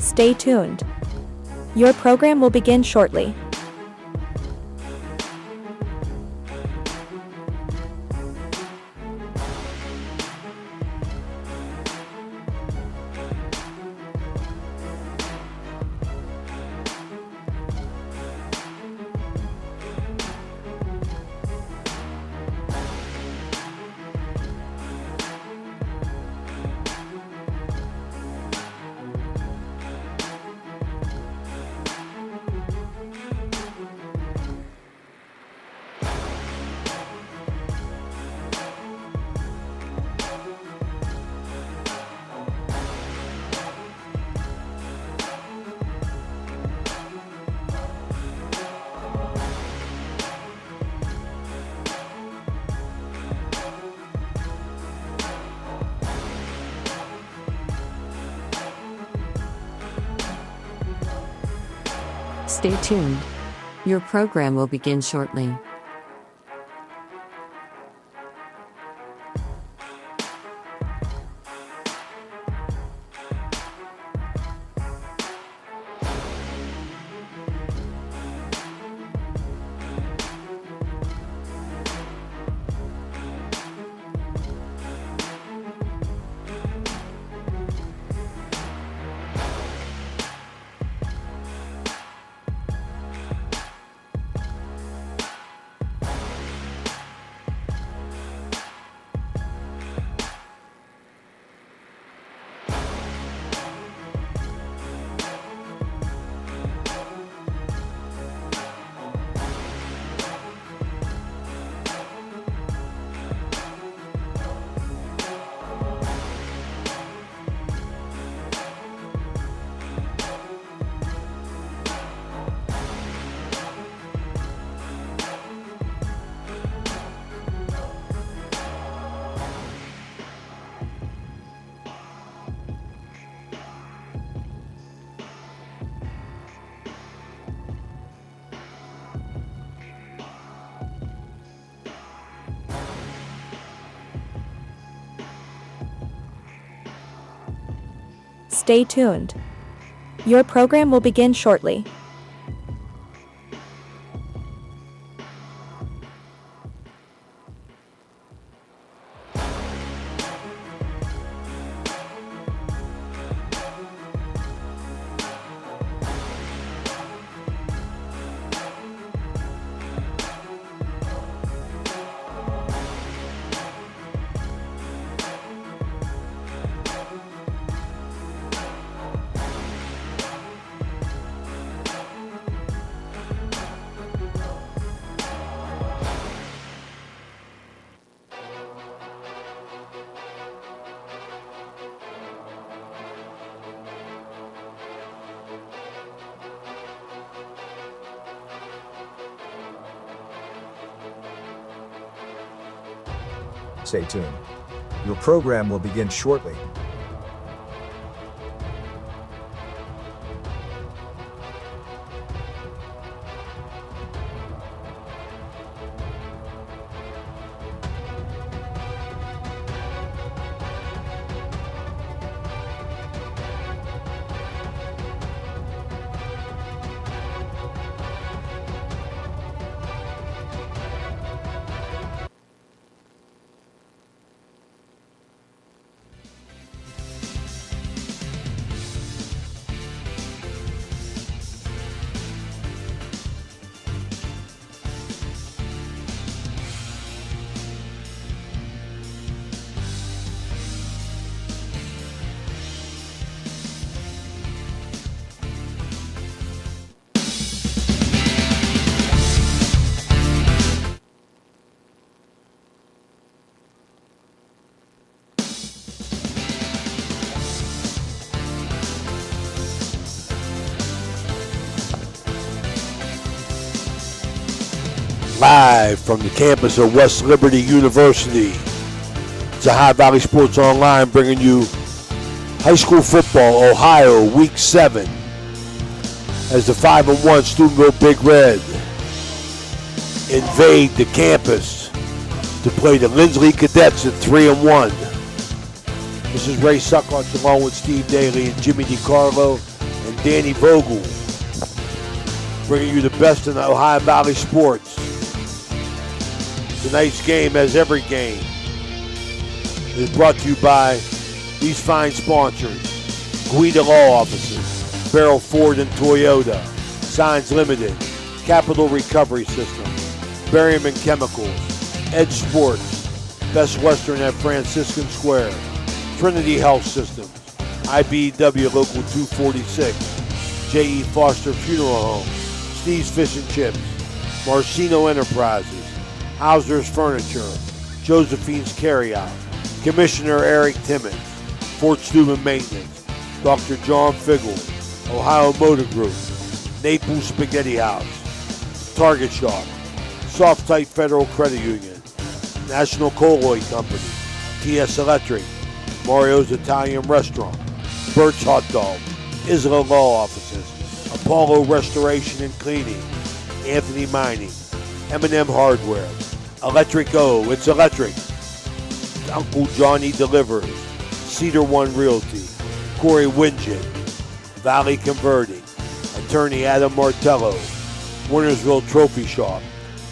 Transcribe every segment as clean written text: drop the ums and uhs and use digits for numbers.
Stay tuned. Your program will begin shortly. Stay tuned. Your program will begin shortly. Stay tuned. Your program will begin shortly. Stay tuned. Your program will begin shortly. Live from the campus of West Liberty University, it's Ohio Valley Sports Online bringing you high school football, Ohio, Week 7, as the 5-1 Steubenville Big Red invade the campus to play the Linsley Cadets at 3-1. This is Ray Suckots along with Steve Daly and Jimmy DiCarlo. Danny Vogel, bringing you the best in Ohio Valley sports. Tonight's game, as every game, is brought to you by these fine sponsors: Guida Law Offices, Barrel Ford and Toyota, Signs Limited, Capital Recovery System, Berryman Chemicals, Edge Sports, Best Western at Franciscan Square, Trinity Health Systems, IBEW Local 246, J.E. Foster Funeral Home, Steve's Fish and Chips, Marcino Enterprises, Hauser's Furniture, Josephine's Carryout, Commissioner Eric Timmons, Fort Steuben Maintenance, Dr. John Figgle, Ohio Motor Group, Naples Spaghetti House, Target Shop, Soft Type Federal Credit Union, National Colloid Company, TS Electric, Mario's Italian Restaurant, Bert's Hot Dog, Isla Law Offices, Apollo Restoration and Cleaning, Anthony Mining, M&M Hardware, Electric O, it's electric, Uncle Johnny Delivers, Cedar One Realty, Corey Winget, Valley Converting, Attorney Adam Martello, Wintersville Trophy Shop,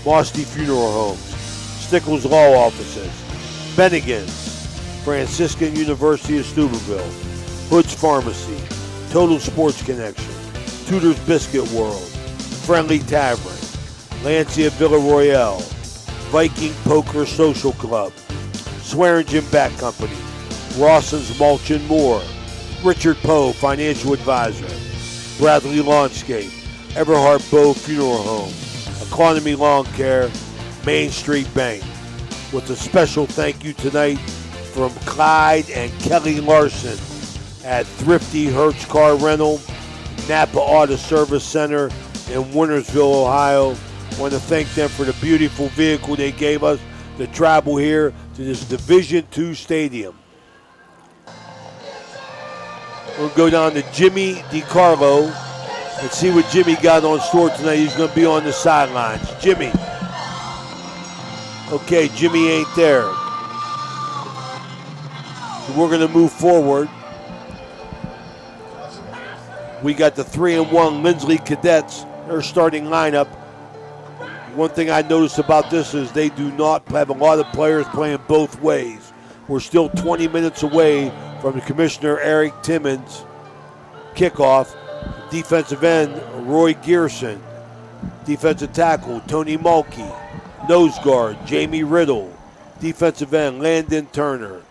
Mosty Funeral Homes, Stickles Law Offices, Bennigan's, Franciscan University of Steubenville, Hood's Pharmacy, Total Sports Connection, Tudor's Biscuit World, Friendly Tavern, Lancia Villa Royale, Viking Poker Social Club, Swearingen Bat Company, Rawson's Mulch and More, Richard Poe Financial Advisor, Bradley Lawnscape, Everhart Bow Funeral Home, Economy Lawn Care, Main Street Bank. With a special thank you tonight from Clyde and Kelly Larson at Thrifty Hertz Car Rental, Napa Auto Service Center in Wintersville, Ohio. I want to thank them for the beautiful vehicle they gave us to travel here to this Division II stadium. We'll go down to Jimmy DiCarlo and see what Jimmy got on store tonight. He's going to be on the sidelines. Jimmy. Okay, Jimmy ain't there. So we're going to move forward. We got the 3-1 Lindsley Cadets, their starting lineup. One thing I noticed about this is they do not have a lot of players playing both ways. We're still 20 minutes away from the Commissioner Eric Timmons kickoff. Defensive end, Roy Gearson. Defensive tackle, Tony Mulkey. Nose guard, Jamie Riddle. Defensive end, Landon Turner.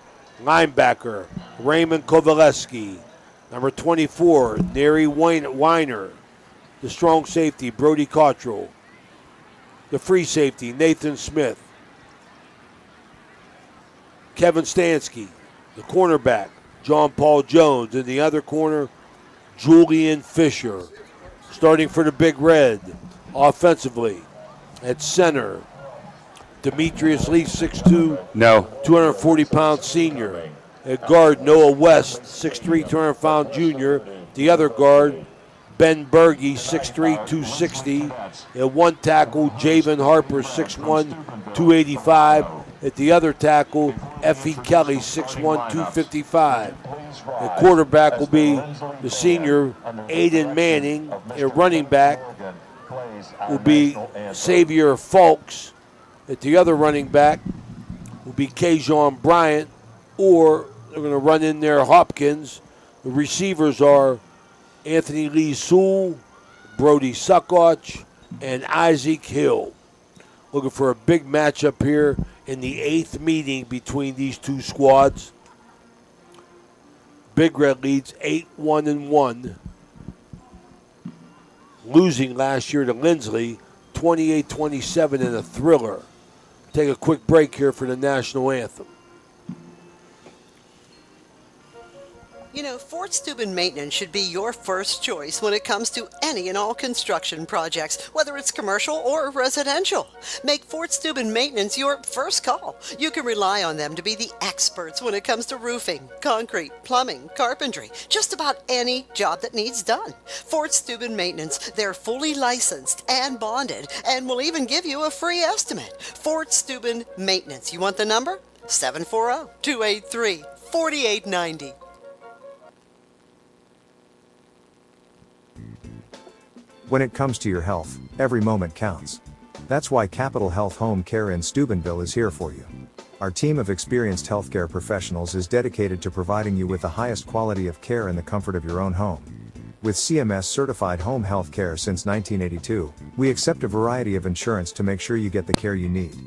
Linebacker, Raymond Kovaleski. Number 24, Neri Weiner. The strong safety, Brody Cottrell. The free safety, Nathan Smith. Kevin Stansky. The cornerback, John Paul Jones. In the other corner, Julian Fisher. Starting for the Big Red, offensively, at center, Demetrius Lee, 6'2", 240-pound senior. At guard, Noah West, 6'3", 200-pound junior. The other guard, Ben Berge, 6'3", 260. At one tackle, Javen Harper, 6'1", 285. At the other tackle, Effie Kelly, 6'1", 255. At quarterback will be the senior, Aiden Manning. At running back will be Xavier Fulks. At the other running back will be Kajon Bryant, or they're going to run in there Hopkins. The receivers are Anthony Lee Sewell, Brody Suckoch, and Isaac Hill. Looking for a big matchup here in the 8th meeting between these two squads. Big Red leads 8-1-1. Losing last year to Lindsley, 28-27 in a thriller. Take a quick break here for the national anthem. You know, Fort Steuben Maintenance should be your first choice when it comes to any and all construction projects, whether it's commercial or residential. Make Fort Steuben Maintenance your first call. You can rely on them to be the experts when it comes to roofing, concrete, plumbing, carpentry, just about any job that needs done. Fort Steuben Maintenance, they're fully licensed and bonded and will even give you a free estimate. Fort Steuben Maintenance. You want the number? 740-283-4890. When it comes to your health, every moment counts. That's why Capital Health Home Care in Steubenville is here for you. Our team of experienced healthcare professionals is dedicated to providing you with the highest quality of care in the comfort of your own home. With CMS certified home health care since 1982, we accept a variety of insurance to make sure you get the care you need.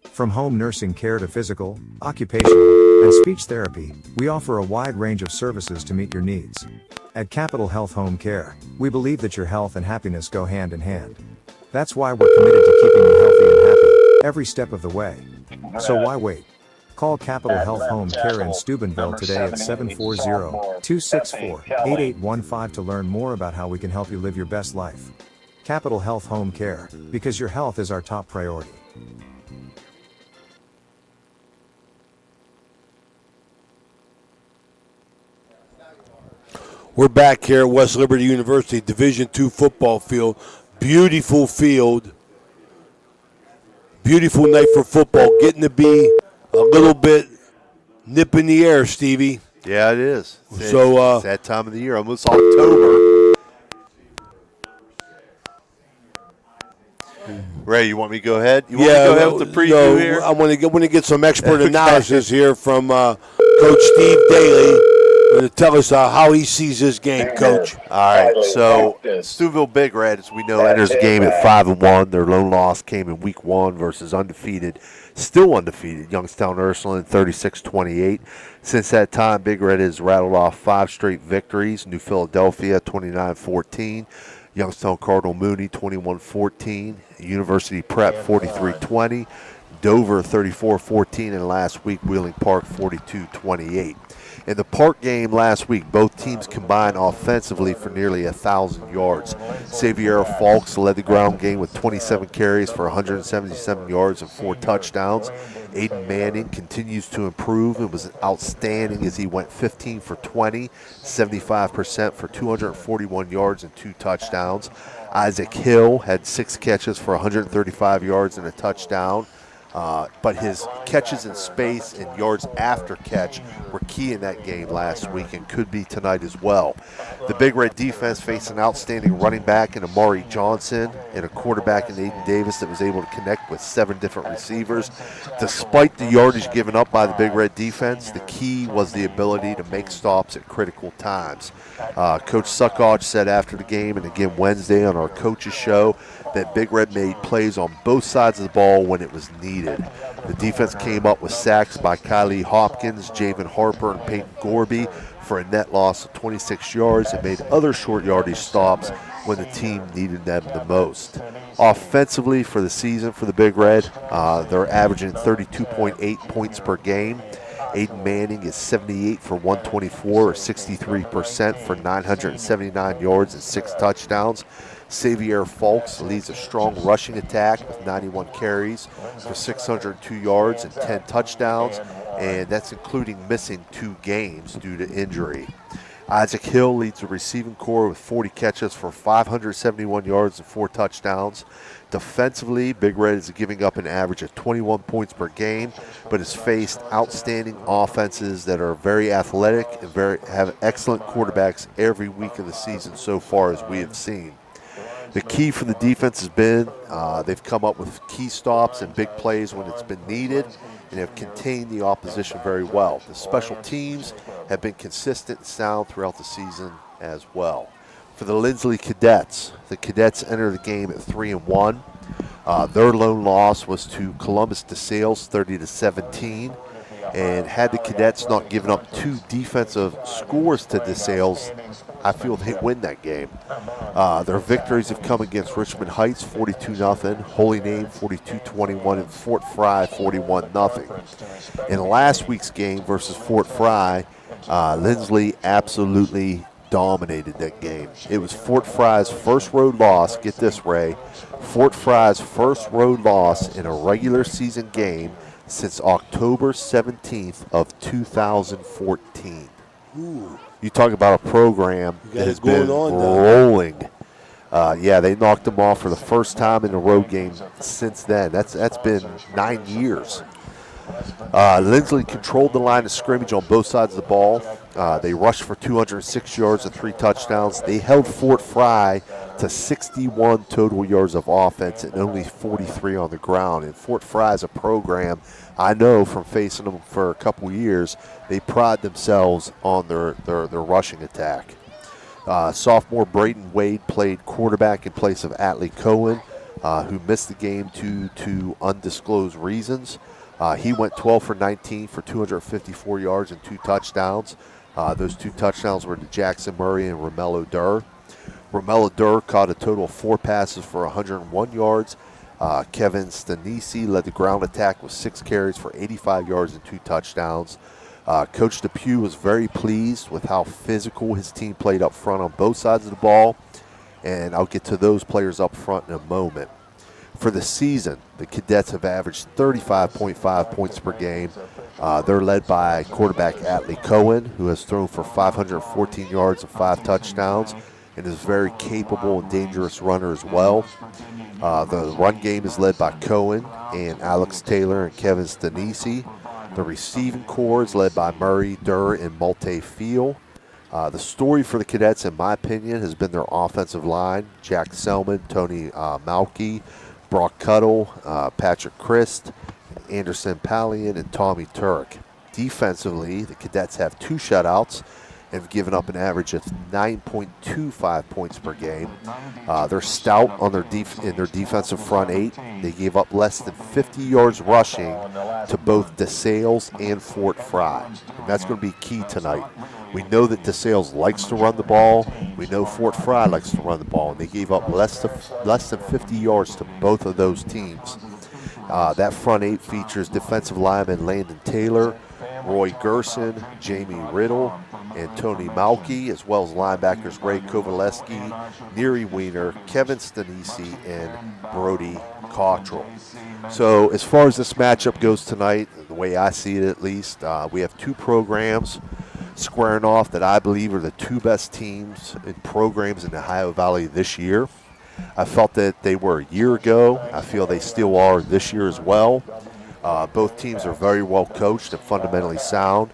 From home nursing care to physical, occupational, and speech therapy, we offer a wide range of services to meet your needs. At Capital Health Home Care, we believe that your health and happiness go hand in hand. That's why we're committed to keeping you healthy and happy every step of the way. So why wait? Call Capital Health Home Care in Steubenville today at 740-264-8815 to learn more about how we can help you live your best life. Capital Health Home Care, because your health is our top priority. We're back here at West Liberty University, Division II football field. Beautiful field. Beautiful night for football. Getting to be a little bit nip in the air, Stevie. Yeah, it is. It's that time of the year, almost October. Ray, you want me to go ahead? You want me to go ahead with the preview here? I want to get some expert analysis here from Coach Steve Daly to tell us how he sees this game, Coach. All right, so Steubenville Big Red, as we know, enters the game at 5-1. Their lone loss came in Week 1 versus still undefeated, Youngstown Ursuline 36-28. Since that time, Big Red has rattled off 5 straight victories. New Philadelphia 29-14. Youngstown Cardinal Mooney 21-14. University Prep 43-20. Dover 34-14. And last week, Wheeling Park 42-28. In the Park game last week, both teams combined offensively for nearly 1,000 yards. Xavier Falks led the ground game with 27 carries for 177 yards and 4 touchdowns. Aiden Manning continues to improve and was outstanding as he went 15 for 20, 75% for 241 yards and 2 touchdowns. Isaac Hill had 6 catches for 135 yards and a touchdown. But his catches in space and yards after catch were key in that game last week and could be tonight as well. The Big Red defense faced an outstanding running back in Amari Johnson and a quarterback in Aiden Davis that was able to connect with 7 different receivers. Despite the yardage given up by the Big Red defense, the key was the ability to make stops at critical times. Coach Suckage said after the game and again Wednesday on our coaches show that Big Red made plays on both sides of the ball when it was needed. The defense came up with sacks by Kylie Hopkins, Javen Harper, and Peyton Gorby for a net loss of 26 yards and made other short yardage stops when the team needed them the most. Offensively for the season for the Big Red, they're averaging 32.8 points per game. Aiden Manning is 78 for 124, or 63% for 979 yards and 6 touchdowns. Xavier Falks leads a strong rushing attack with 91 carries for 602 yards and 10 touchdowns, and that's including missing 2 games due to injury. Isaac Hill leads the receiving corps with 40 catches for 571 yards and 4 touchdowns. Defensively, Big Red is giving up an average of 21 points per game, but has faced outstanding offenses that are very athletic and have excellent quarterbacks every week of the season so far, as we have seen. The key for the defense has been they've come up with key stops and big plays when it's been needed and have contained the opposition very well. The special teams have been consistent and sound throughout the season as well. For the Linsley Cadets, the Cadets enter the game at 3-1. Their lone loss was to Columbus DeSales 30-17. And had the Cadets not given up 2 defensive scores to DeSales, I feel they win that game. Their victories have come against Richmond Heights 42-0, Holy Name 42-21, and Fort Fry 41-0. In last week's game versus Fort Fry, Linsley absolutely dominated that game. It was Fort Fry's first road loss, get this, Ray, Fort Fry's first road loss in a regular season game since October 17th of 2014. Ooh. You talk about a program that has been rolling. They knocked them off for the first time in a road game since then. That's been 9 years. Linsley controlled the line of scrimmage on both sides of the ball. They rushed for 206 yards and 3 touchdowns. They held Fort Fry to 61 total yards of offense and only 43 on the ground. And Fort Fry is a program I know from facing them for a couple years. They pride themselves on their rushing attack. Sophomore Brayton Wade played quarterback in place of Atlee Cohen, who missed the game due to undisclosed reasons. He went 12 for 19 for 254 yards and 2 touchdowns. Those 2 touchdowns were to Jackson Murray and Romello Durr. Romello Durr caught a total of 4 passes for 101 yards. Kevin Stanisi led the ground attack with 6 carries for 85 yards and 2 touchdowns. Coach Depew was very pleased with how physical his team played up front on both sides of the ball, and I'll get to those players up front in a moment. For the season, the Cadets have averaged 35.5 points per game. They're led by quarterback Atlee Cohen, who has thrown for 514 yards and 5 touchdowns, and is a very capable and dangerous runner as well. The run game is led by Cohen and Alex Taylor and Kevin Stanisi. The receiving corps is led by Murray, Durr, and Malte Field. The story for the Cadets, in my opinion, has been their offensive line. Jack Selman, Tony Malky, Brock Cuttle, Patrick Christ, Anderson Pallian, and Tommy Turk. Defensively, the Cadets have 2 shutouts and have given up an average of 9.25 points per game. They're stout on in their defensive front 8. They gave up less than 50 yards rushing to both DeSales and Fort Fry. And that's going to be key tonight. We know that DeSales likes to run the ball. We know Fort Fry likes to run the ball, and they gave up less than 50 yards to both of those teams. That front 8 features defensive lineman Landon Taylor, Roy Gerson, Jamie Riddle, and Tony Malky, as well as linebackers Ray Kovaleski, Neary Weiner, Kevin Stanisi, and Brody Cottrell. So as far as this matchup goes tonight, the way I see it at least, we have 2 programs squaring off that I believe are the 2 best teams and programs in the Ohio Valley this year. I felt that they were a year ago. I feel they still are this year as well. Both teams are very well coached and fundamentally sound.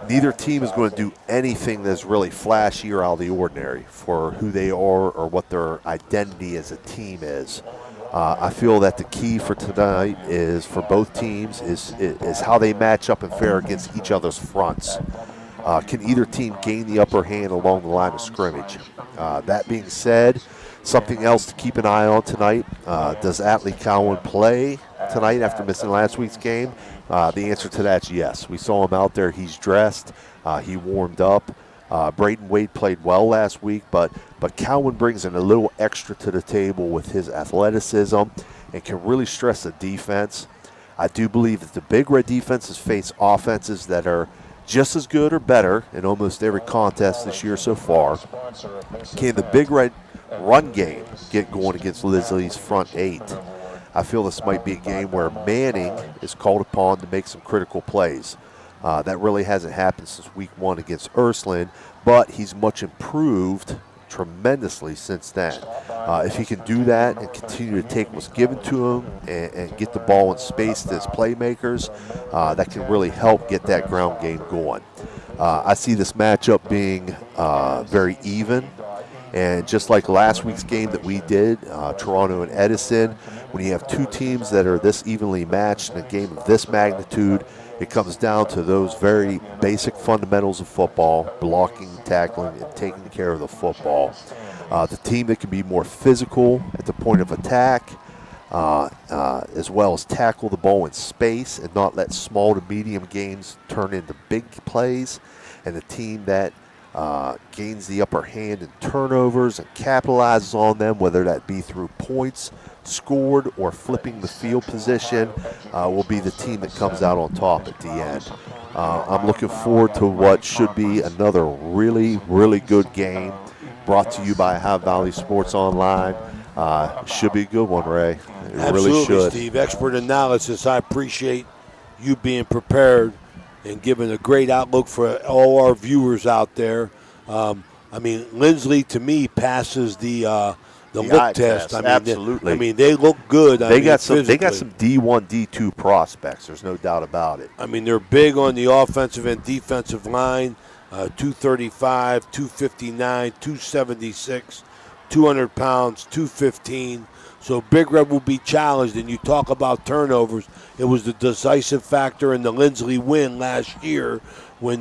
Neither team is going to do anything that's really flashy or out of the ordinary for who they are or what their identity as a team is. I feel that the key for tonight is for both teams is how they match up and fare against each other's fronts. Can either team gain the upper hand along the line of scrimmage? That being said, something else to keep an eye on tonight. Does Atlee Cowan play tonight after missing last week's game? The answer to that is yes. We saw him out there. He's dressed. He warmed up. Brayton Wade played well last week, but Cowan brings in a little extra to the table with his athleticism and can really stress the defense. I do believe that the Big Red defenses face offenses that are just as good or better in almost every contest this year so far. Can the Big Red run game get going against Linsly's front 8? I feel this might be a game where Manning is called upon to make some critical plays. That really hasn't happened since week 1 against Ursuline, but he's much improved tremendously since then. If he can do that and continue to take what's given to him and get the ball in space to his playmakers, that can really help get that ground game going. I see this matchup being very even. And just like last week's game that we did, Toronto and Edison, when you have 2 teams that are this evenly matched in a game of this magnitude, it comes down to those very basic fundamentals of football: blocking, tackling, and taking care of the football. The team that can be more physical at the point of attack, as well as tackle the ball in space and not let small to medium gains turn into big plays, and the team that gains the upper hand in turnovers and capitalizes on them, whether that be through points scored or flipping the field position, will be the team that comes out on top at the end. I'm looking forward to what should be another really, really good game brought to you by Ohio Valley Sports Online. Should be a good one, Ray. It Absolutely, really should. Steve. Expert analysis. I appreciate you being prepared and giving a great outlook for all our viewers out there. I mean, Linsley to me passes the look test. I mean, absolutely. They look good. They got some physically. D1, D2 prospects. There's no doubt about it. I mean, they're big on the offensive and defensive line. 235, 259, 276, 200 pounds, 215. So Big Red will be challenged, and you talk about turnovers. It was the decisive factor in the Linsley win last year when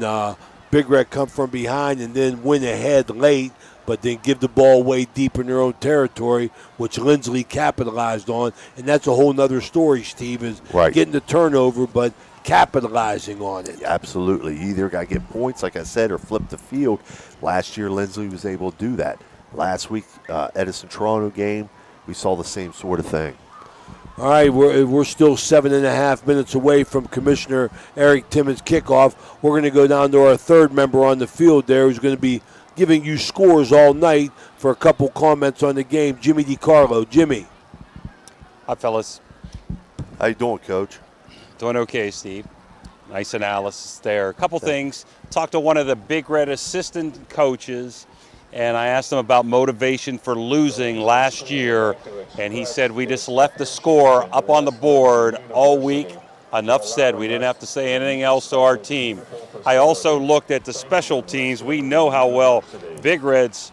Big Red come from behind and then win ahead late, but then give the ball away deep in their own territory, which Linsley capitalized on. And that's a whole nother story, Steve, is getting the turnover, but capitalizing on it. Absolutely. You either got to get points, like I said, or flip the field. Last year, Linsley was able to do that. Last week, Edison-Toronto game, we saw the same sort of thing. All right, we're still 7.5 minutes away from Commissioner Eric Timmons' kickoff. We're going to go down to our third member on the field there who's going to be giving you scores all night for a couple comments on the game. Jimmy DiCarlo. Jimmy. Hi, fellas. How you doing, Coach? Doing okay, Steve. Nice analysis there. A couple things. Talked to one of the Big Red assistant coaches, and I asked him about motivation for losing last year, and he said we just left the score up on the board all week. Enough said. We didn't have to say anything else to our team. I also looked at the special teams. We know how well Big Red's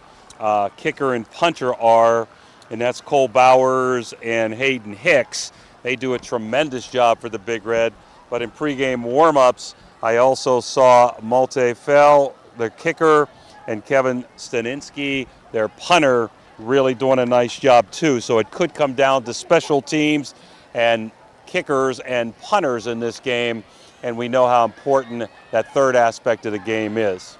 kicker and punter are, and that's Cole Bowers and Hayden Hicks. They do a tremendous job for the Big Red. But in pregame warm-ups, I also saw Malte Fell, the kicker, and Kevin Staninski, their punter, really doing a nice job too. So it could come down to special teams and kickers and punters in this game, and we know how important that third aspect of the game is.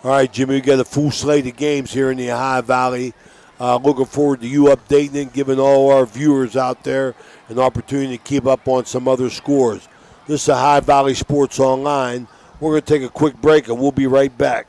All right, Jimmy, we got a full slate of games here in the Ohio Valley. Looking forward to you updating and giving all our viewers out there an opportunity to keep up on some other scores. This is Ohio Valley Sports Online. We're going to take a quick break, and we'll be right back.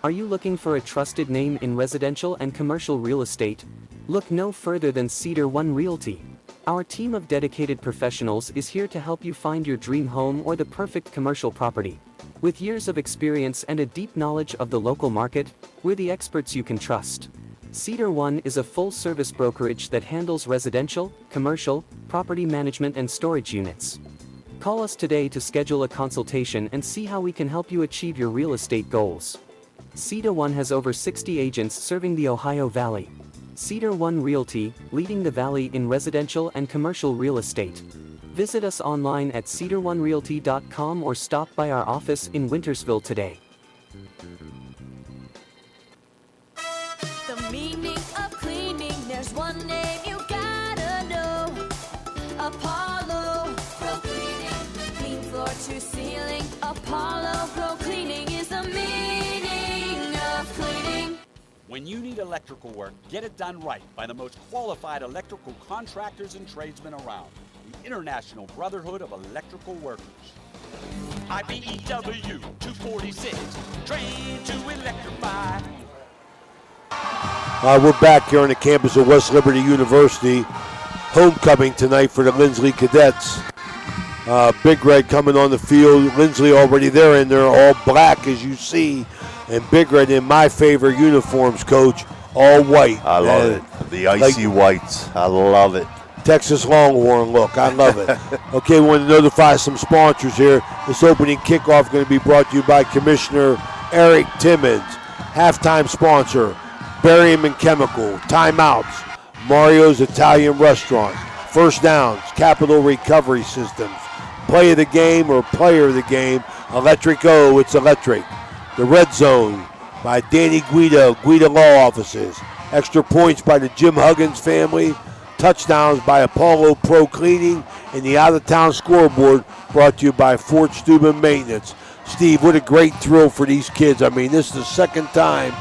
Are you looking for a trusted name in residential and commercial real estate? Look no further than Cedar One Realty. Our team of dedicated professionals is here to help you find your dream home or the perfect commercial property. With years of experience and a deep knowledge of the local market, we're the experts you can trust. Cedar One is a full-service brokerage that handles residential, commercial, property management and storage units. Call us today to schedule a consultation and see how we can help you achieve your real estate goals. Cedar One has over 60 agents serving the Ohio Valley. Cedar One Realty, leading the Valley in residential and commercial real estate. Visit us online at cedaronerealty.com or stop by our office in Wintersville today. The meaning of cleaning, there's one name you gotta know. Apollo Pro Cleaning. Clean floor to ceiling. Apollo Pro Cleaning is the meaning of cleaning. When you need electrical work, get it done right by the most qualified electrical contractors and tradesmen around. The International Brotherhood of Electrical Workers. IBEW 246, trained to electrify. We're back here on the campus of West Liberty University. Homecoming tonight for the Linsley Cadets. Big Red coming on the field. Linsley already there, and they're all black, as you see. And Big Red in my favorite uniforms, Coach, all white. I love it. The icy whites. I love it. Texas Longhorn look. I love it. Okay, we want to notify some sponsors here. This opening kickoff is going to be brought to you by Commissioner Eric Timmons. Halftime sponsor, Barium and Chemical. Timeouts, Mario's Italian Restaurant. First downs, Capital Recovery Systems. Play of the game or player of the game, Electric O, it's electric. The Red Zone by Danny Guido, Guido Law Offices. Extra points by the Jim Huggins family. Touchdowns by Apollo Pro Cleaning. And the out-of-town scoreboard brought to you by Fort Steuben Maintenance. Steve, what a great thrill for these kids. I mean, this is the second time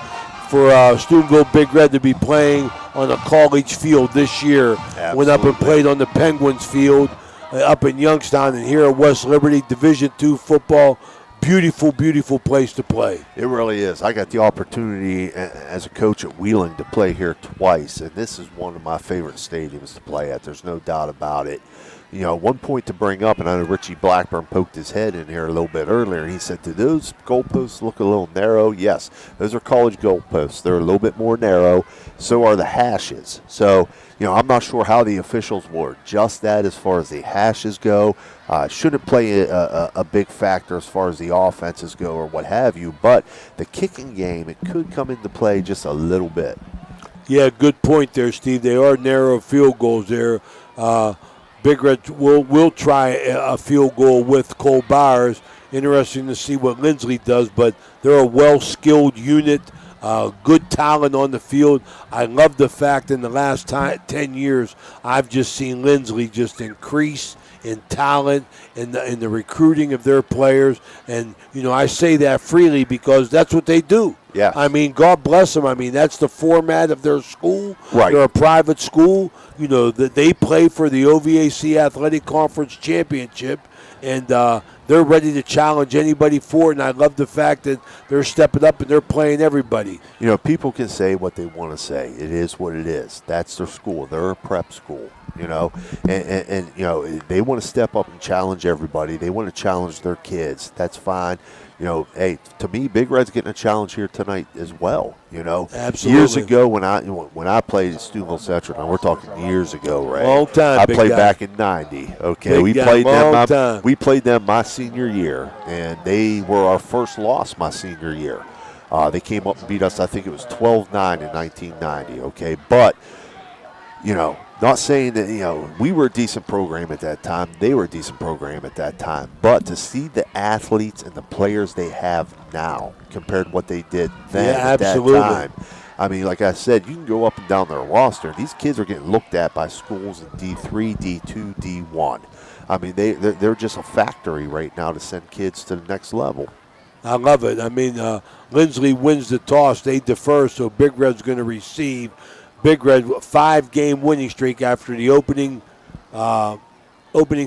for Steubenville Big Red to be playing on a college field this year. Absolutely. Went up and played on the Penguins field up in Youngstown, and here at West Liberty, Division II football. Beautiful, beautiful place to play. It really is. I got the opportunity as a coach at Wheeling to play here twice, and this is one of my favorite stadiums to play at. There's no doubt about it. one point to bring up, and I know Richie Blackburn poked his head in here a little bit earlier, and he said, do those goalposts look a little narrow? Yes, those are college goalposts. They're a little bit more narrow. So are the hashes. So, I'm not sure how the officials will adjust that as far as the hashes go. Shouldn't play a big factor as far as the offenses go or what have you, but the kicking game, it could come into play just a little bit. Yeah, good point there, Steve. They are narrow field goals there. Big Red will try a field goal with Cole Bowers. Interesting to see what Linsley does, but they're a well-skilled unit, good talent on the field. I love the fact in the last 10 years I've just seen Linsley just increase in talent in the recruiting of their players. And, I say that freely because that's what they do. Yeah. I mean, God bless them. I mean, that's the format of their school. Right. They're a private school. That they play for the OVAC Athletic Conference Championship, and they're ready to challenge anybody for it. And I love the fact that they're stepping up and they're playing everybody. People can say what they want to say. It is what it is. That's their school. They're a prep school, and they want to step up and challenge everybody. They want to challenge their kids. That's fine. Hey, to me, Big Red's getting a challenge here tonight as well. Absolutely. Years ago when I played at Steubenville Central, and we're talking years ago, right? Long time. I big played guy. back in '90. Okay, Big we guy, played long them. time. We played them my senior year, and they were our first loss my senior year. They came up and beat us. I think it was 12-9 in 1990. Okay, but not saying that, we were a decent program at that time. They were a decent program at that time. But to see the athletes and the players they have now compared to what they did then at absolutely. that time. I mean, like I said, you can go up and down their roster. These kids are getting looked at by schools in D3, D2, D1. I mean, they're just a factory right now to send kids to the next level. I love it. I mean, Linsley wins the toss. They defer, so Big Red's going to receive. Big Red 5-game winning streak after the opening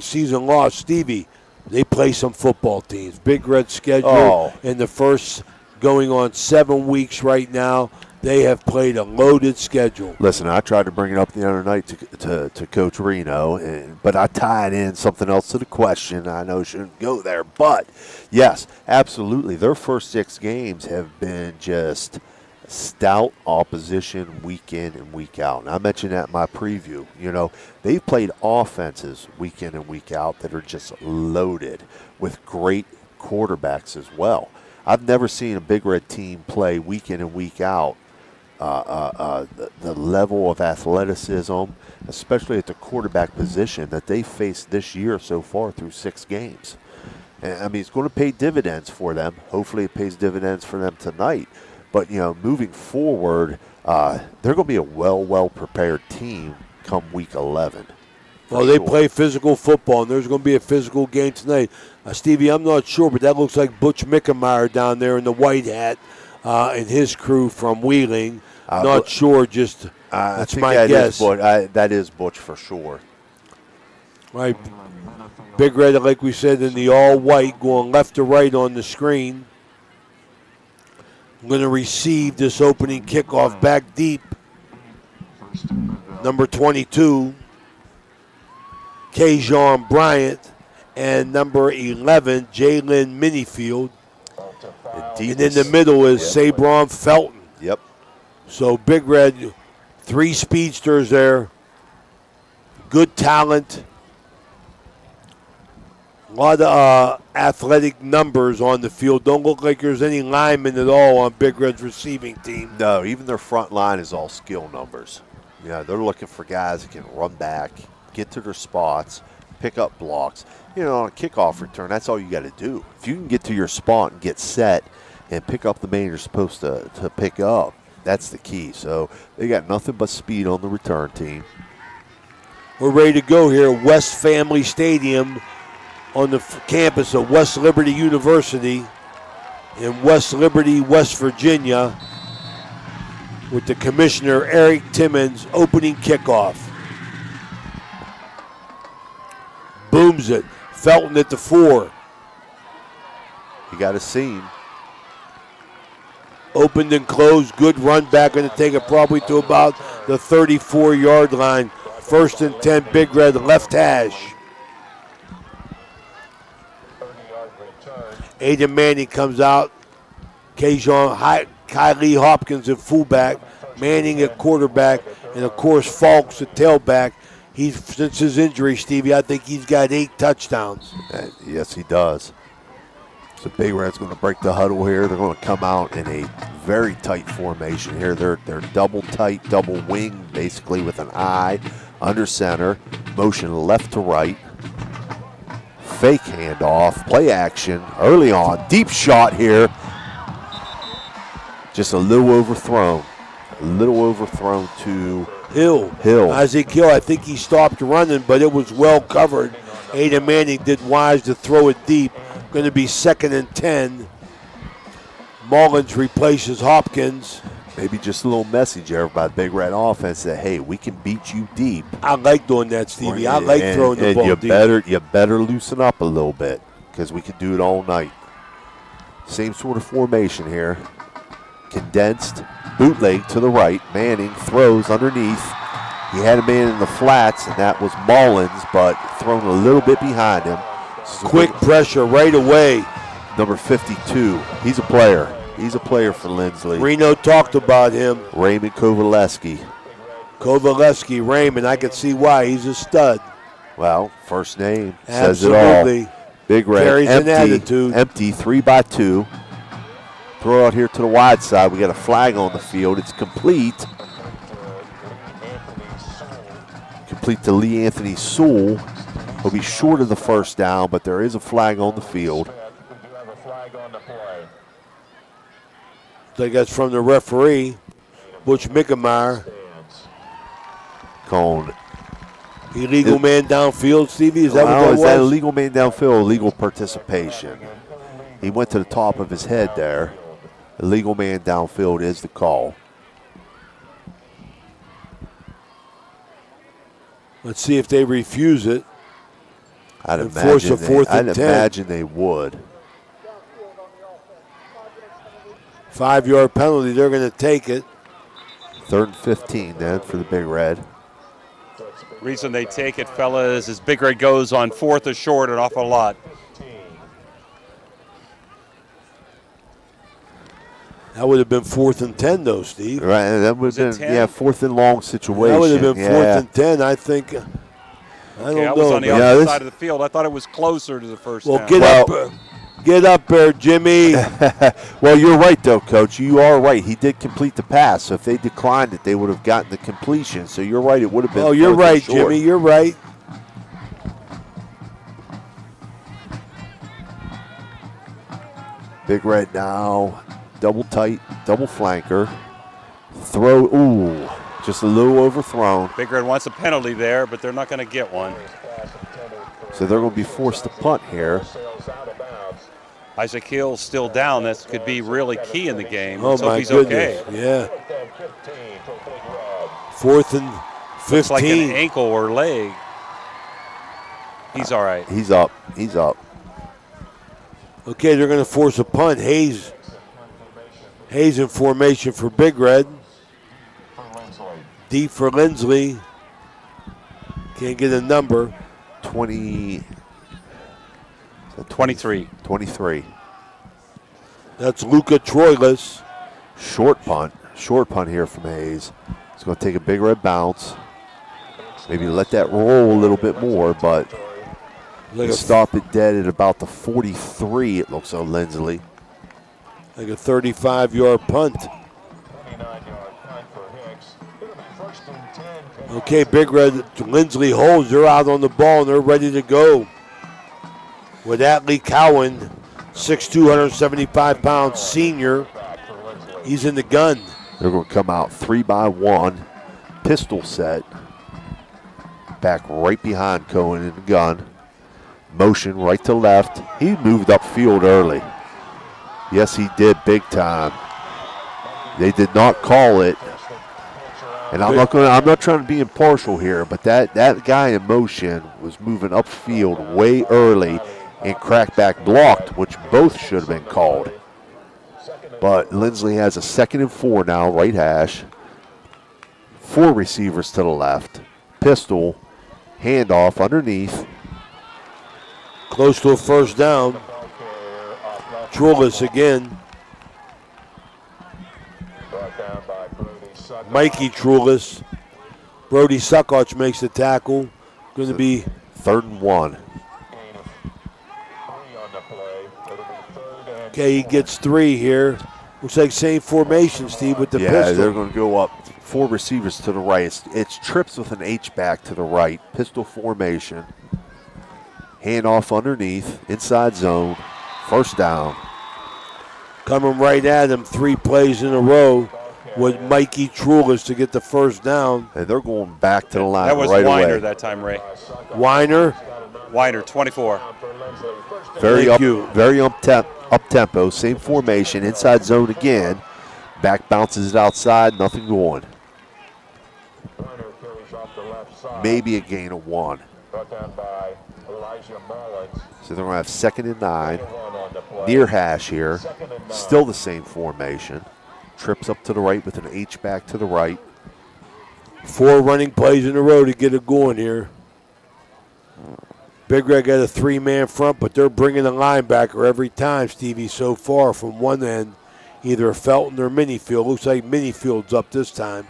season loss. Stevie, they play some football teams. Big Red schedule in the first going on 7 weeks right now. They have played a loaded schedule. Listen, I tried to bring it up the other night to Coach Reno, but I tied in something else to the question. I know it shouldn't go there, but yes, absolutely. Their first 6 games have been just stout opposition week in and week out. And I mentioned that in my preview. They've played offenses week in and week out that are just loaded with great quarterbacks as well. I've never seen a Big Red team play week in and week out the level of athleticism, especially at the quarterback position, that they faced this year so far through 6 games. And, I mean, it's going to pay dividends for them. Hopefully it pays dividends for them tonight. But, moving forward, they're going to be a well-prepared team come week 11. Well, they play physical football, and there's going to be a physical game tonight. Stevie, I'm not sure, but that looks like Butch Mickemeyer down there in the white hat and his crew from Wheeling. Not sure, just that's my guess. That is Butch for sure. Right. Big Red, like we said, in the all-white, going left to right on the screen. Going to receive this opening kickoff back deep. Number 22, Kajon Bryant, and number 11, Jalen Minifield. And in the middle is Sabron Felton. Yep. So Big Red, 3 speedsters there. Good talent. A lot of athletic numbers on the field. Don't look like there's any linemen at all on Big Red's receiving team. No, even their front line is all skill numbers. They're looking for guys that can run back, get to their spots, pick up blocks. On a kickoff return, that's all you got to do. If you can get to your spot and get set and pick up the man you're supposed to pick up, that's the key. So they got nothing but speed on the return team. We're ready to go here at West Family Stadium on the campus of West Liberty University in West Liberty, West Virginia, with the commissioner, Eric Timmons, opening kickoff. Booms it. Felton at the 4. You got a seam. Opened and closed. Good run back. Going to take it probably to about the 34-yard line. 1st and 10, Big Red, left hash. Aiden Manning comes out. Kylie Hopkins at fullback. Manning at quarterback. And, of course, Falks at tailback. Since his injury, Stevie, I think he's got 8 touchdowns. Yes, he does. So Big Red's going to break the huddle here. They're going to come out in a very tight formation here. They're double tight, double wing, basically with an eye under center. Motion left to right. Fake handoff, play action early on. Deep shot here. Just a little overthrown. A little overthrown to Hill. Isaac Hill, I think he stopped running, but it was well covered. Aiden Manning did wise to throw it deep. Going to be 2nd and 10. Mullins replaces Hopkins. Maybe just a little message there by Big Red offense that, hey, we can beat you deep. I like doing that, Stevie. I like throwing the ball deep. You better loosen up a little bit because we can do it all night. Same sort of formation here. Condensed, bootleg to the right. Manning throws underneath. He had a man in the flats, and that was Mullins, but thrown a little bit behind him. Quick pressure right away. Number 52. He's a player. He's a player for Linsley. Reno talked about him. Raymond Kovaleski. Raymond. I can see why. He's a stud. Well, first name Absolutely. says it all. Big Red, Carries an attitude. Empty, 3-2. Throw out here to the wide side. We got a flag on the field. It's complete. Complete to Lee Anthony Sewell. He'll be short of the first down, but there is a flag on the field. I think that's from the referee, Butch Mickemeyer. Calling illegal man downfield, Stevie? Is that what that was? Is that illegal man downfield, illegal participation? He went to the top of his head there. Illegal man downfield is the call. Let's see if they refuse it. I'd imagine they would. 5-yard penalty. They're going to take it. 3rd and 15 then for the Big Red. Reason they take it, fellas, is Big Red goes on 4th or short an awful lot. That would have been 4th and 10, though, Steve. Right, that would have been 4th and long situation. That would have been 4th and 10, I think. I don't know. I was on the opposite side of the field. I thought it was closer to the first down. Get up there, Jimmy. Well, you're right, though, Coach. You are right. He did complete the pass. So if they declined it, they would have gotten the completion. So you're right. It would have been. Oh, you're right, Jimmy. You're right. Big Red now. Double tight, double flanker. Throw, just a little overthrown. Big Red wants a penalty there, but they're not going to get one. So they're going to be forced to punt here. Isaac Hill's still down. That could be really key in the game. Oh, Let's hope my he's goodness. okay. Yeah. 4th and 15. Looks like an ankle or leg. He's all right. He's up. He's up. Okay, they're going to force a punt. Hayes in formation for Big Red. Deep for Linsley. Can't get a number. 23. 23. That's Luca Troilus. Short punt here from Hayes. He's going to take a Big Red bounce. Maybe let that roll a little bit more, but stop it dead at about the 43, it looks like, Linsley. Like a 35-yard punt. Okay, Big Red, Linsley holds. They're out on the ball, and they're ready to go. With Atlee Cowan, 6'2", 175-pound senior. He's in the gun. They're going to come out 3-1, pistol set. Back right behind Cohen in the gun. Motion right to left. He moved upfield early. Yes, he did big time. They did not call it. And I'm not trying to be impartial here, but that guy in motion was moving upfield way early and crackback blocked, which both should have been called. But Linsley has a 2nd and 4 now, right hash. 4 receivers to the left. Pistol, handoff underneath. Close to a first down. Trulis again. Mikey Trulis. Brody Suckoch makes the tackle. Going to be 3rd and 1. Okay, he gets 3 here. Looks like same formation, Steve, with the pistol. Yeah, they're going to go up 4 receivers to the right. It's trips with an H-back to the right. Pistol formation. Handoff underneath. Inside zone. 1st down. Coming right at him 3 plays in a row with Mikey Trulis to get the 1st down. And they're going back to the line That was right Weiner away. that time, Ray. Weiner. Weiner, 24. Very up-tempo. Same formation. Inside zone again. Back bounces it outside. Nothing going. Maybe a gain of 1. So they're going to have 2nd and 9. Near hash here. Still the same formation. Trips up to the right with an H-back to the right. 4 running plays in a row to get it going here. Big Red got a 3-man front, but they're bringing a linebacker every time, Stevie, so far from one end. Either Felton or Minifield. Looks like Minifield's up this time.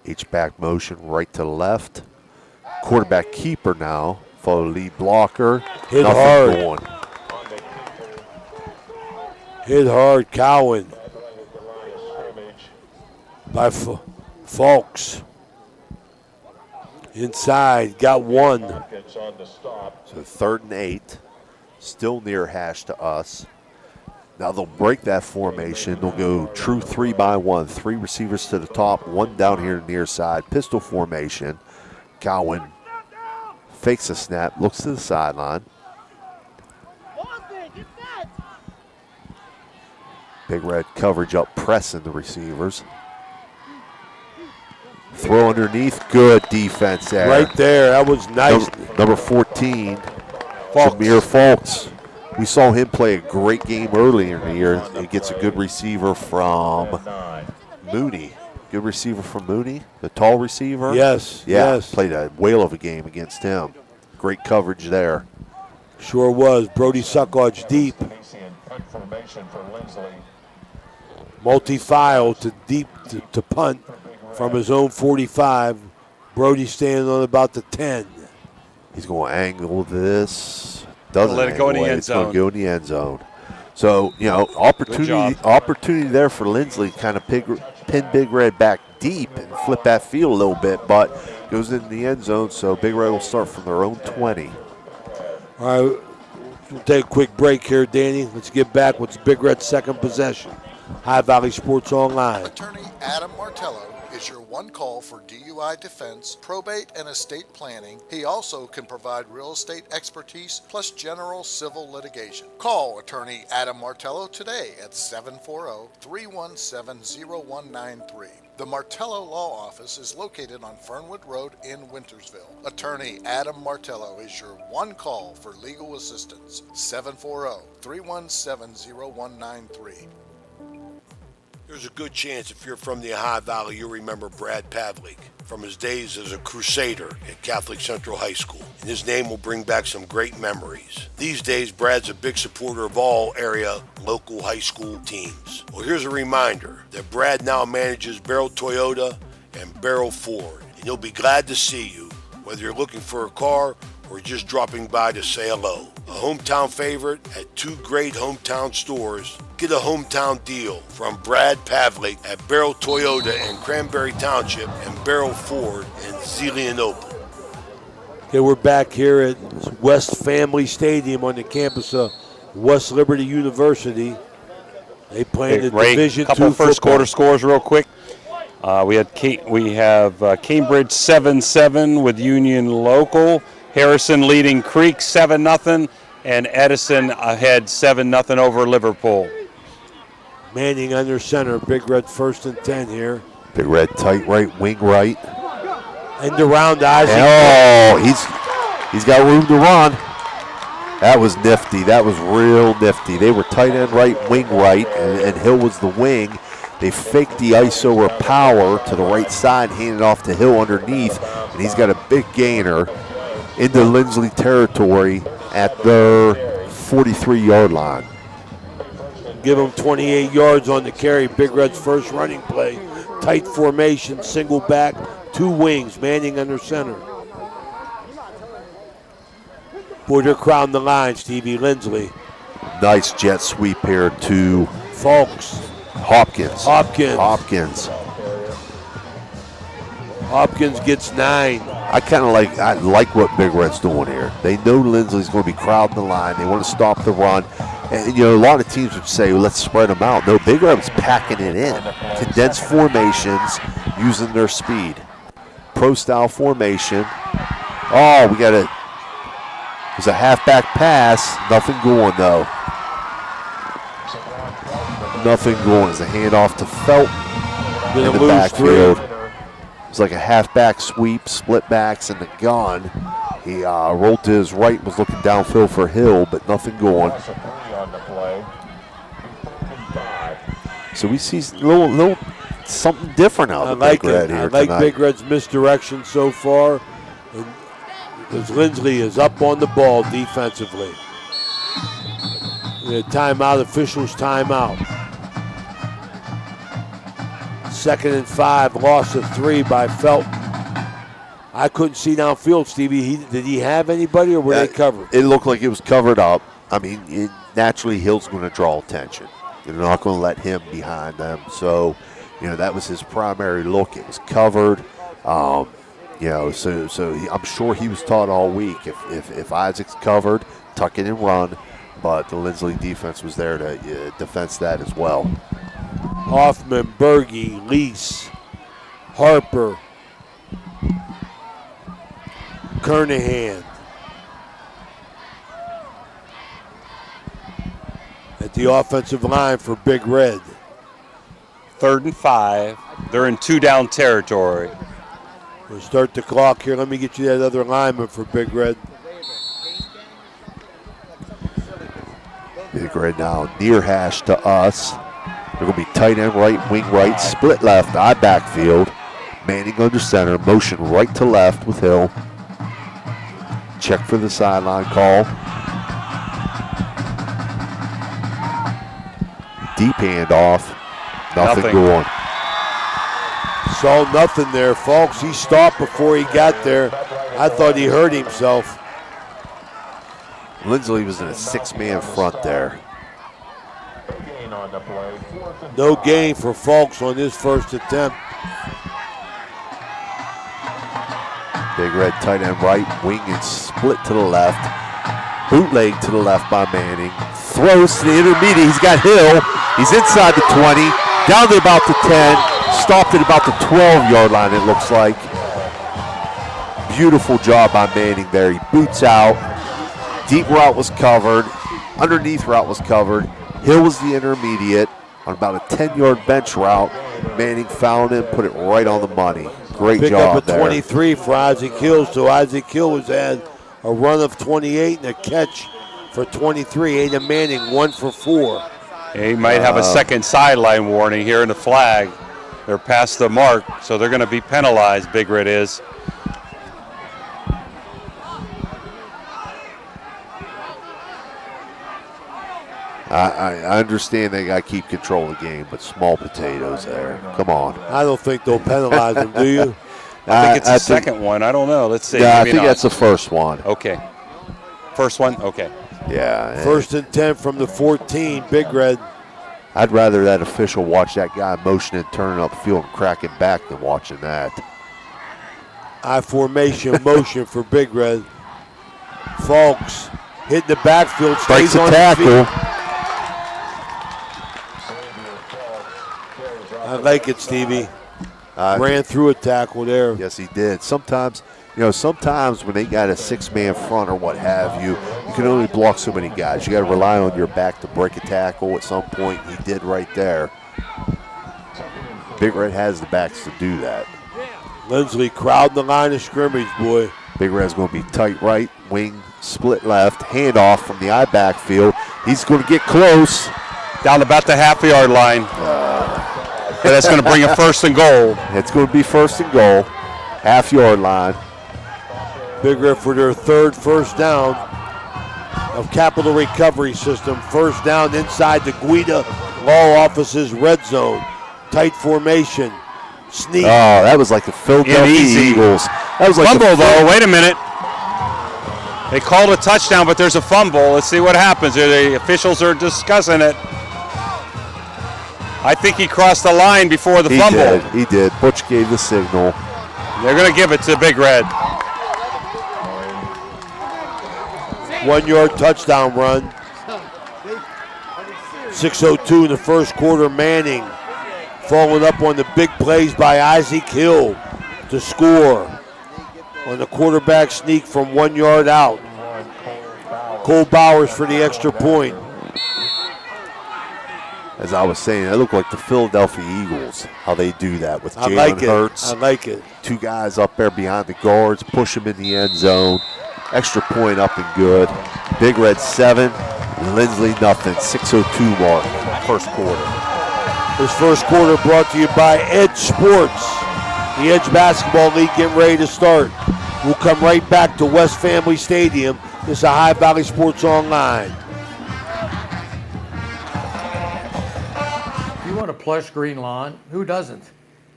H-back motion right to left. Quarterback keeper now. Follow lead blocker. Hit Nothing hard. going. Hit hard, Cowan. By Falks. Inside, got 1. So 3rd and 8. Still near hash to us. Now they'll break that formation. They'll go true 3-by-1. 3 receivers to the top, 1 down here near side. Pistol formation. Cowan fakes a snap, looks to the sideline. Big Red coverage up, pressing the receivers. Throw underneath, good defense there. Right there, that was nice. Number 14, Jameer Fultz. We saw him play a great game earlier in the year. He gets a good receiver from Mooney. Good receiver from Mooney, the tall receiver. Yes, yeah, yes. Played a whale of a game against him. Great coverage there. Sure was. Brody Suckoch deep. Multi-file to deep to punt from his own 45. Brody standing on about the 10. He's going to angle this. Doesn't let it go in the angle end It's going to zone. go in the end zone. So, you know, opportunity there for Lindsley to kind of pin Big Red back deep and flip that field a little bit, but goes in the end zone, so Big Red will start from their own 20. All right, we'll take a quick break here, Danny. Let's get back with Big Red's second possession. High Valley Sports Online. Attorney Adam Martello is your one call for DUI defense, probate, and estate planning. He also can provide real estate expertise plus general civil litigation. Call Attorney Adam Martello today at 740-317-0193. The Martello Law Office is located on Fernwood Road in Wintersville. Attorney Adam Martello is your one call for legal assistance. 740-317-0193. There's a good chance if you're from the Ohio Valley, you'll remember Brad Pavlik from his days as a crusader at Catholic Central High School. And his name will bring back some great memories. These days, Brad's a big supporter of all area local high school teams. Well, here's a reminder that Brad now manages Barrel Toyota and Barrel Ford. And he'll be glad to see you, whether you're looking for a car or just dropping by to say hello. A hometown favorite at 2 great hometown stores. Get a hometown deal from Brad Pavlik at Barrel Toyota in Cranberry Township and Barrel Ford in Zelienople. Okay, we're back here at West Family Stadium on the campus of West Liberty University. They play in the Division II football. Couple first football. quarter scores real quick. We have Cambridge 7-7 with Union Local. Harrison leading Creek 7-0, and Edison ahead 7-0 over Liverpool. Manning under center. Big Red 1st and 10 here. Big Red tight right, wing right. And around Isaac. Oh, he's got room to run. That was nifty. That was real nifty. They were tight end right, wing right, and Hill was the wing. They faked the ISO or power to the right side, handed off to Hill underneath, and he's got a big gainer into Lindsley territory at their 43-yard line. Give him 28 yards on the carry. Big Red's first running play. Tight formation, single back, 2 wings, Manning under center. Boy, they're crowding the line, Stevie Lindsley. Nice jet sweep here to Folks. Hopkins. Hopkins gets 9. I like what Big Red's doing here. They know Lindsley's going to be crowding the line. They want to stop the run. And, a lot of teams would say, well, let's spread them out. No, Big Red's packing it in. Condensed formations using their speed. Pro-style formation. Oh, we got it. It was a halfback pass. Nothing going, though. Nothing going. It's a handoff to Felton in the backfield. It was like a halfback sweep, split backs in the gun. He rolled to his right, was looking downfield for Hill, but nothing going. So we see a little something different out of Big Red here tonight. I like Big Red's misdirection so far, because Lindsley is up on the ball defensively. Timeout, officials timeout. 2nd and 5, loss of 3 by Felton. I couldn't see downfield, Stevie. Did he have anybody, or were they covered? It looked like it was covered up. I mean, naturally, Hill's going to draw attention. They're not going to let him behind them. So, that was his primary look. It was covered. So I'm sure he was taught all week. If Isaac's covered, tuck it and run. But the Lindsley defense was there to defense that as well. Hoffman, Berge, Lease, Harper, Kernahan. At the offensive line for Big Red. 3rd and 5. They're in 2-down territory. We'll start the clock here. Let me get you that other lineman for Big Red. Big Red now near hash to us. They're going to be tight end right, wing right, split left, I backfield. Manning under center, motion right to left with Hill. Check for the sideline call. Deep handoff. Nothing going. Saw nothing there, folks. He stopped before he got there. I thought he hurt himself. Lindsley was in a 6-man front there. No gain for Fulks on his first attempt. Big Red tight end right, wing and split to the left. Bootleg to the left by Manning. Throws to the intermediate. He's got Hill. He's inside the 20, down to about the 10, stopped at about the 12-yard line, it looks like. Beautiful job by Manning there. He boots out. Deep route was covered. Underneath route was covered. Hill was the intermediate on about a 10-yard bench route. Manning found him, put it right on the money. Great job there. Pick up a 23 for Isaac Hill, so Isaac Hill has had a run of 28 and a catch for 23. Adam Manning, 1 for 4. He might have a second sideline warning here in the flag. They're past the mark, so they're going to be penalized, Big Red is. I understand they got to keep control of the game, but small potatoes there. Come on. I don't think they'll penalize him, do you? I think it's the second one. I don't know. Let's see. Yeah, I think that's the first one. Okay. First one? Okay. Yeah. 1st and 10 from the 14, Big Red. I'd rather that official watch that guy motioning, turning up the field and cracking back than watching that. I formation motion for Big Red. Fulks hitting the backfield, stays on tackle. I like it, Stevie. Ran through a tackle there. Yes, he did. Sometimes when they got a 6-man front or what have you, you can only block so many guys. You got to rely on your back to break a tackle at some point. He did right there. Big Red has the backs to do that. Lindsley crowding the line of scrimmage, boy. Big Red's going to be tight right, wing, split left, handoff from the I backfield. He's going to get close. Down about the half-yard line. But that's going to bring a 1st and goal. It's going to be 1st and goal, half-yard line. Big Red for their 3rd first down. of Capital Recovery System. First down inside the Guida Law Office's red zone. Tight formation. Sneak. Oh, that was like the Philadelphia Eagles. That was like fumble, though. Wait a minute. They called a touchdown, but there's a fumble. Let's see what happens. The officials are discussing it. I think he crossed the line before the fumble. He did. Butch gave the signal. They're going to give it to Big Red. 1 yard touchdown run. 6:02 in the first quarter. Manning following up on the big plays by Isaac Hill to score on the quarterback sneak from 1 yard out. Cole Bowers for the extra point. As I was saying, it looked like the Philadelphia Eagles, how they do that with Jalen Hurts. I like it. Two guys up there behind the guards, push them in the end zone. Extra point up and good. Big Red 7, Linsley nothing. 6:02 mark, first quarter. This first quarter brought to you by Edge Sports. The Edge Basketball League getting ready to start. We'll come right back to West Family Stadium. This is High Valley Sports Online. If you want a plush green lawn, who doesn't?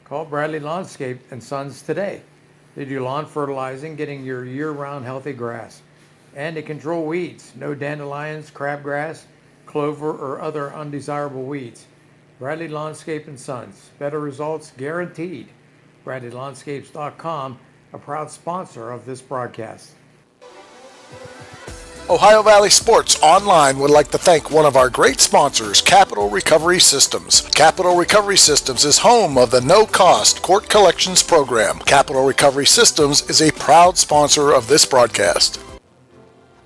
Call Bradley Lawnscape and Sons today. They do lawn fertilizing, getting your year-round healthy grass. And they control weeds. No dandelions, crabgrass, clover, or other undesirable weeds. Bradley Lawnscape and Sons. Better results guaranteed. BradleyLawnscapes.com, a proud sponsor of this broadcast. Ohio Valley Sports Online would like to thank one of our great sponsors, Capital Recovery Systems. Capital Recovery Systems is home of the no-cost court collections program. Capital Recovery Systems is a proud sponsor of this broadcast.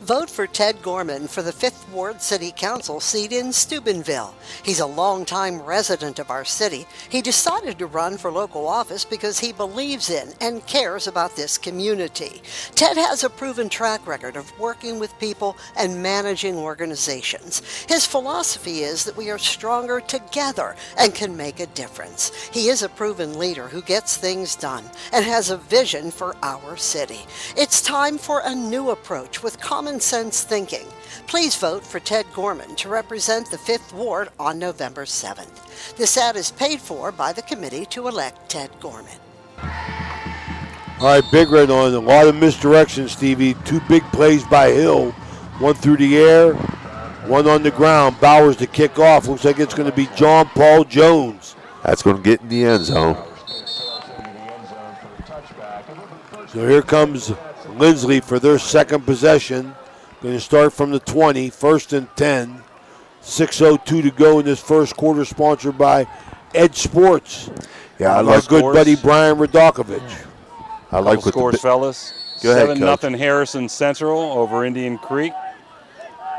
Vote for Ted Gorman for the 5th Ward City Council seat in Steubenville. He's a longtime resident of our city. He decided to run for local office because he believes in and cares about this community. Ted has a proven track record of working with people and managing organizations. His philosophy is that we are stronger together and can make a difference. He is a proven leader who gets things done and has a vision for our city. It's time for a new approach with common sense thinking. Please vote for Ted Gorman to represent the 5th Ward on November 7th. This ad is paid for by the committee to elect Ted Gorman. All right, Big Red on a lot of misdirection, Stevie. Two big plays by Hill. One through the air, one on the ground. Bowers to kick off. Looks like it's going to be John Paul Jones. That's going to get in the end zone. So here comes Linsley for their second possession. Going to start from the 20, 1st and 10. 6:02 to go in this first quarter, sponsored by Edge Sports. Yeah, I like like good buddy Brian Radokovich. I like what scores, fellas. Go ahead, Coach. 7-0 Harrison Central over Indian Creek.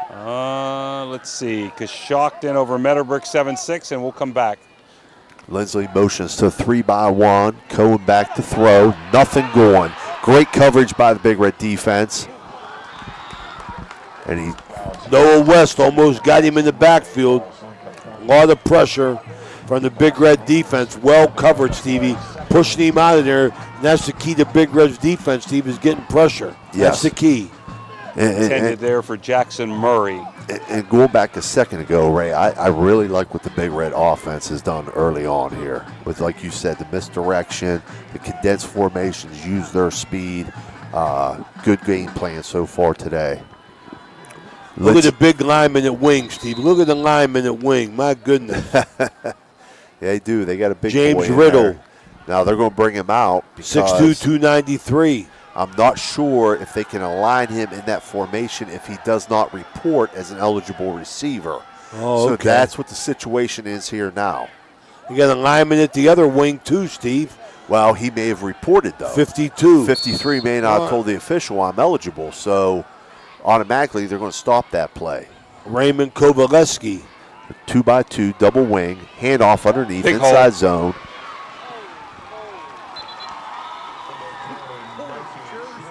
Let's see. Coshocton over Meadowbrook 7-6, and we'll come back. Linsley motions to 3-by-1. Cohen back to throw. Nothing going. Great coverage by the Big Red defense. And Noah West almost got him in the backfield. A lot of pressure from the Big Red defense. Well covered, Stevie. Pushing him out of there. And that's the key to Big Red's defense, Steve, is getting pressure. Yes. That's the key. Intended there for Jackson Murray. And going back a second ago, Ray, I really like what the Big Red offense has done early on here. With, like you said, the misdirection, the condensed formations, use their speed. Good game plan so far today. Look at the big lineman at wing, Steve. Look at the lineman at wing. My goodness. Yeah, they do. They got a big James boy in Riddle. there. Now they're going to bring him out. 6'2", 293. I'm not sure if they can align him in that formation if he does not report as an eligible receiver. Oh, so okay. that's what the situation is here now. You got a lineman at the other wing too, Steve. Well, he may have reported, though. 52. 53 may not have told the official I'm eligible, so automatically they're going to stop that play. Raymond Kovaleski. 2-by-2, double wing, handoff underneath, Big inside hole. zone.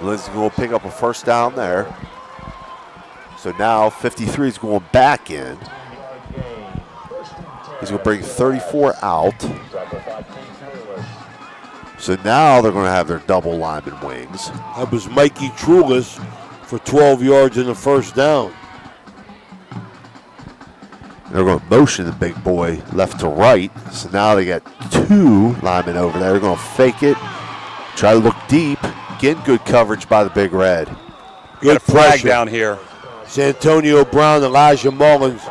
Lindsay's going to pick up a first down there. So now 53 is going back in. He's going to bring 34 out. So now they're going to have their double lineman wings. That was Mikey Trulis for 12 yards in the first down. They're going to motion the big boy left to right. So now they got 2 linemen over there. They're going to fake it, try to look deep. Again, good coverage by the Big Red. Got a flag down here. Santonio Brown, Elijah Mullins.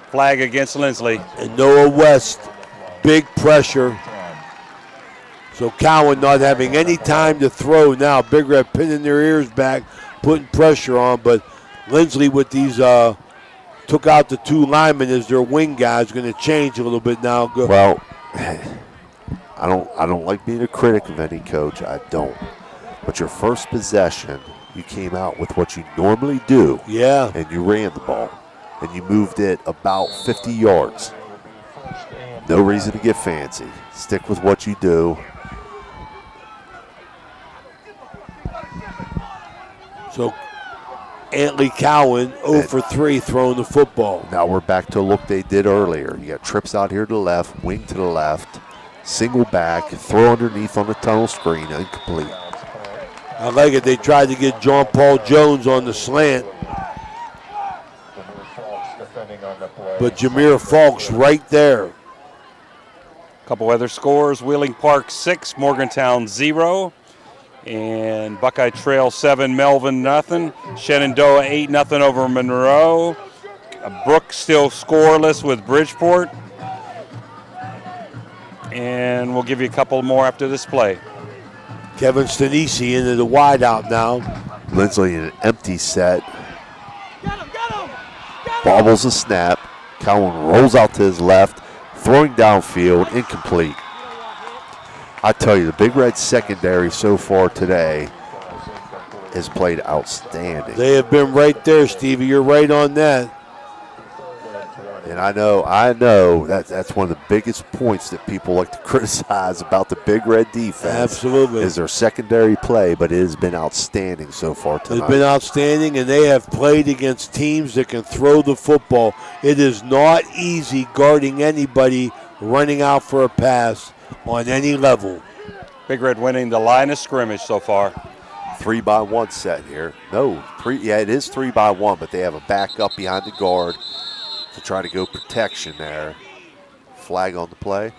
Flag against Linsley. And Noah West, big pressure. So Cowan not having any time to throw now. Big Red pinning their ears back, putting pressure on. But Linsley with these, took out the 2 linemen as their wing guys. Going to change a little bit now. Well, I don't like being a critic of any coach. I don't. But your first possession, you came out with what you normally do. Yeah. And you ran the ball. And you moved it about 50 yards. No reason to get fancy. Stick with what you do. So Antley Cowan 0 for 3 throwing the football. Now we're back to a look they did earlier. You got trips out here to the left, wing to the left, single back, throw underneath on the tunnel screen, incomplete. I like it. They tried to get John Paul Jones on the slant. But Jameer Falks right there. Couple other scores. Wheeling Park 6, Morgantown 0. And Buckeye Trail 7, Melvin nothing. Shenandoah 8-0 over Monroe. Brooks still scoreless with Bridgeport. And we'll give you a couple more after this play. Kevin Stanisi into the wideout now. Linsley in an empty set. Bobbles a snap. Cowan rolls out to his left, throwing downfield, incomplete. I tell you, the Big Red secondary so far today has played outstanding. They have been right there, Stevie. You're right on that. And I know that's one of the biggest points that people like to criticize about the Big Red defense. Absolutely. Is their secondary play, but it has been outstanding so far tonight. It's been outstanding, and they have played against teams that can throw the football. It is not easy guarding anybody running out for a pass on any level. Big Red winning the line of scrimmage so far. 3-by-1 set here. No, it is 3-by-1, but they have a back up behind the guard to try to go protection there. Flag on the play.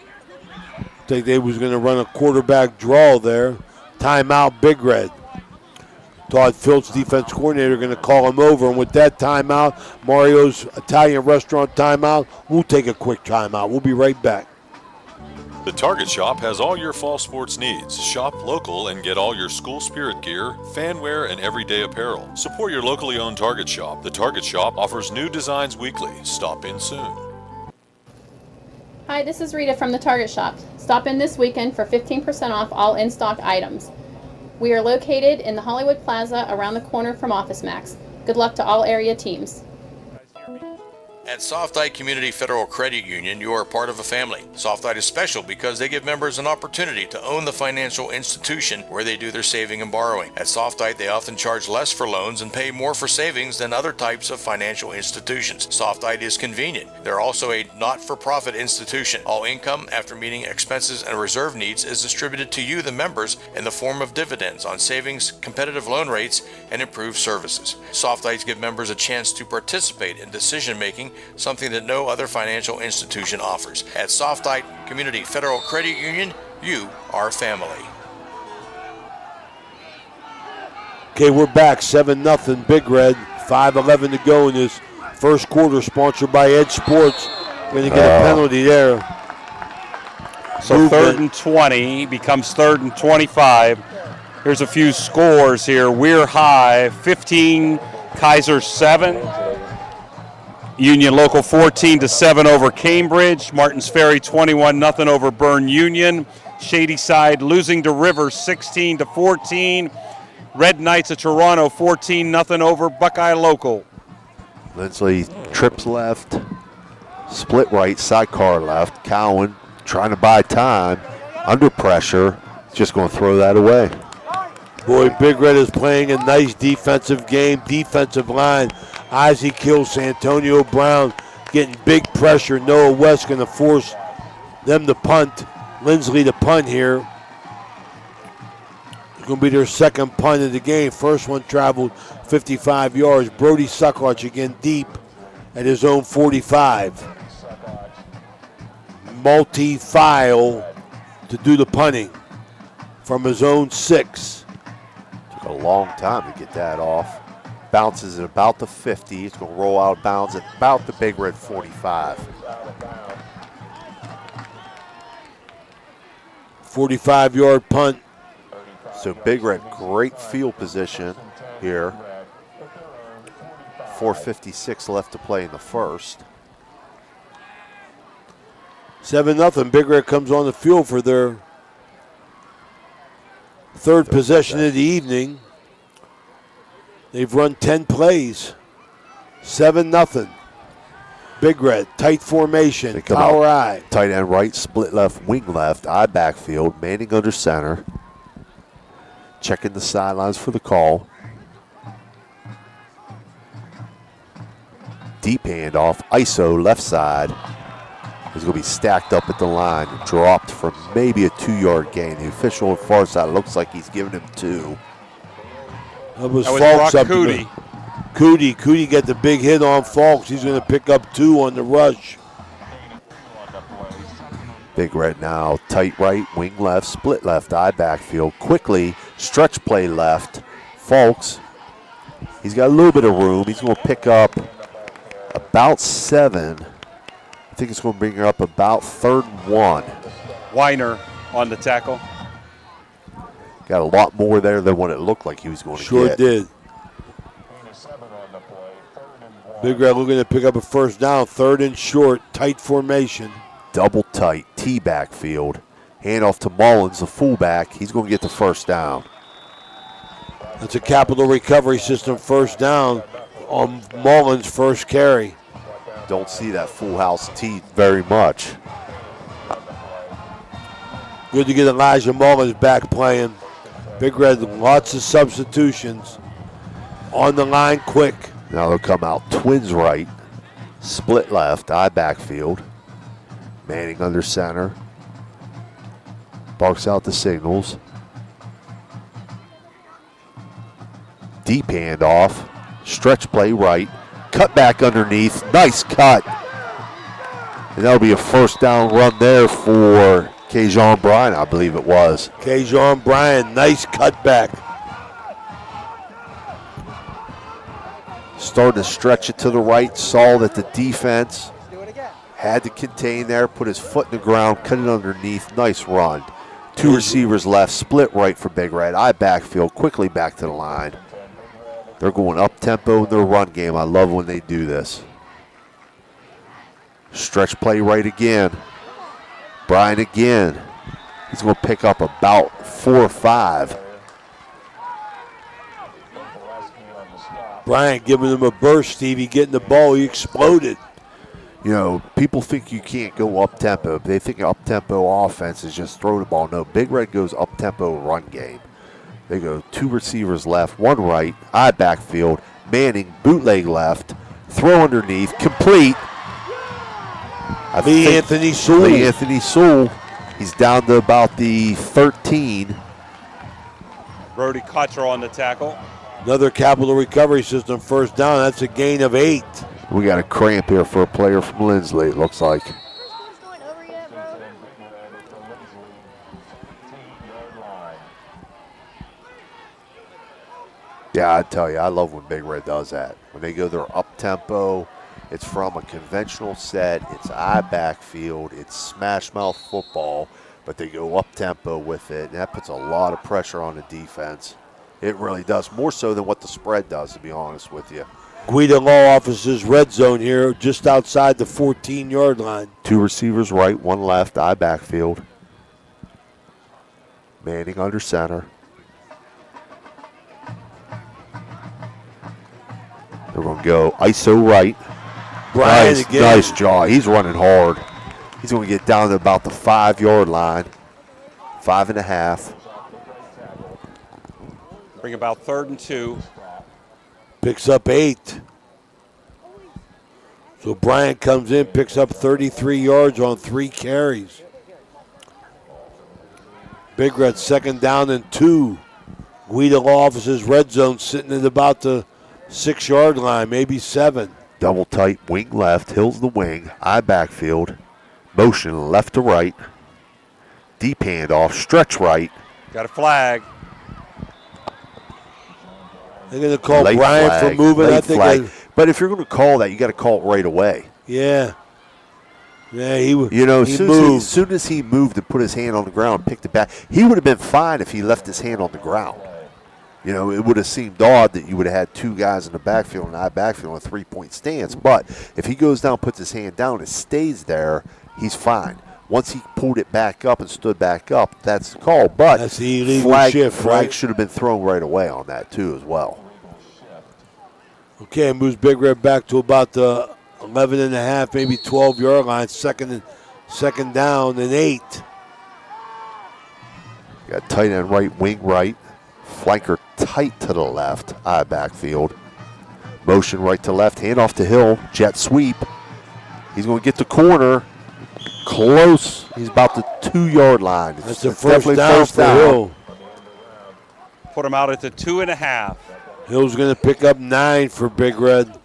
I think they was going to run a quarterback draw there. Timeout, Big Red. Todd Phillips, defense coordinator, going to call him over. And with that timeout, Mario's Italian restaurant timeout, we'll take a quick timeout. We'll be right back. The Target Shop has all your fall sports needs. Shop local and get all your school spirit gear, fan wear, and everyday apparel. Support your locally owned Target Shop. The Target Shop offers new designs weekly. Stop in soon. Hi, this is Rita from the Target Shop. Stop in this weekend for 15% off all in-stock items. We are located in the Hollywood Plaza around the corner from Office Max. Good luck to all area teams. At Softite Community Federal Credit Union, you are part of a family. Softite is special because they give members an opportunity to own the financial institution where they do their saving and borrowing. At Softite, they often charge less for loans and pay more for savings than other types of financial institutions. Softite is convenient. They're also a not-for-profit institution. All income, after meeting expenses and reserve needs, is distributed to you, the members, in the form of dividends on savings, competitive loan rates, and improved services. Softites give members a chance to participate in decision-making, something that no other financial institution offers. At Softite Community Federal Credit Union, you are family. Okay, we're back. 7-0 Big Red. 5:11 to go in this first quarter, sponsored by Ed Sports. Going to get a penalty there. So Movement. 3rd and 20 becomes 3rd and 25. Here's a few scores here. Weir High 15, Kaiser 7. Union Local 14-7 over Cambridge. Martins Ferry 21-0 over Bern Union. Shadyside losing to Rivers 16-14. Red Knights of Toronto 14-0 over Buckeye Local. Linsley trips left, split right, sidecar left. Cowan trying to buy time, under pressure, just going to throw that away. Boy, Big Red is playing a nice defensive game, defensive line. Ozzie kills Santonio Brown, getting big pressure. Noah West going to force them to punt. Linsley to punt here. It's going to be their second punt of the game. First one traveled 55 yards. Brody Suckarch again deep. at his own 45. Multi-file to do the punting from his own 6. Took a long time to get that off. Bounces at about the 50. It's going to roll out of bounds at about the Big Red 45. 45-yard punt. So Big Red, great field position here. 4:56 left to play in the first. 7-0. Big Red comes on the field for their third possession of the evening. They've run 10 plays. 7-0. Big Red, tight formation, power I. Tight end right, split left, wing left, I backfield, Manning under center. Checking the sidelines for the call. Deep handoff, ISO left side. He's going to be stacked up at the line, dropped for maybe a 2-yard gain. The official on far side looks like he's giving him 2. That was Brock Falks up Cootie. Cootie got the big hit on Falks. He's going to pick up 2 on the rush. Big Red now, tight right, wing left, split left, I backfield. Quickly, stretch play left. Falks, he's got a little bit of room. He's going to pick up about 7. I think it's going to bring her up about 3rd and 1. Weiner on the tackle. Got a lot more there than what it looked like he was going to Sure get. did. Big Red looking to pick up a first down. 3rd and short, tight formation. Double tight, T backfield. Handoff to Mullins, the fullback. He's going to get the first down. That's a capital recovery system first down on Mullins' first carry. Don't see that full house T very much. Good to get Elijah Mullins back playing. Big Red, lots of substitutions. On the line quick. Now they'll come out twins right, split left, I backfield. Manning under center. Barks out the signals. Deep handoff. Stretch play right. Cut back underneath. Nice cut. And that'll be a first down run there for Kajon Bryan, I believe it was. Kajon Bryan, nice cutback. Starting to stretch it to the right. Saw that the defense had to contain there. Put his foot in the ground. Cut it underneath. Nice run. 2 receivers left. Split right for Big Red. I backfield. Quickly back to the line. They're going up-tempo in their run game. I love when they do this. Stretch play right again. Bryan again. He's going to pick up about 4 or 5. Bryan giving him a burst, Stevie. Getting the ball, he exploded. You know, people think you can't go up-tempo. They think up-tempo offense is just throw the ball. No, Big Red goes up-tempo run game. They go 2 receivers left, 1 right, I backfield. Manning, bootleg left, throw underneath, complete. Lee Anthony Sewell. Lee Anthony Sewell. He's down to about the 13. Brody Cottrell on the tackle. Another capital recovery system first down. That's a gain of 8. We got a cramp here for a player from Lindsley, it looks like. Yeah, I tell you, I love when Big Red does that. When they go their up-tempo, it's from a conventional set, it's eye backfield, it's smash mouth football, but they go up-tempo with it, and that puts a lot of pressure on the defense. It really does, more so than what the spread does, to be honest with you. Guida Law Office's red zone here, just outside the 14-yard line. 2 receivers right, 1 left, eye backfield. Manning under center. They're going to go ISO right. Bryan nice, again. Nice jaw. He's running hard. He's going to get down to about the 5-yard line. 5.5. Bring about 3rd and 2. Picks up 8. So Bryan comes in, picks up 33 yards on 3 carries. Big Red 2nd down and 2. Guida Law Office's red zone sitting at about the 6-yard line, maybe 7. Double tight, wing left, Hill's the wing, I backfield, motion left to right, deep handoff, stretch right. Got a flag. They're going to call Late Brian flag, for moving. late I think. flag. But if you're going to call that, you got to call it right away. Yeah. Yeah, he moved. As soon as he moved and put his hand on the ground and picked it back, he would have been fine if he left his hand on the ground. It would have seemed odd that you would have had two guys in the backfield and I backfield on a 3-point stance. But if he goes down, puts his hand down, and stays there, he's fine. Once he pulled it back up and stood back up, that's the call. But that's the illegal shift, flag right? should have been thrown right away on that, too, as well. Okay, moves Big Red back to about the 11.5, maybe 12-yard line. Second down and 8. Got tight end right, wing right. Flanker tight to the left, I backfield. Motion right to left, hand off to Hill, jet sweep. He's going to get the corner. Close. He's about the 2-yard line. That's the first down for Hill. Put him out at the 2.5. Hill's going to pick up 9 for Big Red.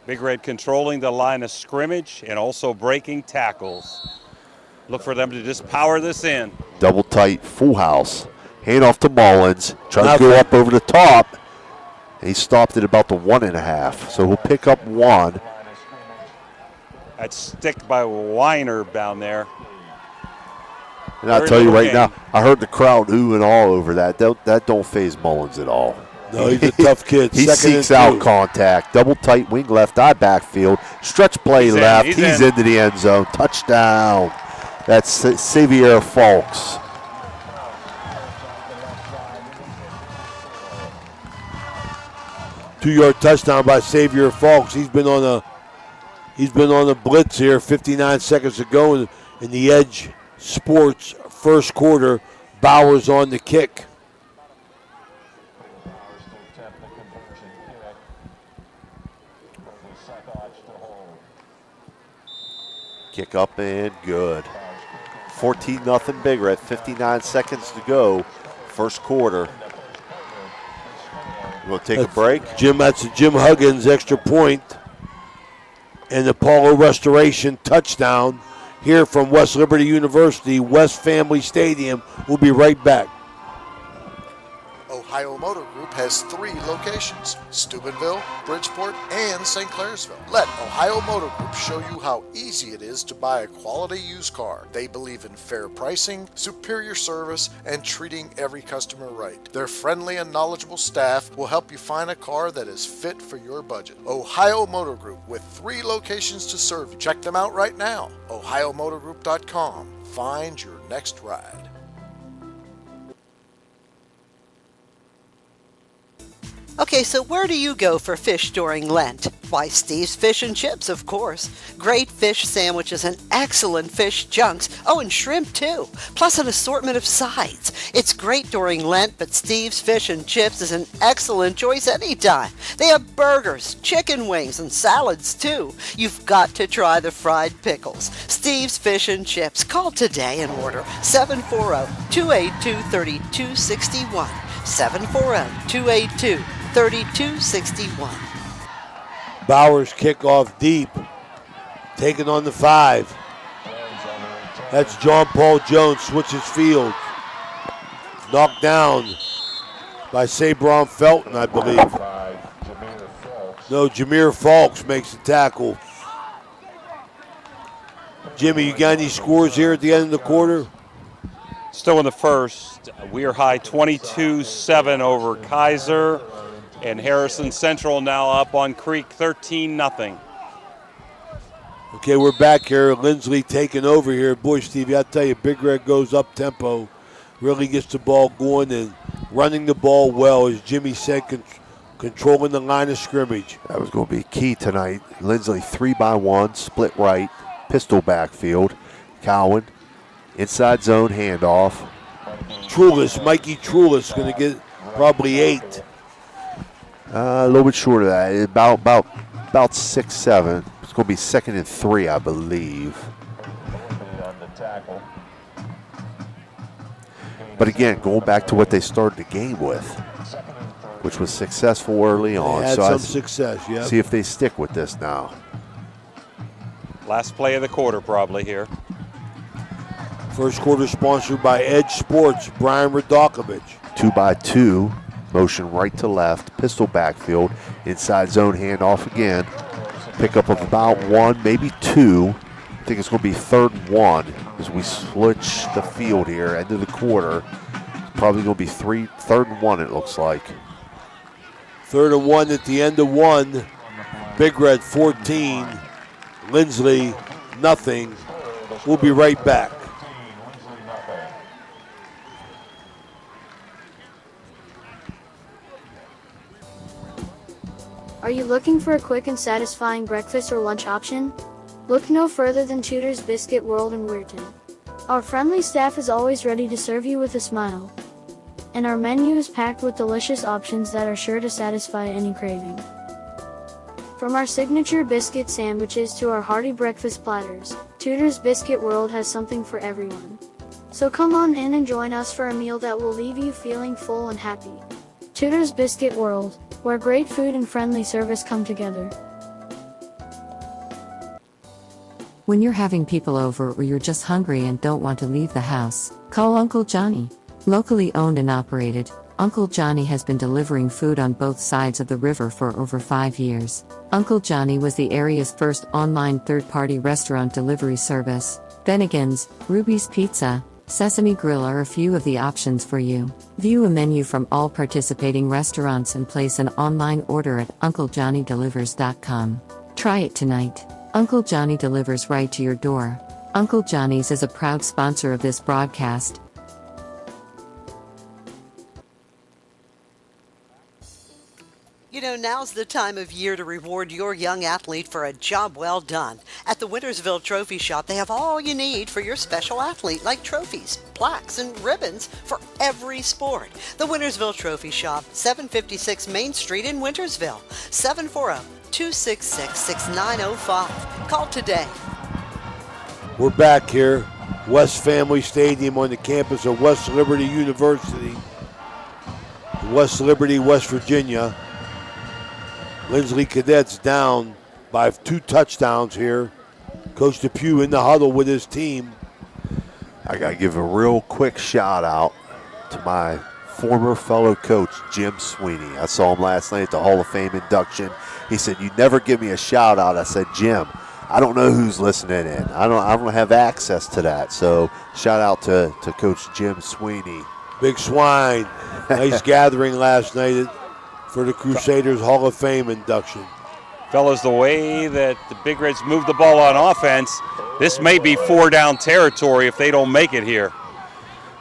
Big Red controlling the line of scrimmage and also breaking tackles. Look for them to just power this in. Double tight, full house. Hand off to Mullins. Trying to go up over the top. He stopped at about the 1.5. So he'll pick up 1. That stick by Weiner down there. And I'll tell you right now, I heard the crowd ooh and all over that. That don't faze Mullins at all. No, he's a tough kid. He seeks out contact. Double tight, wing left, I backfield. Stretch play left. He's into the end zone. Touchdown. That's Xavier Falks. Two-yard touchdown by Xavier Falks. He's been on a blitz here 59 seconds ago in the Edge Sports first quarter. Bowers on the kick. Kick up and good. 14-0 Big Red, 59 seconds to go, first quarter. We'll take a break. That's a Jim Huggins extra point and the Apollo Restoration touchdown here from West Liberty University, West Family Stadium. We'll be right back. Ohio Motor Group has 3 locations: Steubenville, Bridgeport, and St. Clairsville. Let Ohio Motor Group show you how easy it is to buy a quality used car. They believe in fair pricing, superior service, and treating every customer right. Their friendly and knowledgeable staff will help you find a car that is fit for your budget. Ohio Motor Group, with 3 locations to serve you. Check them out right now. OhioMotorGroup.com. Find your next ride. Okay, so where do you go for fish during Lent? Why, Steve's Fish and Chips, of course. Great fish sandwiches and excellent fish junks. Oh, and shrimp, too. Plus an assortment of sides. It's great during Lent, but Steve's Fish and Chips is an excellent choice anytime. They have burgers, chicken wings, and salads, too. You've got to try the fried pickles. Steve's Fish and Chips. Call today and order 740-282-3261. 740-282-3261. Bowers kick off deep. Taken on the 5. That's John Paul Jones, switches field. Knocked down by Sabron Felton, I believe. No, Jameer Falks makes the tackle. Jimmy, you got any scores here at the end of the quarter? Still in the first. We are high 22-7 over Kaiser, and Harrison Central now up on Creek 13-0. Okay, we're back here. Linsley taking over here. Boy, Stevie, I tell you, Big Red goes up tempo, really gets the ball going and running the ball well, as Jimmy said, controlling the line of scrimmage. That was going to be key tonight. Linsley 3-by-1, split right, pistol backfield. Cowan, inside zone handoff. Trulis, Mikey Trulis, going to get probably 8. A little bit short of that, about 6-7. It's going to be 2nd and 3, I believe. But again, going back to what they started the game with. which was successful early on. They had so some success, yeah. See if they stick with this now. Last play of the quarter probably here. First quarter sponsored by Edge Sports, Brian Radakovich. 2x2, motion right to left, pistol backfield, inside zone handoff again. Pickup of about 1, maybe 2. I think it's going to be 3rd and 1 as we switch the field here, end of the quarter. Probably going to be 3rd and 1 it looks like. 3rd and 1 at the end of 1. Big Red 14, Linsley nothing. We'll be right back. Are you looking for a quick and satisfying breakfast or lunch option? Look no further than Tudor's Biscuit World in Weirton. Our friendly staff is always ready to serve you with a smile. And our menu is packed with delicious options that are sure to satisfy any craving. From our signature biscuit sandwiches to our hearty breakfast platters, Tudor's Biscuit World has something for everyone. So come on in and join us for a meal that will leave you feeling full and happy. Tudor's Biscuit World, where great food and friendly service come together. When you're having people over or you're just hungry and don't want to leave the house, call Uncle Johnny. Locally owned and operated, Uncle Johnny has been delivering food on both sides of the river for over 5 years. Uncle Johnny was the area's first online third-party restaurant delivery service. Bennigan's, Ruby's Pizza, Sesame Grill are a few of the options for you. View a menu from all participating restaurants and place an online order at UncleJohnnyDelivers.com. Try it tonight. Uncle Johnny delivers right to your door. Uncle Johnny's is a proud sponsor of this broadcast. You know, now's the time of year to reward your young athlete for a job well done. At the Wintersville Trophy Shop, they have all you need for your special athlete, like trophies, plaques, and ribbons for every sport. The Wintersville Trophy Shop, 756 Main Street in Wintersville, 740-266-6905. Call today. We're back here, West Family Stadium on the campus of West Liberty University, West Liberty, West Virginia. Linsley Cadets down by 2 touchdowns here. Coach DePue in the huddle with his team. I got to give a real quick shout out to my former fellow coach, Jim Sweeney. I saw him last night at the Hall of Fame induction. He said, "You never give me a shout out." I said, "Jim, I don't know who's listening in. I don't have access to that." So shout out to Coach Jim Sweeney. Big Swine. Nice gathering last night for the Crusaders Hall of Fame induction. Fellas, the way that the Big Reds move the ball on offense, this may be 4-down territory if they don't make it here.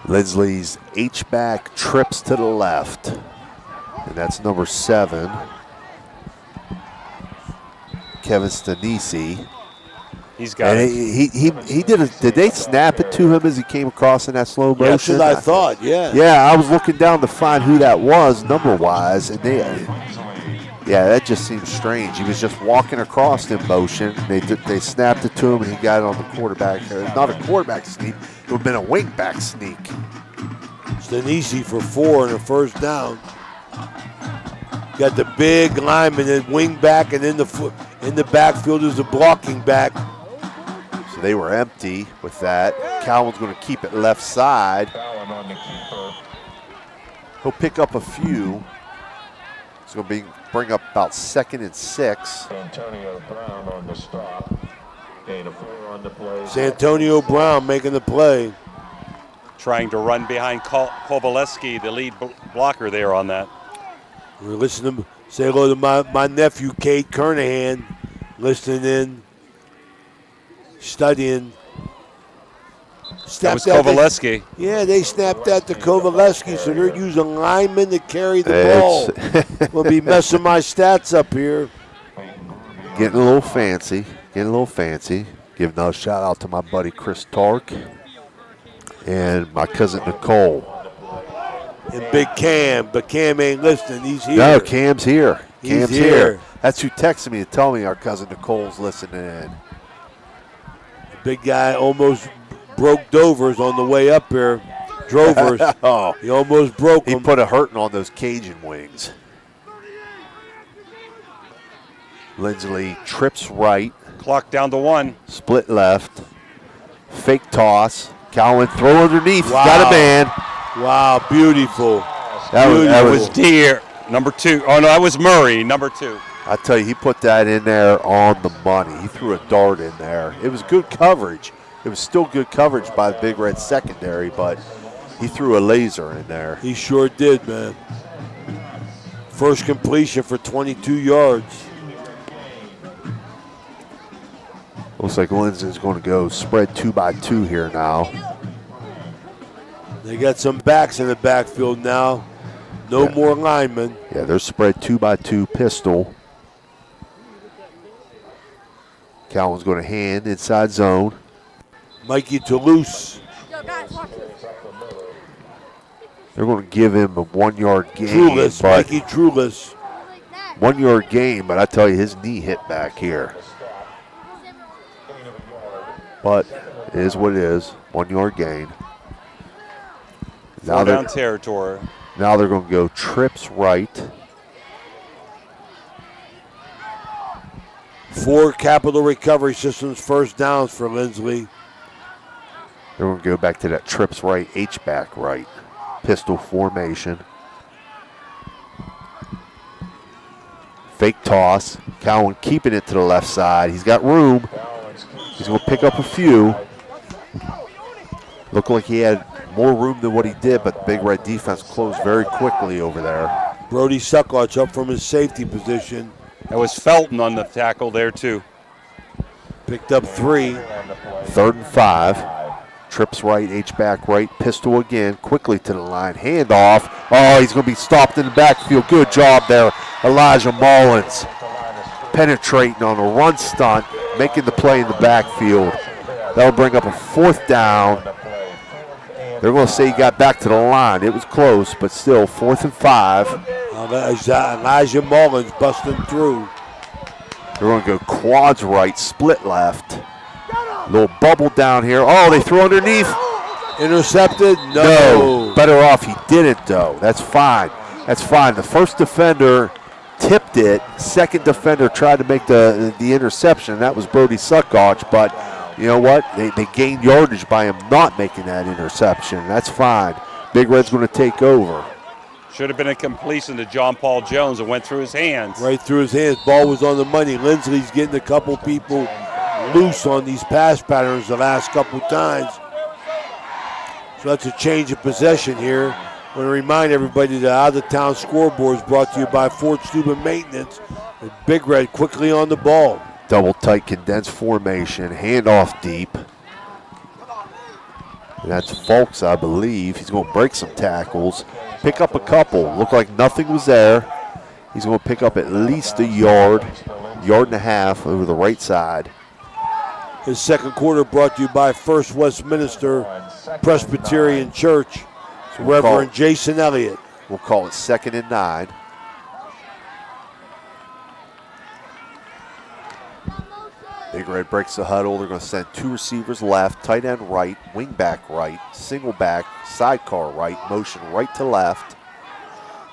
Linsley's H-back trips to the left. And that's number 7. Kevin Stanisi. He's got and it. He did it. Did they snap it to him as he came across in that slow motion? That's what I thought, yeah. Yeah, I was looking down to find who that was number-wise, and that just seems strange. He was just walking across in motion. They snapped it to him, and he got it on the quarterback. Not a quarterback sneak. It would have been a wingback sneak. Stanisi for 4 and a first down. Got the big lineman and wing back, and in the backfield is the blocking back. So they were empty with that. Cowan's going to keep it left side. He'll pick up a few. It's going to bring up about 2nd and 6. Antonio Brown on the stop. Gain of 4 on the play. Santonio Brown making the play. Trying to run behind Kowaleski, the lead blocker there on that. We're listening to say hello to my nephew, Kate Kernahan, listening in, studying. That was Kowaleski. They snapped that to Kowaleski, so they're using linemen to carry the ball. We'll be messing my stats up here. Getting a little fancy. Give another shout out to my buddy Chris Tark and my cousin Nicole. And Big Cam, but Cam ain't listening. He's here. No, Cam's here. Cam's here. That's who texted me to tell me our cousin Nicole's listening in. The big guy almost broke Dover's on the way up here. Drovers. Oh. He almost broke him. He put a hurting on those Cajun wings. Linsley trips right. Clock down to 1. Split left. Fake toss. Cowan throw underneath. Wow. Got a man. Wow, beautiful. That was Deere, number 2. Oh, no, that was Murray, number 2. I tell you, he put that in there on the money. He threw a dart in there. It was good coverage. It was still good coverage by the Big Red secondary, but he threw a laser in there. He sure did, man. First completion for 22 yards. Looks like Lindsay's going to go spread 2-by-2 here now. They got some backs in the backfield now. No more linemen. Yeah, they're spread 2-by-2 pistol. Calvin's going to hand inside zone. Mikey Toulouse. They're going to give him a 1-yard gain. Trulis, Mikey Trulis. 1-yard gain, but I tell you, his knee hit back here. But it is what it is. 1-yard gain. Now down territory. Now they're going to go trips right. 4 Capital Recovery Systems first downs for Linsley. They're going to go back to that trips right, H-back right. Pistol formation. Fake toss. Cowan keeping it to the left side. He's got room. He's going to pick up a few. Looked like he had more room than what he did, but the Big Red defense closed very quickly over there. Brody Suckoch up from his safety position. That was Felton on the tackle there, too. Picked up 3. 3rd and 5. Trips right, H-back right, pistol again, quickly to the line, handoff. Oh, he's going to be stopped in the backfield. Good job there, Elijah Mullins. Penetrating on a run stunt, making the play in the backfield. That'll bring up a 4th down. They're going to say he got back to the line. It was close, but still 4th and 5. Elijah Mullins busting through. They're going to go quads right, split left. Little bubble down here. Oh, they throw underneath. Intercepted? No. Better off he didn't, though. That's fine. That's fine. The first defender tipped it. Second defender tried to make the interception. That was Brody Suckoch, but you know what? They gained yardage by him not making that interception. That's fine. Big Red's going to take over. Should have been a completion to John Paul Jones. It went through his hands. Right through his hands. Ball was on the money. Linsley's getting a couple people loose on these pass patterns the last couple times. So that's a change of possession here. I want to remind everybody that out-of-town scoreboard is brought to you by Fort Steuben Maintenance. With Big Red quickly on the ball. Double tight condensed formation, handoff deep. And that's Fulks, I believe. He's going to break some tackles, pick up a couple. Looked like nothing was there. He's going to pick up at least a yard and a half over the right side. His second quarter brought to you by First Westminster Presbyterian Church. Reverend Jason Elliott. We'll call it 2nd and 9. Big Red breaks the huddle. They're going to send 2 receivers left, tight end right, wing back right, single back, sidecar right, motion right to left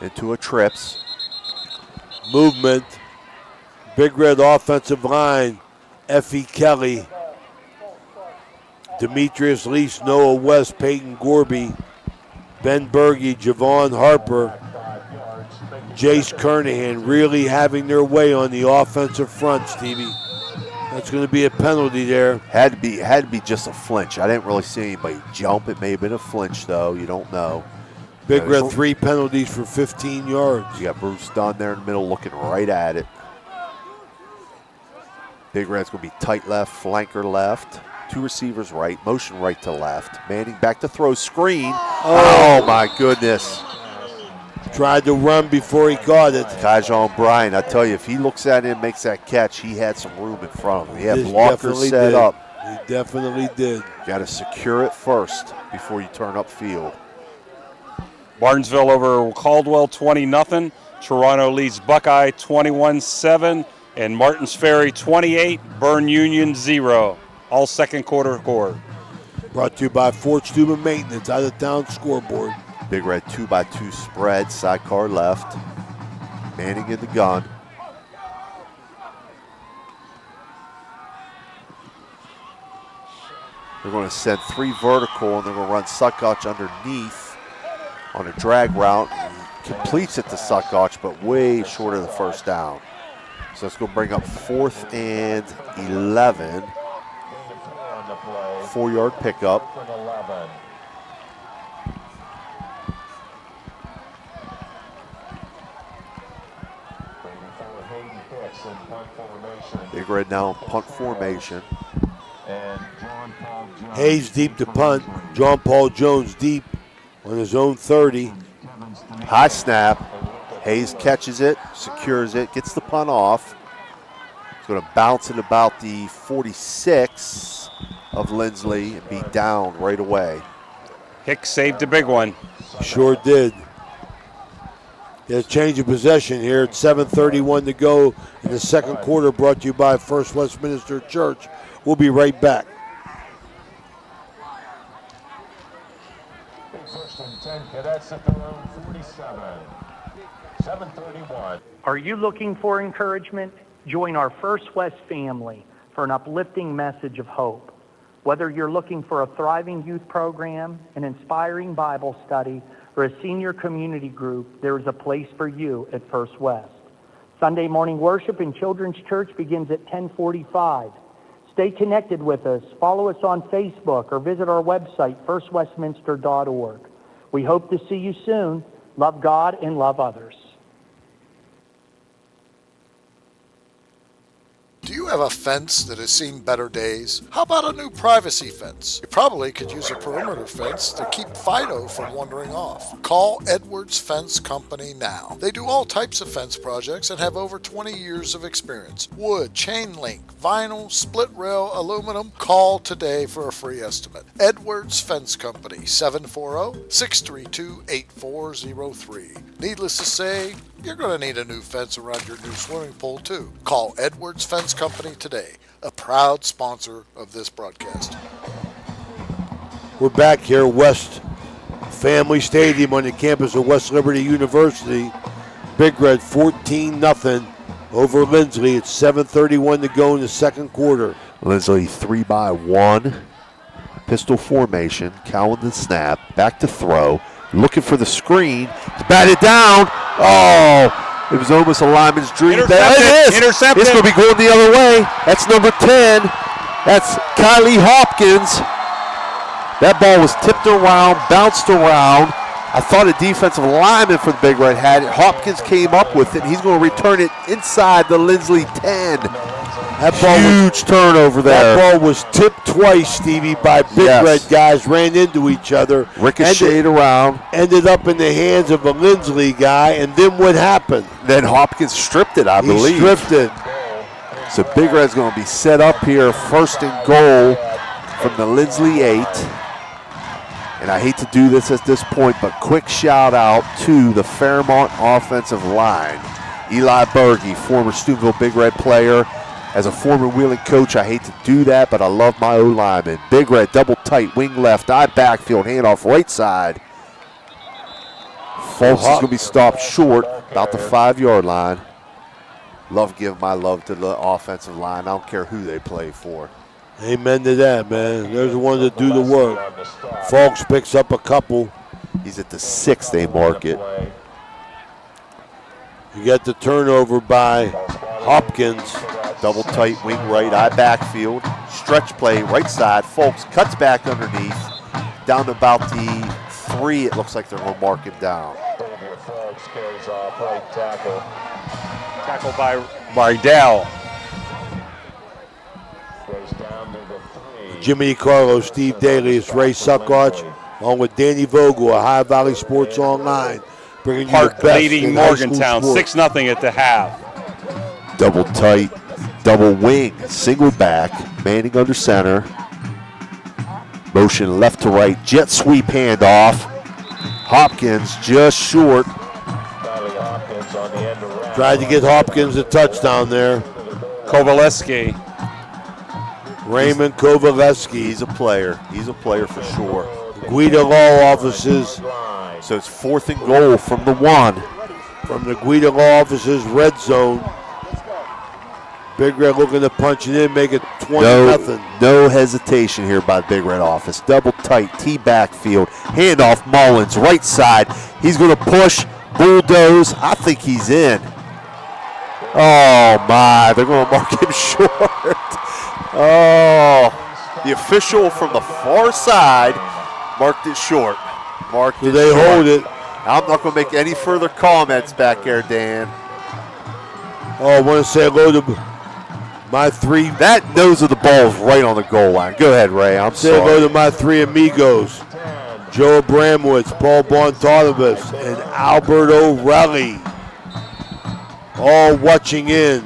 into a trips. Movement. Big Red offensive line. Effie Kelly, Demetrius Lease, Noah West, Peyton Gorby, Ben Berge, Javon Harper, Jace Kernahan really having their way on the offensive front, Stevie. That's going to be a penalty there. Had to be just a flinch. I didn't really see anybody jump. It may have been a flinch, though. You don't know. Big Red 3 penalties for 15 yards. You got Bruce Dunn there in the middle looking right at it. Big Red's going to be tight left, flanker left. 2 receivers right, motion right to left. Manning back to throw, screen. Oh my goodness. Tried to run before he caught it. Kajon Bryan, I tell you, if he looks at him, makes that catch, he had some room in front of him. He had blockers set up. He definitely did. Got to secure it first before you turn upfield. Martinsville over Caldwell 20-0. Toronto leads Buckeye 21-7. And Martins Ferry 28, Bern Union 0. All second quarter score. Brought to you by Fort Steuben Maintenance, out of town scoreboard. Big Red 2x2 spread, sidecar left. Manning in the gun. They're going to send 3 vertical, and they're going to run Sutkoch underneath on a drag route. Completes it to Sutkoch, but way short of the first down. So it's going to bring up 4th and 11. 4-yard pickup. Big Red now punt formation. Hayes deep to punt. John Paul Jones deep on his own 30. High snap. Hayes catches it, secures it, gets the punt off. He's going to bounce it about the 46 of Lindsley and be down right away. Hicks saved a big one. Sure did. There's a change of possession here. It's 7:31 to go in the second quarter, brought to you by First Westminster Church. We'll be right back. First and 10 cadets at their own 47. 7:31. Are you looking for encouragement? Join our First West family for an uplifting message of hope. Whether you're looking for a thriving youth program, an inspiring Bible study, or a senior community group, there is a place for you at First West. Sunday morning worship in Children's Church begins at 10:45. Stay connected with us. Follow us on Facebook or visit our website, firstwestminster.org. We hope to see you soon. Love God and love others. Do you have a fence that has seen better days? How about a new privacy fence? You probably could use a perimeter fence to keep Fido from wandering off. Call Edwards Fence Company now. They do all types of fence projects and have over 20 years of experience. Wood, chain link, vinyl, split rail, aluminum. Call today for a free estimate. Edwards Fence Company, 740-632-8403. Needless to say, you're going to need a new fence around your new swimming pool, too. Call Edwards Fence Company today, a proud sponsor of this broadcast. We're back here at West Family Stadium on the campus of West Liberty University. Big Red 14-0 over Lindsley. It's 7:31 to go in the second quarter. Lindsley 3-by-1. Pistol formation. Cowan the snap. Back to throw. Looking for the screen. It's batted down. Oh, it was almost a lineman's dream. There it is. Intercepted. It's going to be going the other way. That's number 10. That's Kylie Hopkins. That ball was tipped around, bounced around. I thought a defensive lineman for the Big Red had it. Hopkins came up with it. He's going to return it inside the Lindsley 10. That ball Huge turnover there. That ball was tipped twice, Stevie, by Big Red guys. Ran into each other. Ricocheted around. Ended up in the hands of a Lindsley guy, and then what happened? Then Hopkins stripped it, I believe. He stripped it. So Big Red's going to be set up here, first and goal from the Lindsley 8. And I hate to do this at this point, but quick shout out to the Fairmont offensive line. Eli Berge, former Steubenville Big Red player. As a former Wheeling coach, I hate to do that, but I love my O-lineman. Big Red, double tight, wing left, eye backfield, handoff right side. Folks is going to be stopped short, about the 5-yard line. Love giving my love to the offensive line. I don't care who they play for. Amen to that, man. There's the ones that do the work. Folks picks up a couple. He's at the 6, they mark it. You got the turnover by Hopkins. Double tight wing right, eye backfield. Stretch play, right side. Folks cuts back underneath. Down to about the 3, it looks like they're going to mark him down. Tackle by Rydell. Jimmy DiCarlo, Steve Daly, it's Ray Sutkoch, along with Danny Vogel of High Valley Sports Online, bringing you the Park best leading in high Morgantown, school sports. 6-0 at the half. Double tight, double wing, single back, Manning under center. Motion left to right, jet sweep handoff. Hopkins just short. Tried to get Hopkins a touchdown there. Kovaleski. Raymond Kovaleski. He's a player. He's a player for sure. Guida Law Offices. So it's 4th and goal from the 1. From the Guida Law Offices red zone. Big Red looking to punch it in, make it 20-0. No hesitation here by the Big Red office. Double tight, T backfield, handoff Mullins, right side. He's going to push, bulldoze. I think he's in. Oh, my. They're going to mark him short. Oh, the official from the far side marked it short. Do they hold it? I'm not going to make any further comments back there, Dan. Oh, I want to say hello to my three. That nose of the ball is right on the goal line. Go ahead, Ray. I'm Say sorry. hello to my three amigos, Joe Abramowitz, Paul Bontarnabas, and Albert O'Reilly. All watching in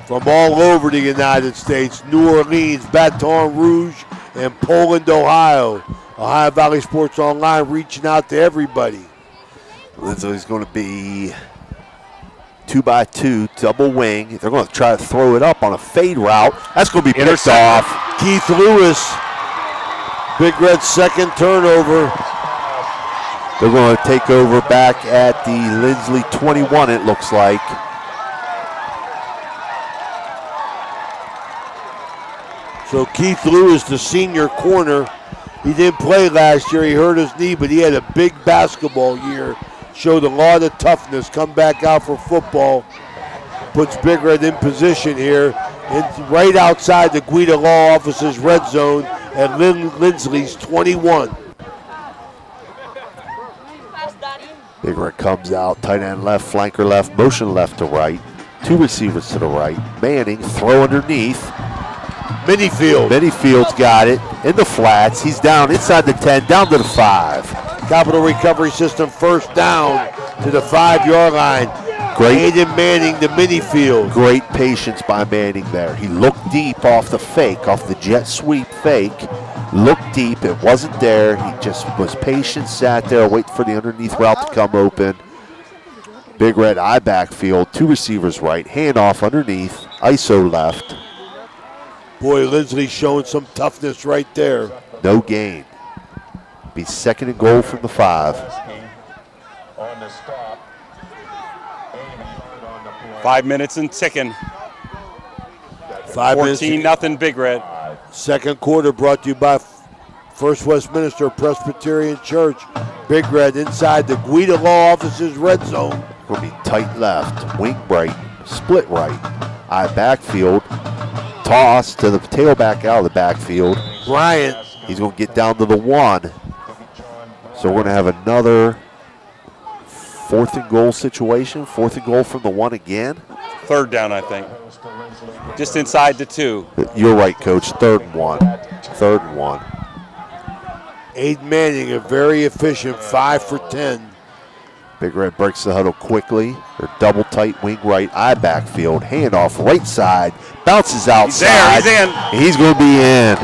from all over the United States, New Orleans, Baton Rouge, and Poland, Ohio. Ohio Valley Sports Online reaching out to everybody. Linsley's going to be 2x2, double wing. They're going to try to throw it up on a fade route. That's going to be picked off. Keith Lewis, Big Red's second turnover. They're going to take over back at the Linsley 21, it looks like. So Keith Lewis, the senior corner, he didn't play last year. He hurt his knee, but he had a big basketball year. Showed a lot of toughness. Come back out for football. Puts Big Red in position here. Right outside the Guida Law Office's red zone at Linsley's 21. Big Red comes out, tight end left, flanker left, motion left to right. Two receivers to the right. Manning, throw underneath. Minifield's got it in the flats. He's down inside the 10, down to the 5. Capital Recovery System first down to the 5-yard line. Great. Aiden Manning, the Minifield. Great patience by Manning there. He looked deep off the fake, off the jet sweep fake. Looked deep. It wasn't there. He just was patient, sat there, waiting for the underneath route to come open. Big Red I backfield, two receivers right, handoff underneath, ISO left. Boy, Linsley's showing some toughness right there. No gain. Be second and goal from the 5. 5 minutes and ticking. 14-0 Big Red. Second quarter brought to you by First Westminster Presbyterian Church. Big Red inside the Guida Law Office's red zone. Will be tight left, wing right, split right. I backfield, toss to the tailback out of the backfield. Bryant. He's going to get down to the 1. So we're going to have another 4th and goal situation. 4th and goal from the 1 again. 3rd down, I think. Just inside the 2. You're right, Coach. 3rd and 1. 3rd and 1. Aiden Manning, a very efficient 5 for 10. Big Red breaks the huddle quickly. They're double tight wing right, I backfield, handoff right side, bounces outside. He's there, he's in. And he's going to be in.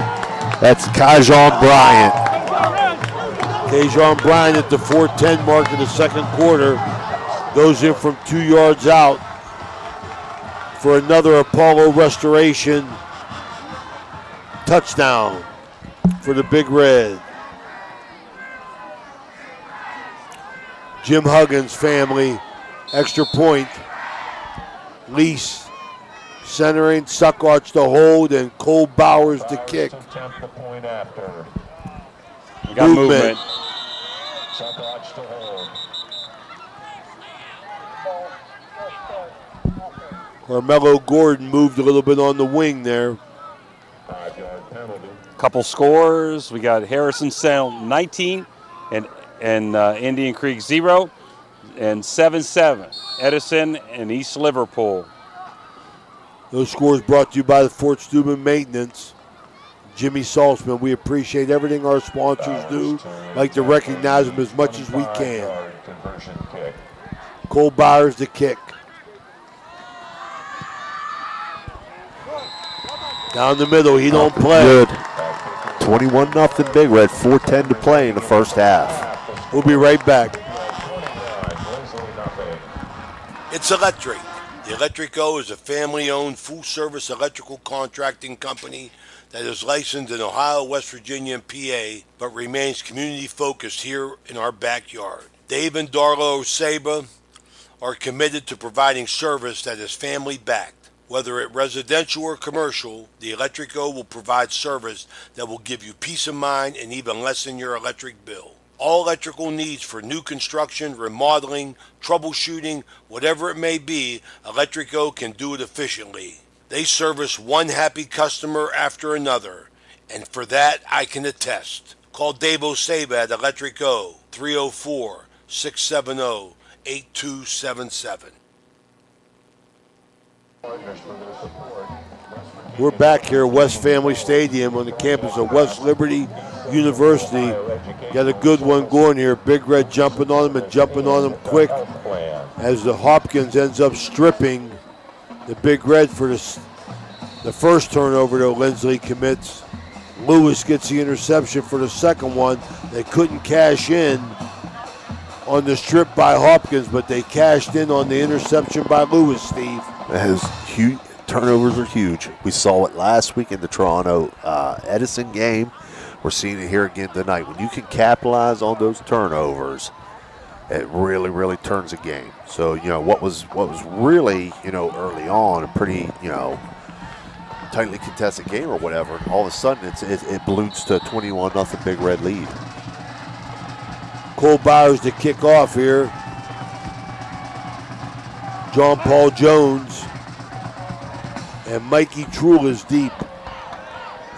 That's Kajon Bryant. Kajon Bryant at the 4:10 mark in the second quarter goes in from 2 yards out for another Apollo Restoration touchdown for the Big Red. Jim Huggins family, extra point. Lease centering, Suckarch to hold, and Cole Bowers to kick. We got movement. Carmelo Gordon moved a little bit on the wing there. Couple scores. We got Harrison Sound 19 and Indian Creek 0 and 7-7. Edison and East Liverpool. Those scores brought to you by the Fort Steuben Maintenance. Jimmy Salzman, we appreciate everything our sponsors do. Like to recognize them as much as we can. Cole Byers the kick. Down the middle, he don't play. Good. 21-0 Big Red, 4:10 to play in the first half. We'll be right back. It's Electric. The Electrico is a family-owned, full-service electrical contracting company that is licensed in Ohio, West Virginia, and PA, but remains community-focused here in our backyard. Dave and Darla Oseba are committed to providing service that is family-backed. Whether it residential or commercial, the Electric O will provide service that will give you peace of mind and even lessen your electric bill. All electrical needs for new construction, remodeling, troubleshooting, whatever it may be, Electric O can do it efficiently. They service one happy customer after another, and for that I can attest. Call Dave Oseba at Electric O, 304-670-8277. We're back here at West Family Stadium on the campus of West Liberty University. Got a good one going here. Big Red jumping on them and jumping on them quick as the Hopkins ends up stripping the Big Red for the first turnover that Linsley commits. Lewis gets the interception for the second one. They couldn't cash in on the strip by Hopkins, but they cashed in on the interception by Lewis, Steve. That is huge. Turnovers are huge. We saw it last week in the Toronto Edison game. We're seeing it here again tonight. When you can capitalize on those turnovers, it really, really turns a game. So, what was really, early on a pretty, tightly contested game or whatever, all of a sudden it balloons to a 21-0 Big Red lead. Cole Bowers to kick off here. John Paul Jones and Mikey Truhl is deep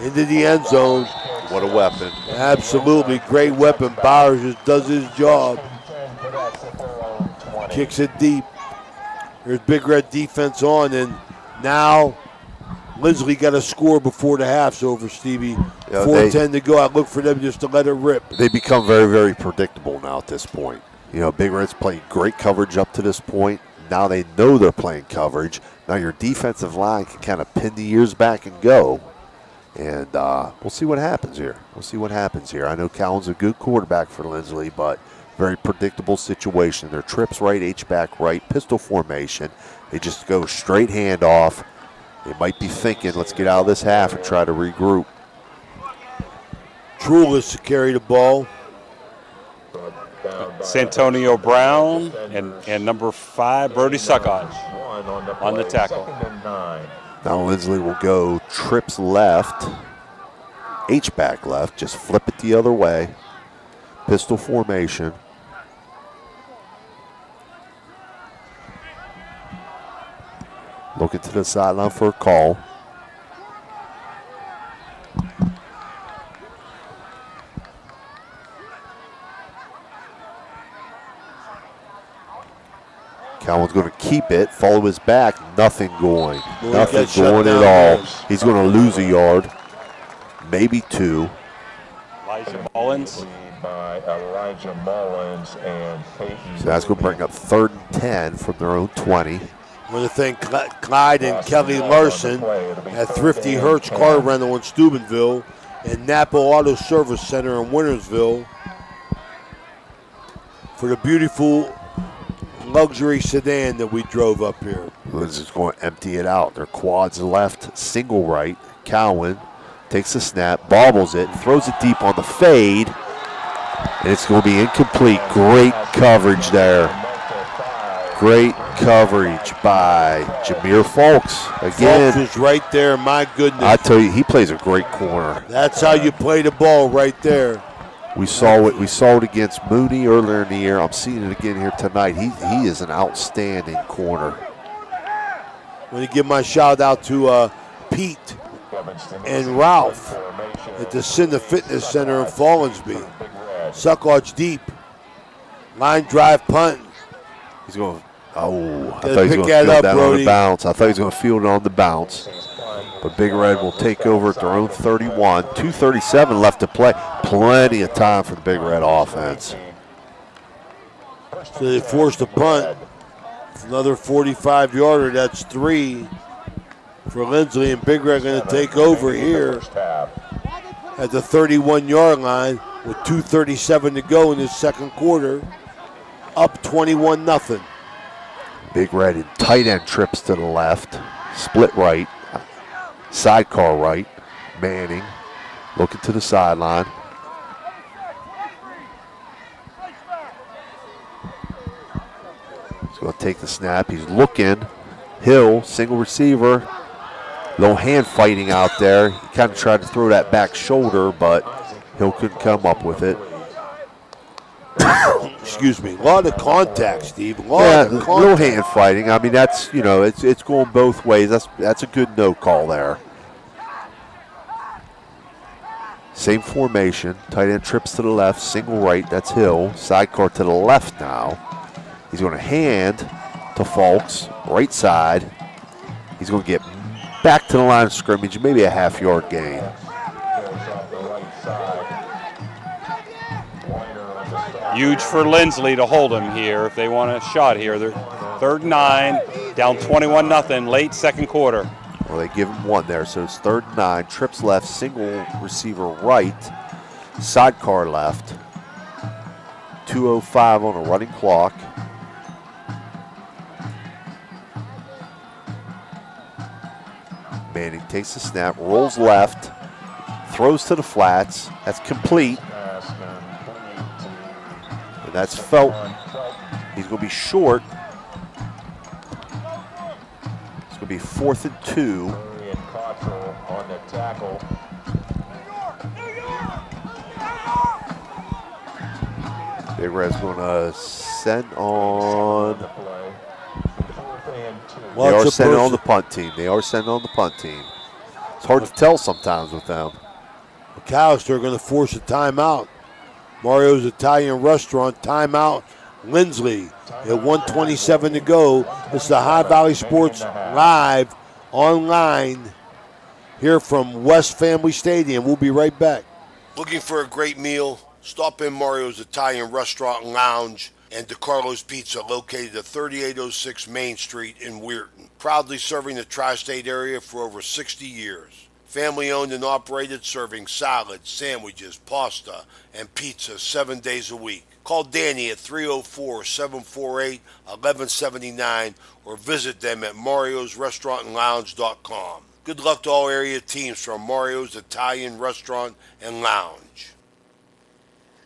into the end zone. What a weapon. Absolutely great weapon. Bowers just does his job. Kicks it deep. There's Big Red defense on, and now Linsley got a score before the half's over, Stevie. 4:10 to go. I look for them just to let it rip. They become very, very predictable now at this point. Big Red's played great coverage up to this point. Now they know they're playing coverage. Now your defensive line can kind of pin the ears back and go. And we'll see what happens here. I know Cowan's a good quarterback for Linsley, but very predictable situation. Their trips right, H-back right, pistol formation. They just go straight handoff. They might be thinking, let's get out of this half and try to regroup. Truhl is to carry the ball. Santonio Brown and number 5, Brody Suckott on the tackle. Now Linsley will go trips left, H-back left, just flip it the other way. Pistol formation. Looking to the sideline for a call. Cowan's going to keep it, follow his back, nothing going. Nothing going at all. He's going to lose a yard, maybe 2. Elijah Mullins. So that's going to bring up 3rd and 10 from their own 20. I want to thank Clyde and Kelly Larson at Thrifty Hertz Car Rental in Steubenville and Napa Auto Service Center in Wintersville for the beautiful luxury sedan that we drove up here. This is going to empty it out. Their quads left, single right. Cowan takes the snap, bobbles it, throws it deep on the fade, and it's going to be incomplete. Great coverage there. Great coverage by Jameer Folks. Again, Folks is right there, my goodness. I tell you, he plays a great corner. That's how you play the ball right there. We saw it against Mooney earlier in the year. I'm seeing it again here tonight. He is an outstanding corner. I want to give my shout out to Pete and Ralph at the Cinda Fitness Center in Fallensby. Suckots deep. Line drive punt. He's going. I thought he was going to field that on the bounce. I thought he was going to field it on the bounce. But Big Red will take over at their own 31. 2:37 left to play. Plenty of time for the Big Red offense. So they forced a punt. It's another 45-yarder. That's 3 for Linsley. And Big Red going to take over here at the 31-yard line with 2:37 to go in the second quarter. Up 21-0. Big Red in tight end trips to the left. Split right. Sidecar right. Manning looking to the sideline. He's going to take the snap. He's looking. Hill, single receiver. Little hand fighting out there. He kind of tried to throw that back shoulder, but Hill couldn't come up with it. Excuse me. A lot of contact, Steve. Little hand fighting. I mean, that's, it's going both ways. That's a good no call there. Same formation. Tight end trips to the left, single right. That's Hill. Sidecar to the left now. He's going to hand to Fulks, right side. He's going to get back to the line of scrimmage, maybe a half-yard gain. Huge for Linsley to hold him here if they want a shot here. They're 3rd and 9, down 21-0, late second quarter. Well, they give him one there, so it's 3rd and 9. Trips left, single receiver right, sidecar left. 2:05 on a running clock. Manning takes the snap, rolls left, throws to the flats. That's complete. And that's Felton. He's going to be short. It's going to be 4th and 2. On the tackle. Big Red's going to send on. They are sending on the punt team. It's hard to tell sometimes with them. McAllister are going to force a timeout. Mario's Italian Restaurant, timeout. Linsley at 1:27 to go. This is the High Valley Sports Live online here from West Family Stadium. We'll be right back. Looking for a great meal? Stop in Mario's Italian Restaurant and Lounge and DeCarlo's Pizza, located at 3806 Main Street in Weirton. Proudly serving the tri-state area for over 60 years. Family owned and operated, serving salads, sandwiches, pasta, and pizza 7 days a week. Call Danny at 304-748-1179 or visit them at mariosrestaurantandlounge.com. Good luck to all area teams from Mario's Italian Restaurant and Lounge.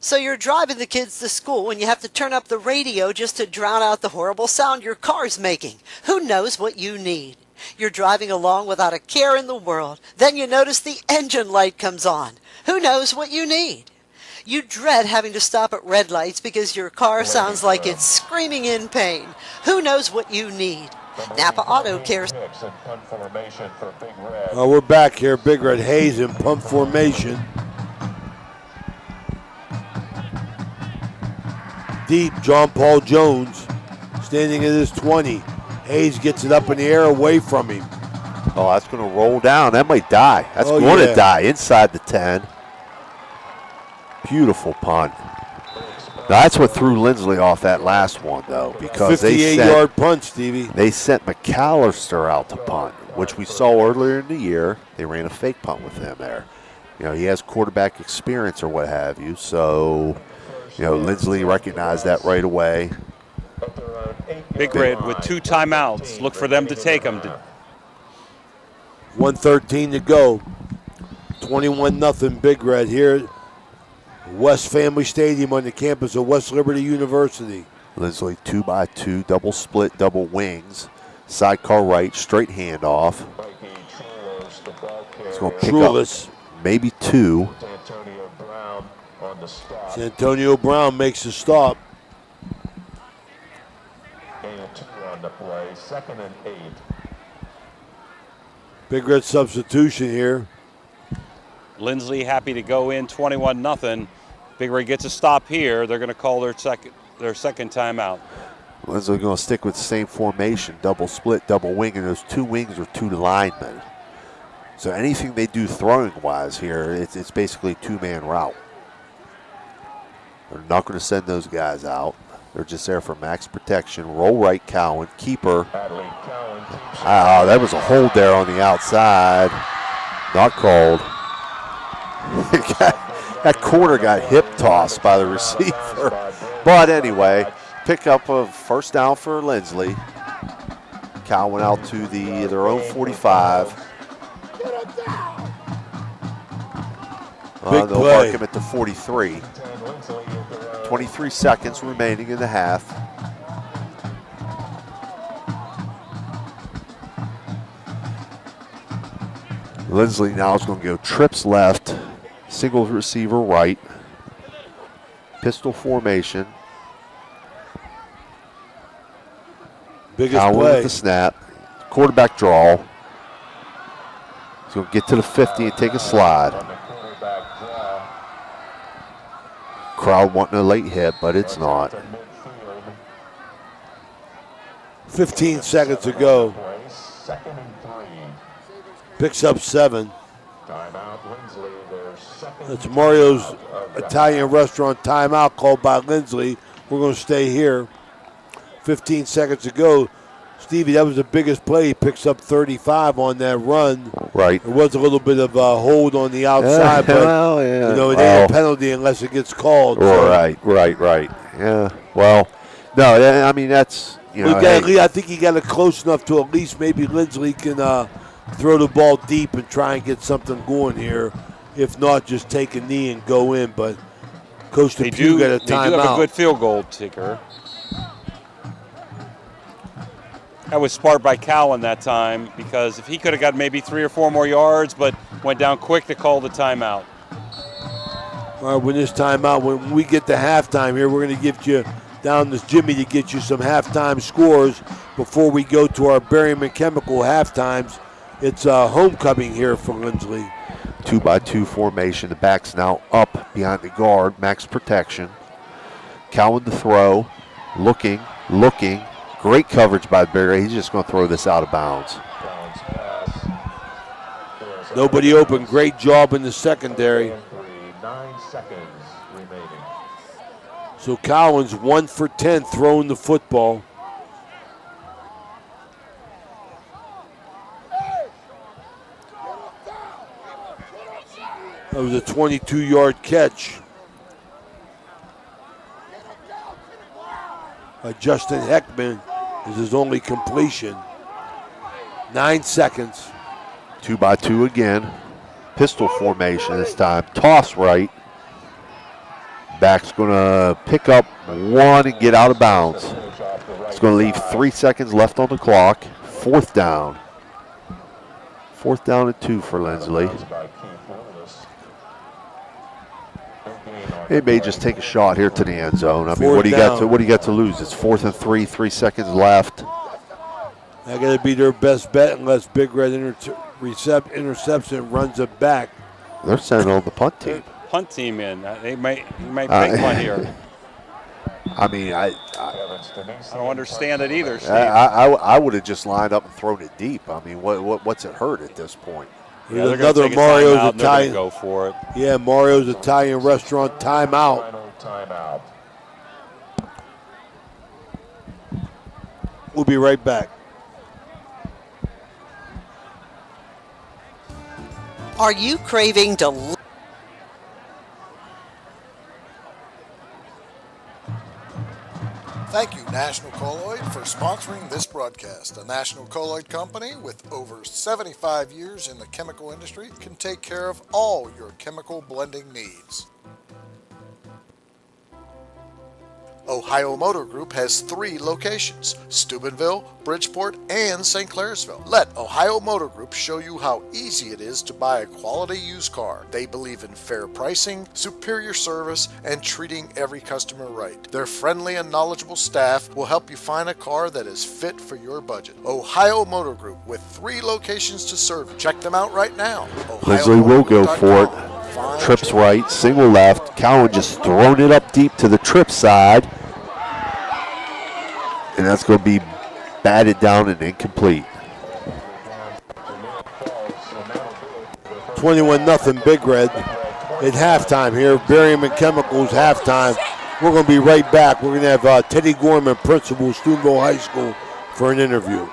So you're driving the kids to school and you have to turn up the radio just to drown out the horrible sound your car's making. Who knows what you need? You're driving along without a care in the world. Then you notice the engine light comes on. Who knows what you need? You dread having to stop at red lights because your car sounds like it's screaming in pain. Who knows what you need? Napa Auto Care. We're back here. Big Red Hayes in pump formation. Deep, John Paul Jones standing at his 20. Hayes gets it up in the air away from him. Oh, that's going to roll down. That might die. That's going to die inside the 10. Beautiful punt. Now, that's what threw Linsley off that last one, though, because 58-yard punt, Stevie. They sent McAllister out to punt, which we saw earlier in the year. They ran a fake punt with him there. He has quarterback experience or what have you, so Linsley recognized that right away. Big Red with 2 timeouts. Look for them to take them. 1:13 to go. 21-0 Big Red here at West Family Stadium on the campus of West Liberty University. Linsley 2x2, double split, double wings. Sidecar right, straight handoff. He's going to pick up maybe 2. Santonio Brown makes the stop. On the play, 2nd and 8. Big Red substitution here. Linsley happy to go in 21-0. Big Red gets a stop here. They're going to call their second timeout. Linsley going to stick with the same formation, double split, double wing, and those 2 wings are 2 linemen. So anything they do throwing-wise here, it's basically a 2-man route. They're not going to send those guys out. They're just there for max protection. Roll right, Cowan. Keeper. There was a hold there on the outside. Not called. That corner got hip tossed by the receiver. But anyway, pick up a first down for Linsley. Cowan out to their own 45. They'll mark him at the 43. 23 seconds remaining in the half. Lindsley now is going to go trips left, single receiver right, pistol formation. Biggest Cowan play. with the snap, quarterback draw. He's going to get to the 50 and take a slide. Crowd wanting a late hit, but it's not. 15 seconds to go. Picks up 7. That's Mario's Italian restaurant timeout called by Lindsley. We're going to stay here. 15 seconds to go. Stevie, that was the biggest play. He picks up 35 on that run. Right. There was a little bit of a hold on the outside, but it ain't a penalty unless it gets called. So. Right. Yeah. Well, no, I mean, that's, I think he got it close enough to at least maybe Lindsley can throw the ball deep and try and get something going here. If not, just take a knee and go in. But Coach DePue got a timeout. They do have a good field goal kicker. That was sparked by Cowan that time because if he could have got maybe 3 or 4 more yards, but went down quick to call the timeout. All right, when this timeout, when we get to halftime here, we're going to give you down this Jimmy to get you some halftime scores before we go to our Berryman Chemical halftimes. It's homecoming here for Lindsley. 2-by-2 formation. The back's now up behind the guard, max protection. Cowan to throw, looking. Great coverage by Berry. He's just going to throw this out of bounds. Nobody open. Great job in the secondary. 9 seconds remaining. So Cowan's 1 for 10 throwing the football. That was a 22-yard catch. Justin Heckman is his only completion. 9 seconds. 2-by-2 again. Pistol formation this time. Toss right. Back's going to pick up 1 and get out of bounds. It's going to leave 3 seconds left on the clock. 4th down. 4th down and 2 for Lindsley. He may just take a shot here to the end zone. I mean, what do you got to lose? It's 4th and 3, 3 seconds left. That got to be their best bet unless Big Red intercepts and runs it back. They're sending on the punt team. Punt team in. He might take one here. I mean, I don't understand it either, Steve. I would have just lined up and thrown it deep. I mean, what's it hurt at this point? Yeah, another Mario's Italian. Go for it. Yeah, Mario's Italian restaurant timeout. We'll be right back. Are you craving Thank you, National Colloid, for sponsoring this broadcast. A National Colloid company with over 75 years in the chemical industry can take care of all your chemical blending needs. Ohio Motor Group has 3 locations: Steubenville, Bridgeport, and St. Clairsville. Let Ohio Motor Group show you how easy it is to buy a quality used car. They believe in fair pricing, superior service, and treating every customer right. Their friendly and knowledgeable staff will help you find a car that is fit for your budget. Ohio Motor Group with 3 locations to serve you. Check them out right now. Leslie will go for it. Trips right, single left. Cowan just throwing it up deep to the trip side. And that's going to be batted down and incomplete. 21-0 Big Red at halftime here. Berryman Chemicals halftime. We're going to be right back. We're going to have Teddy Gorman, principal, Steubenville High School, for an interview.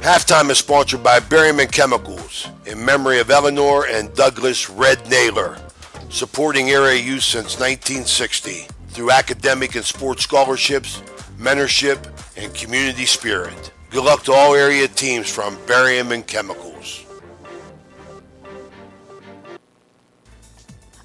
Halftime is sponsored by Berryman Chemicals in memory of Eleanor and Douglas Red Naylor, supporting area youth since 1960 through academic and sports scholarships, mentorship, and community spirit. Good luck to all area teams from Berryman Chemicals.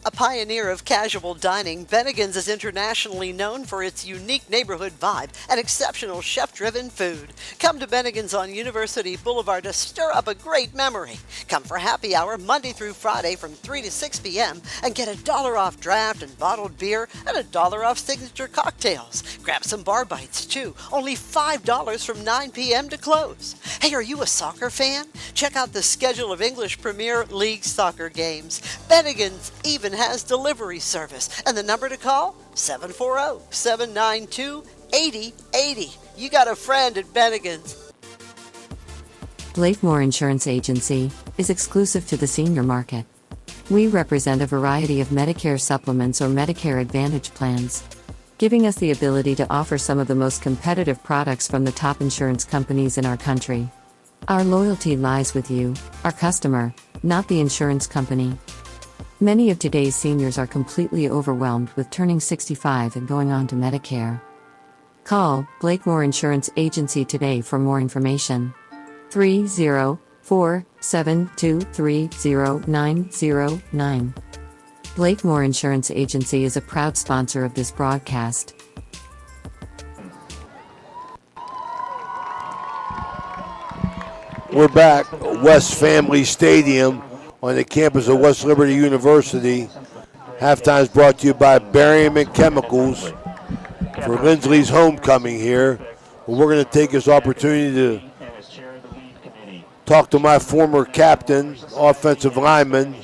A pioneer of casual dining, Bennigan's is internationally known for its unique neighborhood vibe and exceptional chef-driven food. Come to Bennigan's on University Boulevard to stir up a great memory. Come for happy hour Monday through Friday from 3 to 6 p.m. and get $1 off draft and bottled beer and $1 off signature cocktails. Grab some bar bites too, only $5 from 9 p.m. to close. Hey, are you a soccer fan? Check out the schedule of English Premier League soccer games. Bennigan's even has delivery service, and the number to call, 740-792-8080. You got a friend at Bennigan's. Blakemore Insurance Agency is exclusive to the senior market. We represent a variety of Medicare supplements or Medicare Advantage plans, giving us the ability to offer some of the most competitive products from the top insurance companies in our country. Our loyalty lies with you, our customer, not the insurance company. Many of today's seniors are completely overwhelmed with turning 65 and going on to Medicare. Call Blakemore Insurance Agency today for more information. 304-723-0909. Blakemore Insurance Agency is a proud sponsor of this broadcast. We're back at West Family Stadium on the campus of West Liberty University. Halftime is brought to you by Barium and Chemicals for Linsley's homecoming here. Well, we're going to take this opportunity to talk to my former captain, offensive lineman,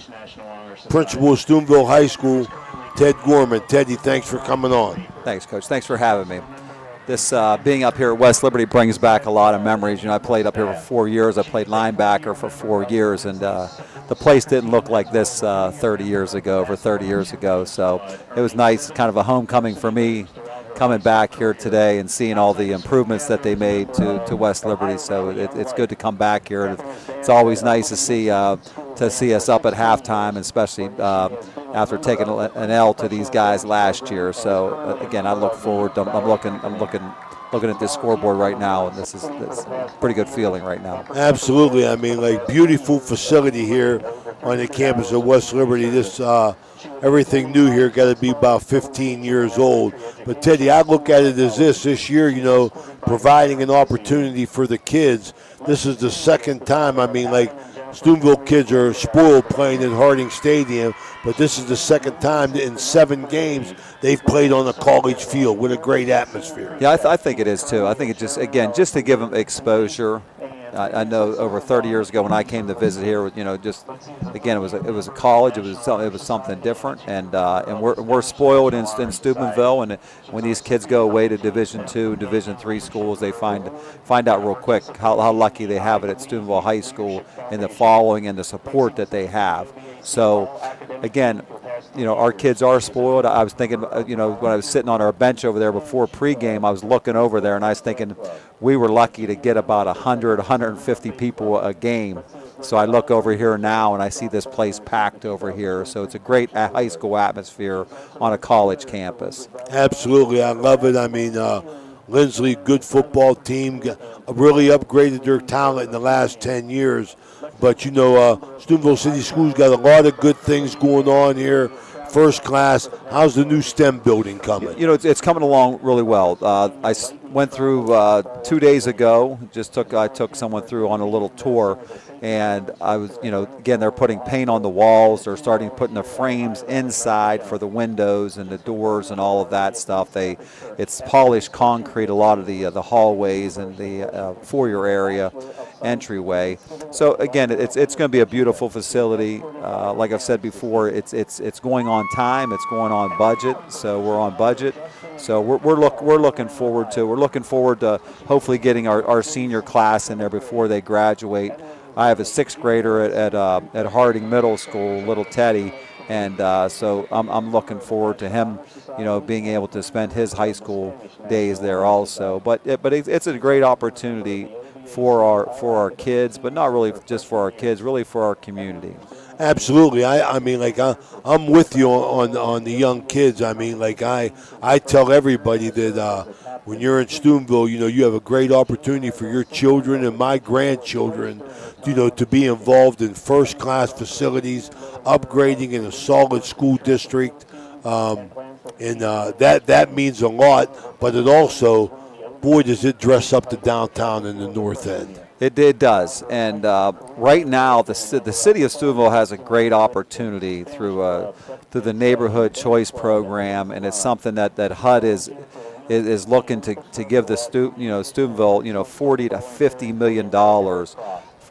principal of Steubenville High School, Ted Gorman. Teddy, thanks for coming on. Thanks, Coach. Thanks for having me. This being up here at West Liberty brings back a lot of memories. You know, I played up here for 4 years. I played linebacker for 4 years, and the place didn't look like this 30 years ago. So it was nice, kind of a homecoming for me, coming back here today and seeing all the improvements that they made to West Liberty. So it's good to come back here, and it's always nice to see us up at halftime, especially after taking an L to these guys last year. So again, I look forward to, I'm looking at this scoreboard right now, and this is a pretty good feeling right now. Absolutely. I mean, like, beautiful facility here on the campus of West Liberty. This everything new here got to be about 15 years old. But Teddy, I look at it as this year, you know, providing an opportunity for the kids. This is the second time. I mean, like, Steubenville kids are spoiled playing at Harding Stadium, but this is the second time that in 7 games they've played on a college field with a great atmosphere. Yeah, I think it is too. I think it just to give them exposure. I know over 30 years ago when I came to visit here, you know, just again it was a college. It was something different, and we're spoiled in Steubenville. And when these kids go away to Division II, Division III schools, they find out real quick how lucky they have it at Steubenville High School and the following and the support that they have. So again, you know, our kids are spoiled. I was thinking, you know, when I was sitting on our bench over there before pregame, I was looking over there and I was thinking we were lucky to get about 100, 150 people a game. So I look over here now and I see this place packed over here. So it's a great high school atmosphere on a college campus. Absolutely. I love it. I mean, Linsley, good football team, really upgraded their talent in the last 10 years. But, you know, Steubenville City Schools got a lot of good things going on here. First class. How's the new STEM building coming? You know, it's coming along really well. I went through 2 days ago. I took someone through on a little tour, and I was, you know, again, they're putting paint on the walls. They're starting putting the frames inside for the windows and the doors and all of that stuff. It's polished concrete. A lot of the hallways and the foyer area, entryway. So again, it's going to be a beautiful facility. Like I've said before, it's going on time. It's going on budget. So we're on budget. So we're looking forward to hopefully getting our senior class in there before they graduate. I have a 6th grader at Harding Middle School, little Teddy, and so I'm looking forward to him, you know, being able to spend his high school days there also. But it's a great opportunity for our kids, but not really just for our kids, really for our community. Absolutely. I mean, like, I'm with you on the young kids. I mean, like, I tell everybody that when you're in Steubenville, you have a great opportunity for your children and my grandchildren, to be involved in first-class facilities, upgrading in a solid school district. And that means a lot, but it also, boy, does it dress up the downtown in the north end. It does, and right now the city of Steubenville has a great opportunity through the neighborhood choice program, and it's something that HUD is looking to give the Steubenville $40 to $50 million,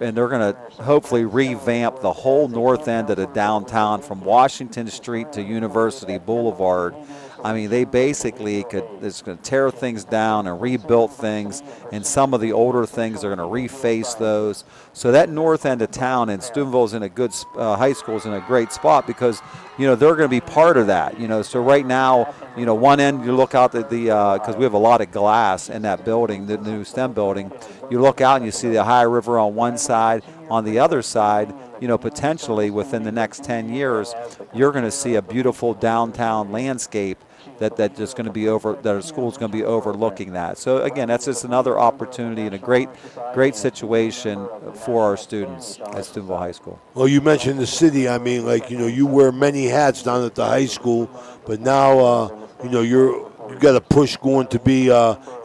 and they're going to hopefully revamp the whole north end of the downtown from Washington Street to University Boulevard. I mean, they basically it's going to tear things down and rebuild things, and some of the older things they're going to reface those. So that north end of town, and Steubenville's in a good high school's in a great spot because they're going to be part of that. So right now, one end you look out at because we have a lot of glass in that building, the new STEM building. You look out and you see the Ohio River on one side. On the other side, potentially within the next 10 years, you're going to see a beautiful downtown landscape that just going to be that our school's going to be overlooking that. So again, that's just another opportunity and a great situation for our students at Steubenville High School. Well, you mentioned the city. I mean, like, you wear many hats down at the high school, but now you've got a push going to be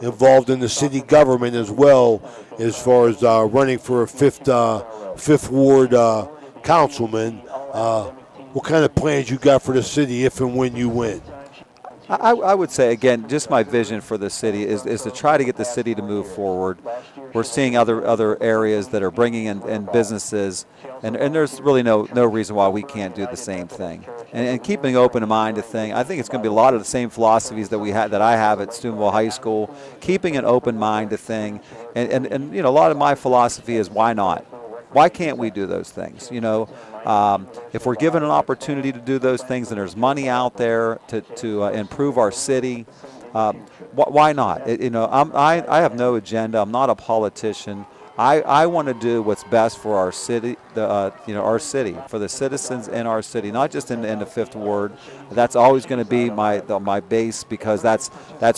involved in the city government as well, as far as running for a fifth ward councilman. What kind of plans you got for the city if and when you win? I would say, again, just my vision for the city is to try to get the city to move forward. We're seeing other areas that are bringing in businesses, and there's really no reason why we can't do the same thing. And keeping open mind to thing, I think it's going to be a lot of the same philosophies that I have at Steubenville High School, keeping an open mind to thing. And a lot of my philosophy is why not? Why can't we do those things? If we're given an opportunity to do those things and there's money out there to improve our city, why not? I have no agenda. I'm not a politician. I want to do what's best for our city, our city, for the citizens in our city, not just in the Fifth Ward. That's always going to be my base because that's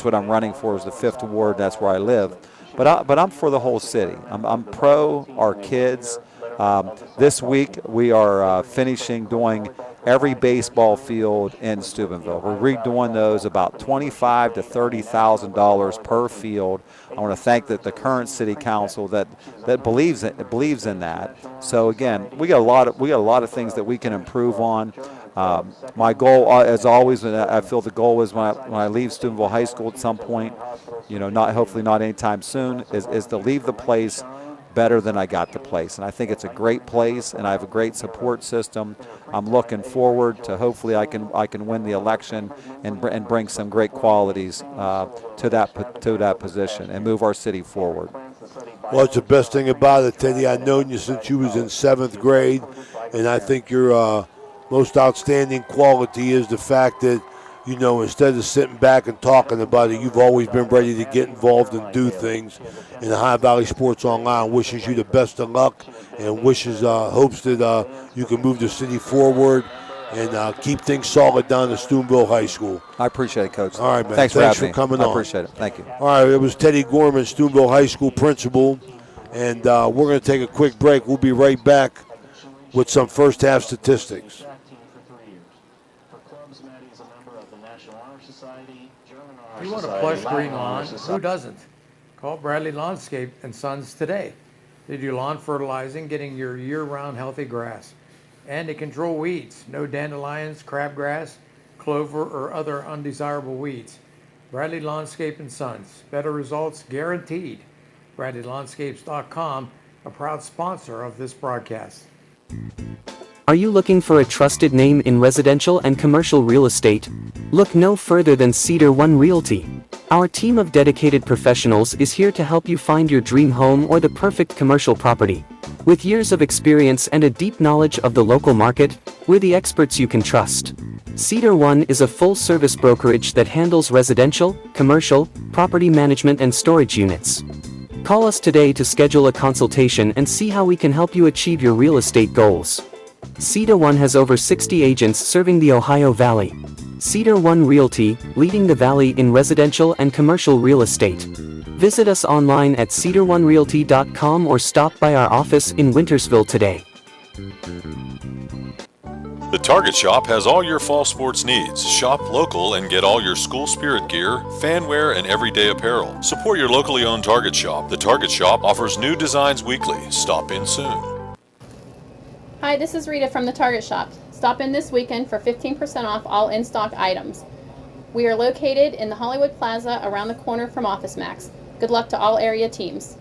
what I'm running for is the Fifth Ward. That's where I live. But I'm for the whole city. I'm pro our kids. This week we are finishing doing every baseball field in Steubenville. We're redoing those about $25,000 to $30,000 per field. I want to thank the current city council that believes in that. So again, we got a lot of things that we can improve on. My goal, as always, and I feel the goal is when I leave Steubenville High School at some point, hopefully not anytime soon, is to leave the place better than I got the place. And I think it's a great place, and I have a great support system. I'm looking forward to hopefully I can win the election and bring some great qualities to that position and move our city forward. Well, it's the best thing about it, Teddy. I've known you since you was in 7th grade, and I think your most outstanding quality is the fact that, instead of sitting back and talking about it, you've always been ready to get involved and do things. And the Ohio Valley Sports Online wishes you the best of luck and hopes that you can move the city forward and keep things solid down at Steubenville High School. I appreciate it, Coach. All right, man. Thanks for coming on. I appreciate it. Thank you. All right, it was Teddy Gorman, Steubenville High School principal, and we're going to take a quick break. We'll be right back with some first half statistics. You want a plush green lawn? Who doesn't? Call Bradley Landscape and Sons today. They do lawn fertilizing, getting your year-round healthy grass. And they control weeds. No dandelions, crabgrass, clover, or other undesirable weeds. Bradley Landscape and Sons. Better results guaranteed. BradleyLandscapes.com, a proud sponsor of this broadcast. Are you looking for a trusted name in residential and commercial real estate? Look no further than Cedar One Realty. Our team of dedicated professionals is here to help you find your dream home or the perfect commercial property. With years of experience and a deep knowledge of the local market, we're the experts you can trust. Cedar One is a full-service brokerage that handles residential, commercial, property management and storage units. Call us today to schedule a consultation and see how we can help you achieve your real estate goals. Cedar One has over 60 agents serving the Ohio Valley. Cedar One Realty, leading the valley in residential and commercial real estate. Visit us online at cedaronerealty.com or stop by our office in Wintersville today. The Target Shop has all your fall sports needs. Shop local and get all your school spirit gear, fanwear, and everyday apparel. Support your locally owned Target Shop. The Target Shop offers new designs weekly. Stop in soon. Hi, this is Rita from the Target Shop. Stop in this weekend for 15% off all in-stock items. We are located in the Hollywood Plaza around the corner from Office Max. Good luck to all area teams.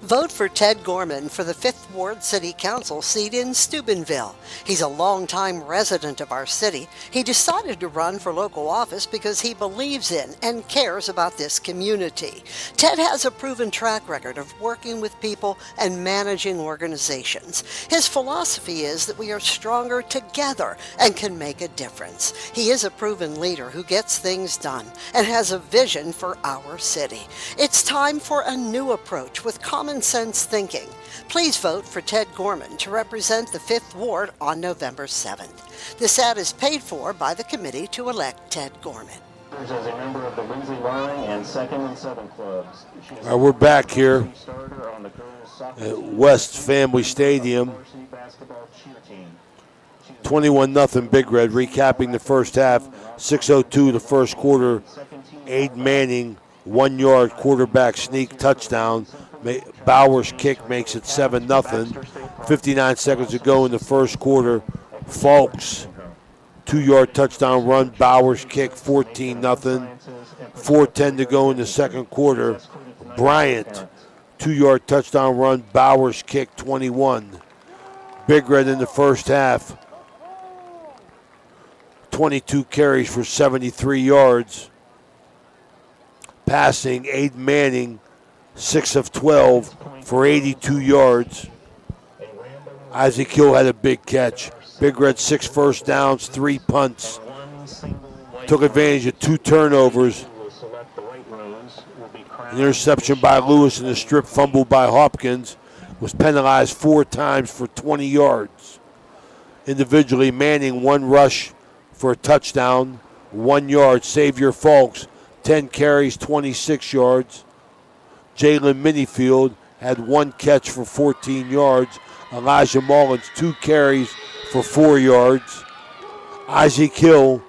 Vote for Ted Gorman for the 5th Ward City Council seat in Steubenville. He's a longtime resident of our city. He decided to run for local office because he believes in and cares about this community. Ted has a proven track record of working with people and managing organizations. His philosophy is that we are stronger together and can make a difference. He is a proven leader who gets things done and has a vision for our city. It's time for a new approach with common sense thinking. Please vote for Ted Gorman to represent the 5th Ward on November 7th. This ad is paid for by the committee to elect Ted Gorman. As a member of the Lindsay Learning and 2nd and 7th clubs. All right, we're back here at West Family Stadium. 21-0 Big Red, recapping the first half. 6:02 the first quarter. Aid Manning, 1 yard quarterback sneak touchdown. Bowers' kick makes it 7-0. 59 seconds to go in the first quarter. Falks, 2 yard touchdown run. Bowers' kick, 14-0. 4:10 to go in the second quarter. Bryant, 2 yard touchdown run. Bowers' kick, 21. Big Red in the first half. 22 carries for 73 yards. Passing, Aid Manning, 6 of 12 for 82 yards. Isaac Hill had a big catch. Big Red, 6 first downs, 3 punts. Took advantage of 2 turnovers. An interception by Lewis and a strip fumble by Hopkins. Was penalized 4 times for 20 yards. Individually, Manning, 1 rush for a touchdown, 1 yard. Xavier Falks, 10 carries, 26 yards. Jalen Minifield had 1 catch for 14 yards. Elijah Mullins, 2 carries for 4 yards. Isaac Hill,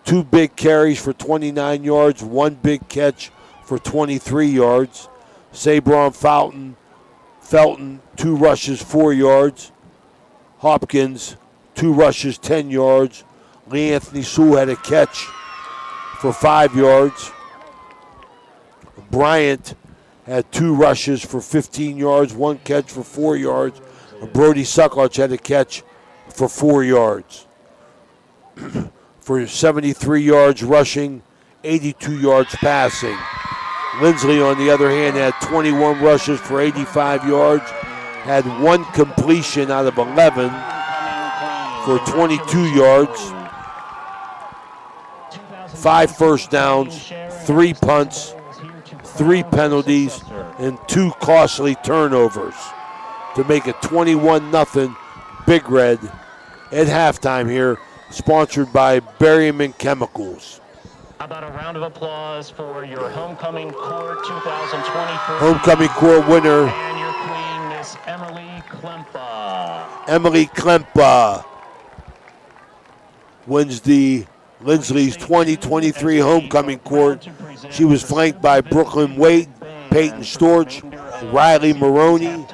2 big carries for 29 yards, 1 big catch for 23 yards. Sabron Felton, 2 rushes, 4 yards. Hopkins, 2 rushes, 10 yards. Lee Anthony Sewell had a catch for 5 yards. Bryant had 2 rushes for 15 yards, 1 catch for 4 yards. Brody Sucklage had a catch for 4 yards. For 73 yards rushing, 82 yards passing. Linsley, on the other hand, had 21 rushes for 85 yards, had 1 completion out of 11 for 22 yards. 5 first downs, 3 punts, 3 penalties, and 2 costly turnovers to make it 21-0 Big Red at halftime here, sponsored by Berryman Chemicals. How about a round of applause for your Homecoming Court 2023? Homecoming Court winner, And your queen, Miss Emily Klempa. Emily Klempa, wins the Linsley's 2023 Homecoming Court. She was flanked by Brooklyn Waite, Peyton Storch, Riley Maroney,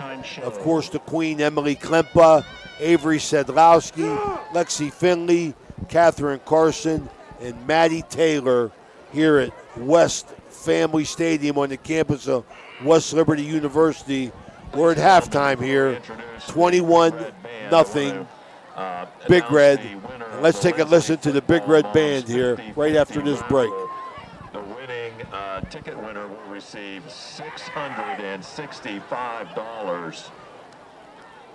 of course the Queen Emily Klempa, Avery Sedlowski, Lexi Finley, Catherine Carson, and Maddie Taylor here at West Family Stadium on the campus of West Liberty University. We're at halftime here, 21-0 Big Red. And let's take a listen to the Big Red Band here right after this break. The winning ticket winner will receive $665.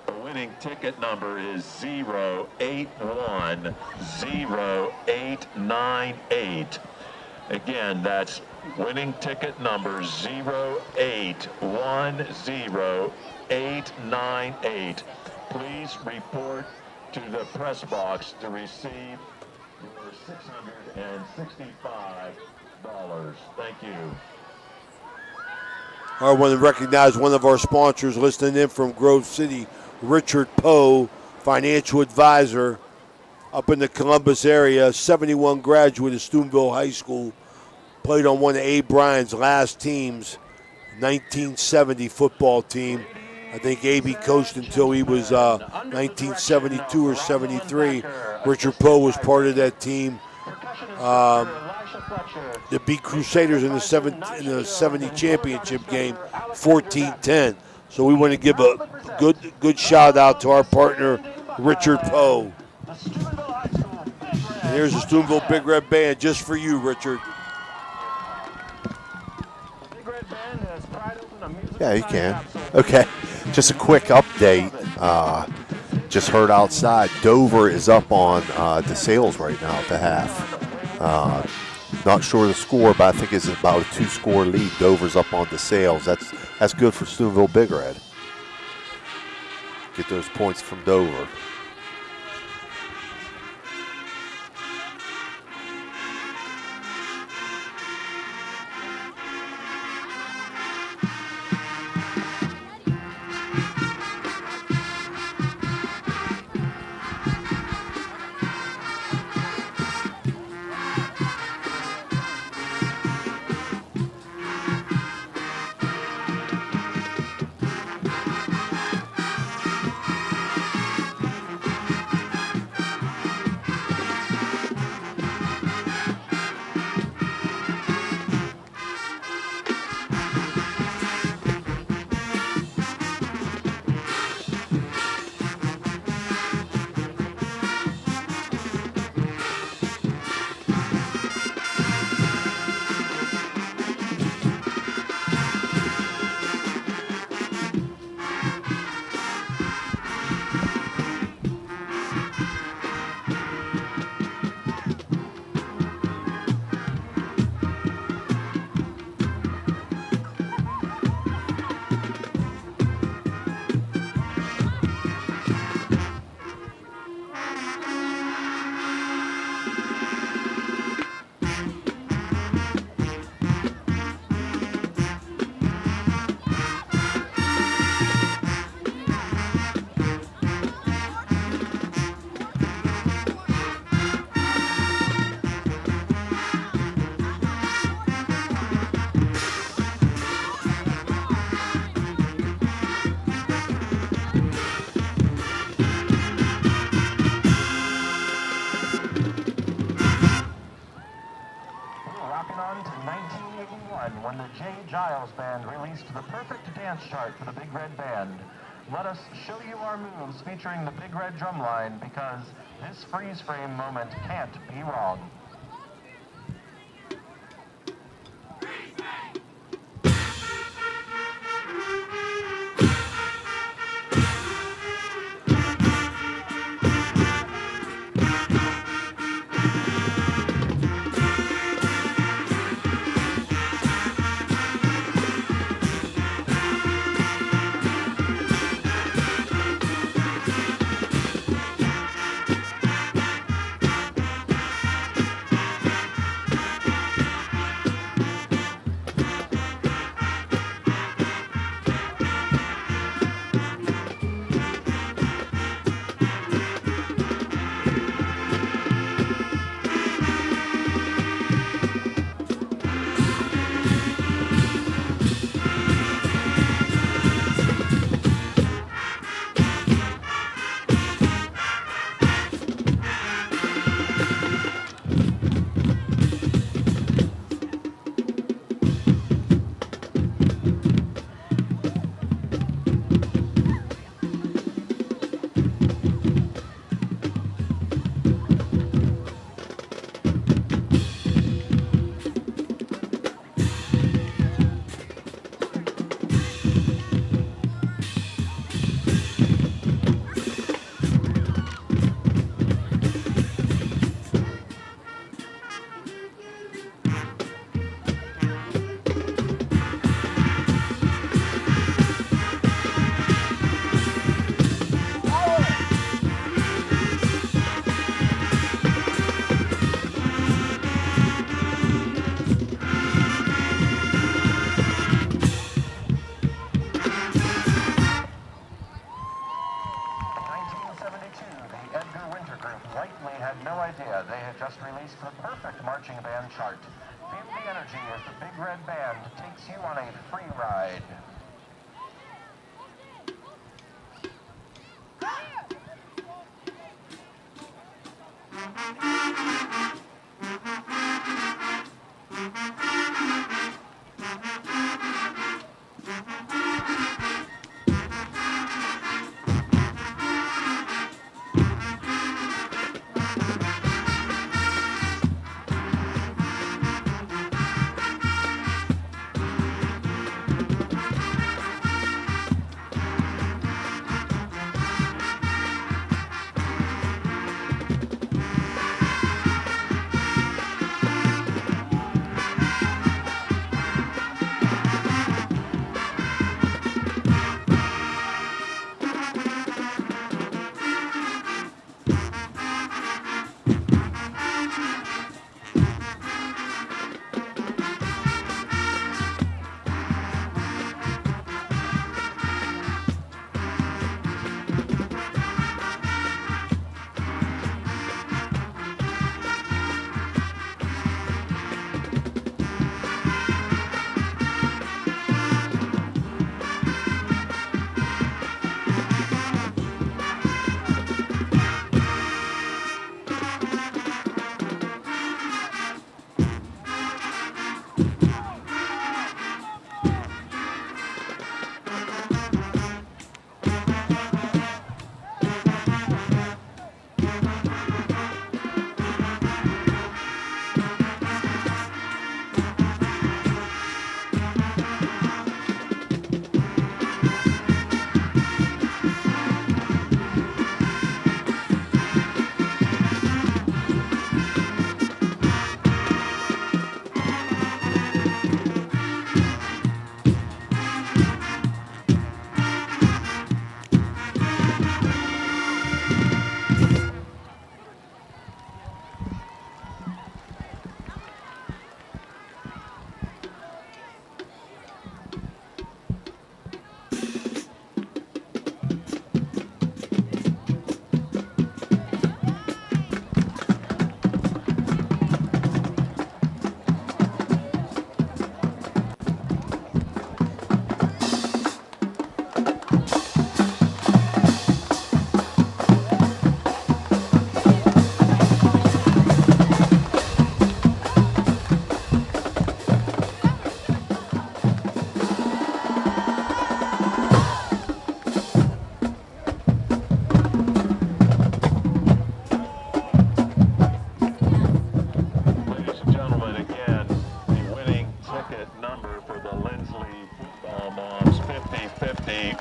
The winning ticket number is 0810-898. Again, that's winning ticket number 0810898. Please report to the press box to receive your $665. Thank you. I want to recognize one of our sponsors listening in from Grove City, Richard Poe, financial advisor up in the Columbus area, 71 graduate of Steubenville High School, played on one of Abe Bryant's last teams, 1970 football team. I think A.B. coached until he was 1972 or 73. Richard Poe was part of that team. They beat Crusaders in the 70 championship game, 14-10. So we want to give a good shout out to our partner, Richard Poe. And here's the Steubenville Big Red Band just for you, Richard. Yeah, you can. Okay, just a quick update. Just heard outside, Dover is up on DeSales right now at the half. Not sure the score, but I think it's about a 2-score lead. Dover's up on DeSales. That's good for Steubenville Big Red. Get those points from Dover. When the J. Giles Band released the perfect dance chart for the Big Red Band, let us show you our moves featuring the Big Red drumline, because this freeze frame moment can't be wrong. idea. They have just released the perfect marching band chart. Feel the energy as the Big Red Band takes you on a free ride.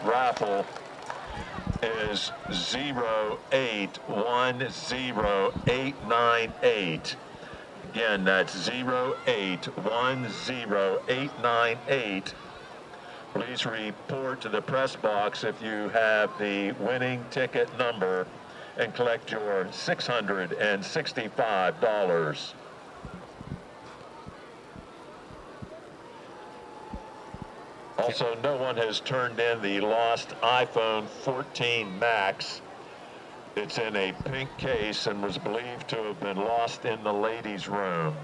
Raffle is 0810898. Again, that's 0810898. Please report to the press box if you have the winning ticket number and collect your $665. Also, no one has turned in the lost iPhone 14 Max. It's in a pink case and was believed to have been lost in the ladies' room.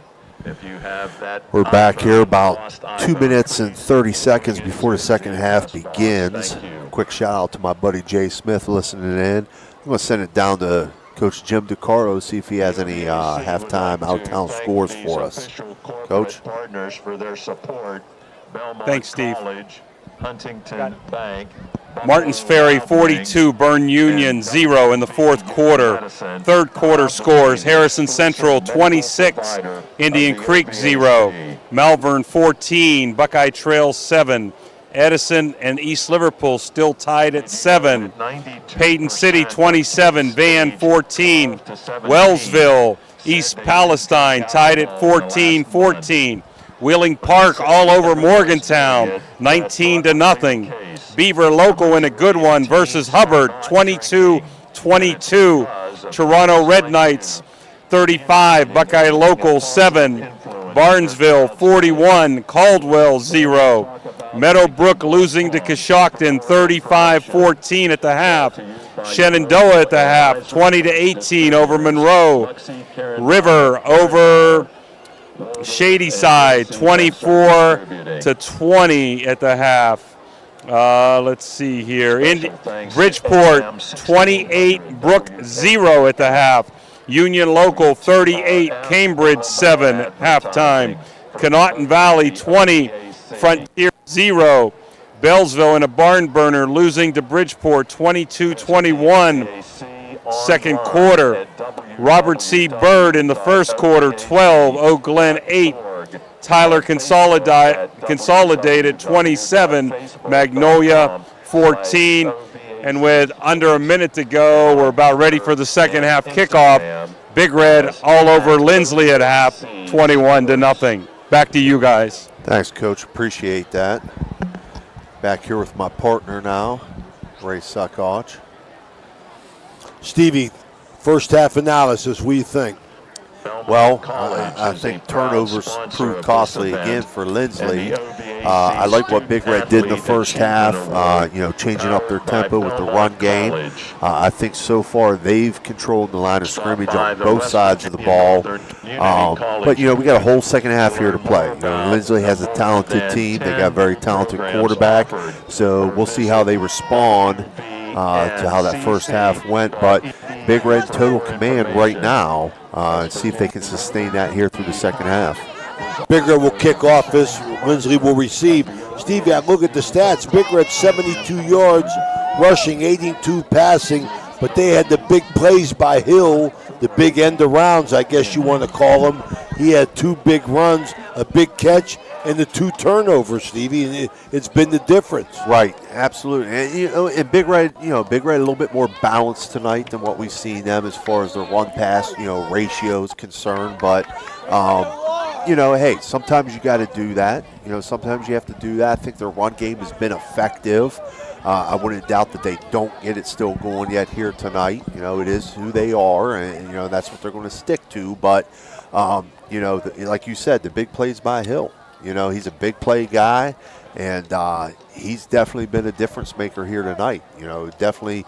If you have that, we're back here about lost 2 iPhone minutes and 30 seconds before the second half begins. Quick shout out to my buddy Jay Smith listening in. I'm going to send it down to Coach Jim DeCaro, see if he has any halftime out-of-town scores for us. Coach? Partners for their support. Belmont Thanks, Steve. College, Huntington Bank, Martins Ferry 42, Bern Union 0 in the fourth quarter. Third quarter scores: Harrison Central 26, Indian Creek 0, Malvern 14, Buckeye Trail 7, Edison and East Liverpool still tied at 7, Payton City 27, Van 14, Wellsville, East Palestine tied at 14-14. Wheeling Park all over Morgantown, 19-0. Beaver Local in a good one versus Hubbard, 22-22. Toronto Red Knights, 35. Buckeye Local, 7. Barnesville 41, Caldwell 0. Meadowbrook losing to Coshocton 35-14 at the half. Shenandoah at the half 20-18 over Monroe. River over Shadyside 24-20 at the half. Let's see here. Bridgeport 28, Brook 0 at the half. Union Local 38, Cambridge 7 at halftime. Connaughton Valley 20, Frontier 0. Bellsville in a barn burner losing to Bridgeport 22-21 second quarter. Robert C. Byrd in the first quarter 12, Oak Glen 8. Tyler Consolidated 27, Magnolia 14. And with under a minute to go, we're about ready for the second half kickoff. Big Red all over Linsley at half, 21-0. Back to you guys. Thanks, Coach. Appreciate that. Back here with my partner now, Ray Suckoch. Stevie, first half analysis, what do you think? Well, I think turnovers proved costly again for Linsley. I like what Big Red did in the first half, changing up their tempo with the run game. I think so far they've controlled the line of scrimmage on both sides of the ball. But we got a whole second half here to play. Linsley has a talented team. They got a very talented quarterback. So we'll see how they respond to how that first half went. But Big Red total command right now. And see if they can sustain that here through the second half. Big Red will kick off as Linsley will receive. Stevie, I look at the stats. Big Red 72 yards rushing, 82 passing, but they had the big plays by Hill, the big end arounds, I guess you want to call them. He had 2 big runs, a big catch, and the 2 turnovers, Stevie, and it's been the difference. Right, absolutely. And Big Red, Big Red a little bit more balanced tonight than what we've seen them as far as their run-pass, ratio is concerned. But, hey, sometimes you got to do that. Sometimes you have to do that. I think their run game has been effective. I wouldn't doubt that they don't get it still going yet here tonight. It is who they are, and, that's what they're going to stick to. But, like you said, the big plays by Hill. He's a big play guy, and he's definitely been a difference maker here tonight. Definitely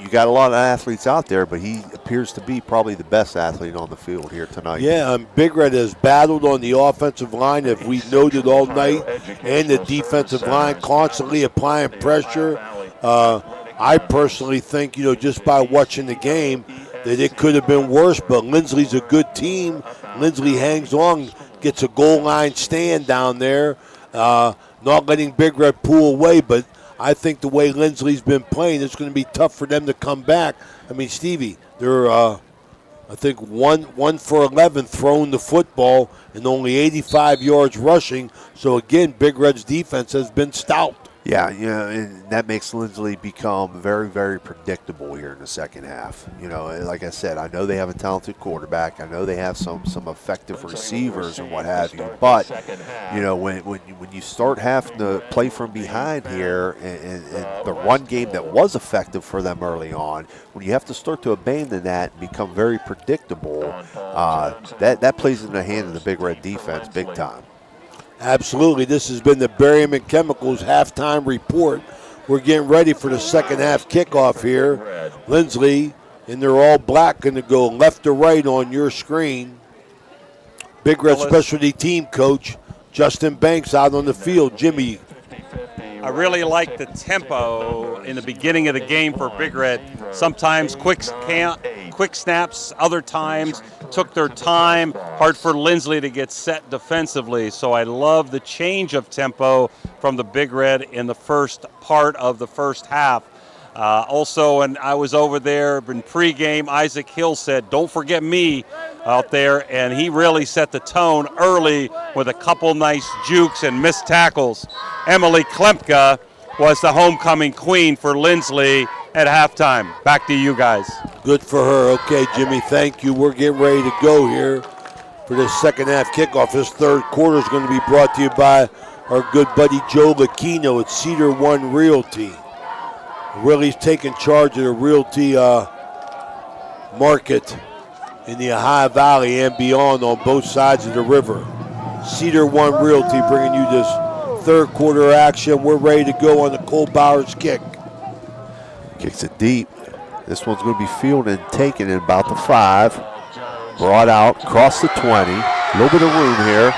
you got a lot of athletes out there, but he appears to be probably the best athlete on the field here tonight. Yeah, Big Red has battled on the offensive line, as we noted all night, and the defensive line constantly applying pressure. I personally think, just by watching the game, that it could have been worse, but Linsley's a good team. Linsley hangs on, gets a goal line stand down there, not letting Big Red pull away, but I think the way Linsley's been playing, it's going to be tough for them to come back. I mean, Stevie, they're, I think, 1 for 11 throwing the football and only 85 yards rushing. So, again, Big Red's defense has been stout. Yeah, and that makes Linsley become very, very predictable here in the second half. Like I said, I know they have a talented quarterback. I know they have some effective receivers and what have you. But, when you start having to play from behind here and the run game that was effective for them early on, when you have to start to abandon that and become very predictable, that plays in the hand of the Big Red defense big time. Absolutely. This has been the Berryman Chemicals halftime report. We're getting ready for the second half kickoff here. Linsley, in their all black, going to go left to right on your screen. Big Red specialty team coach Justin Banks out on the field. Jimmy. I really like the tempo in the beginning of the game for Big Red. Sometimes quick snaps, other times took their time. Hard for Linsley to get set defensively. So I love the change of tempo from the Big Red in the first part of the first half. Also, when I was over there in pregame, Isaac Hill said, "Don't forget me," out there, and he really set the tone early with a couple nice jukes and missed tackles. Emily Klemka was the homecoming queen for Linsley at halftime. Back to you guys. Good for her. Okay, Jimmy, thank you. We're getting ready to go here for this second half kickoff. This third quarter is going to be brought to you by our good buddy Joe Lucchino at Cedar One Realty. Willie's taking charge of the realty market in the Ohio Valley and beyond on both sides of the river. Cedar One Realty bringing you this third quarter action. We're ready to go on the Cole Bowers kick. Kicks it deep. This one's going to be fielded and taken at about the 5. Brought out, across the 20. A little bit of room here.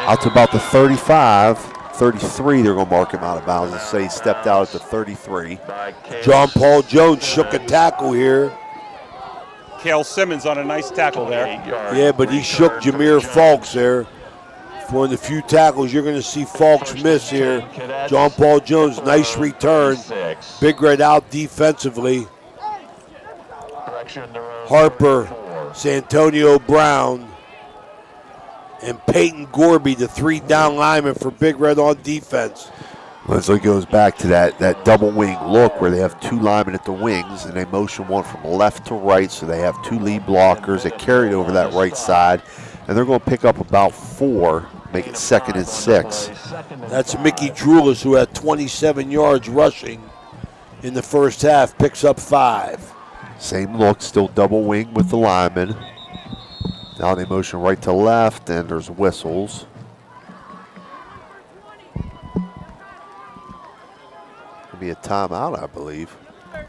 Out to about the 35, 33. They're going to mark him out of bounds and say he stepped out at the 33. John Paul Jones shook a tackle here. Cale Simmons on a nice tackle there. Yeah, but he shook Jameer Falks there. For the few tackles you're going to see Falks miss here. John Paul Jones, nice return. Big Red out defensively. Harper, Santonio Brown, and Peyton Gorby, the 3 down linemen for Big Red on defense. Linsley goes back to that double wing look where they have 2 linemen at the wings and they motion one from left to right, so they have 2 lead blockers that carry it over that right side, and they're going to pick up about 4, make it 2nd and 6. That's Mickey Drulis, who had 27 yards rushing in the first half, picks up 5. Same look, still double wing with the linemen. Now they motion right to left, and there's whistles. It'll be a timeout, I believe.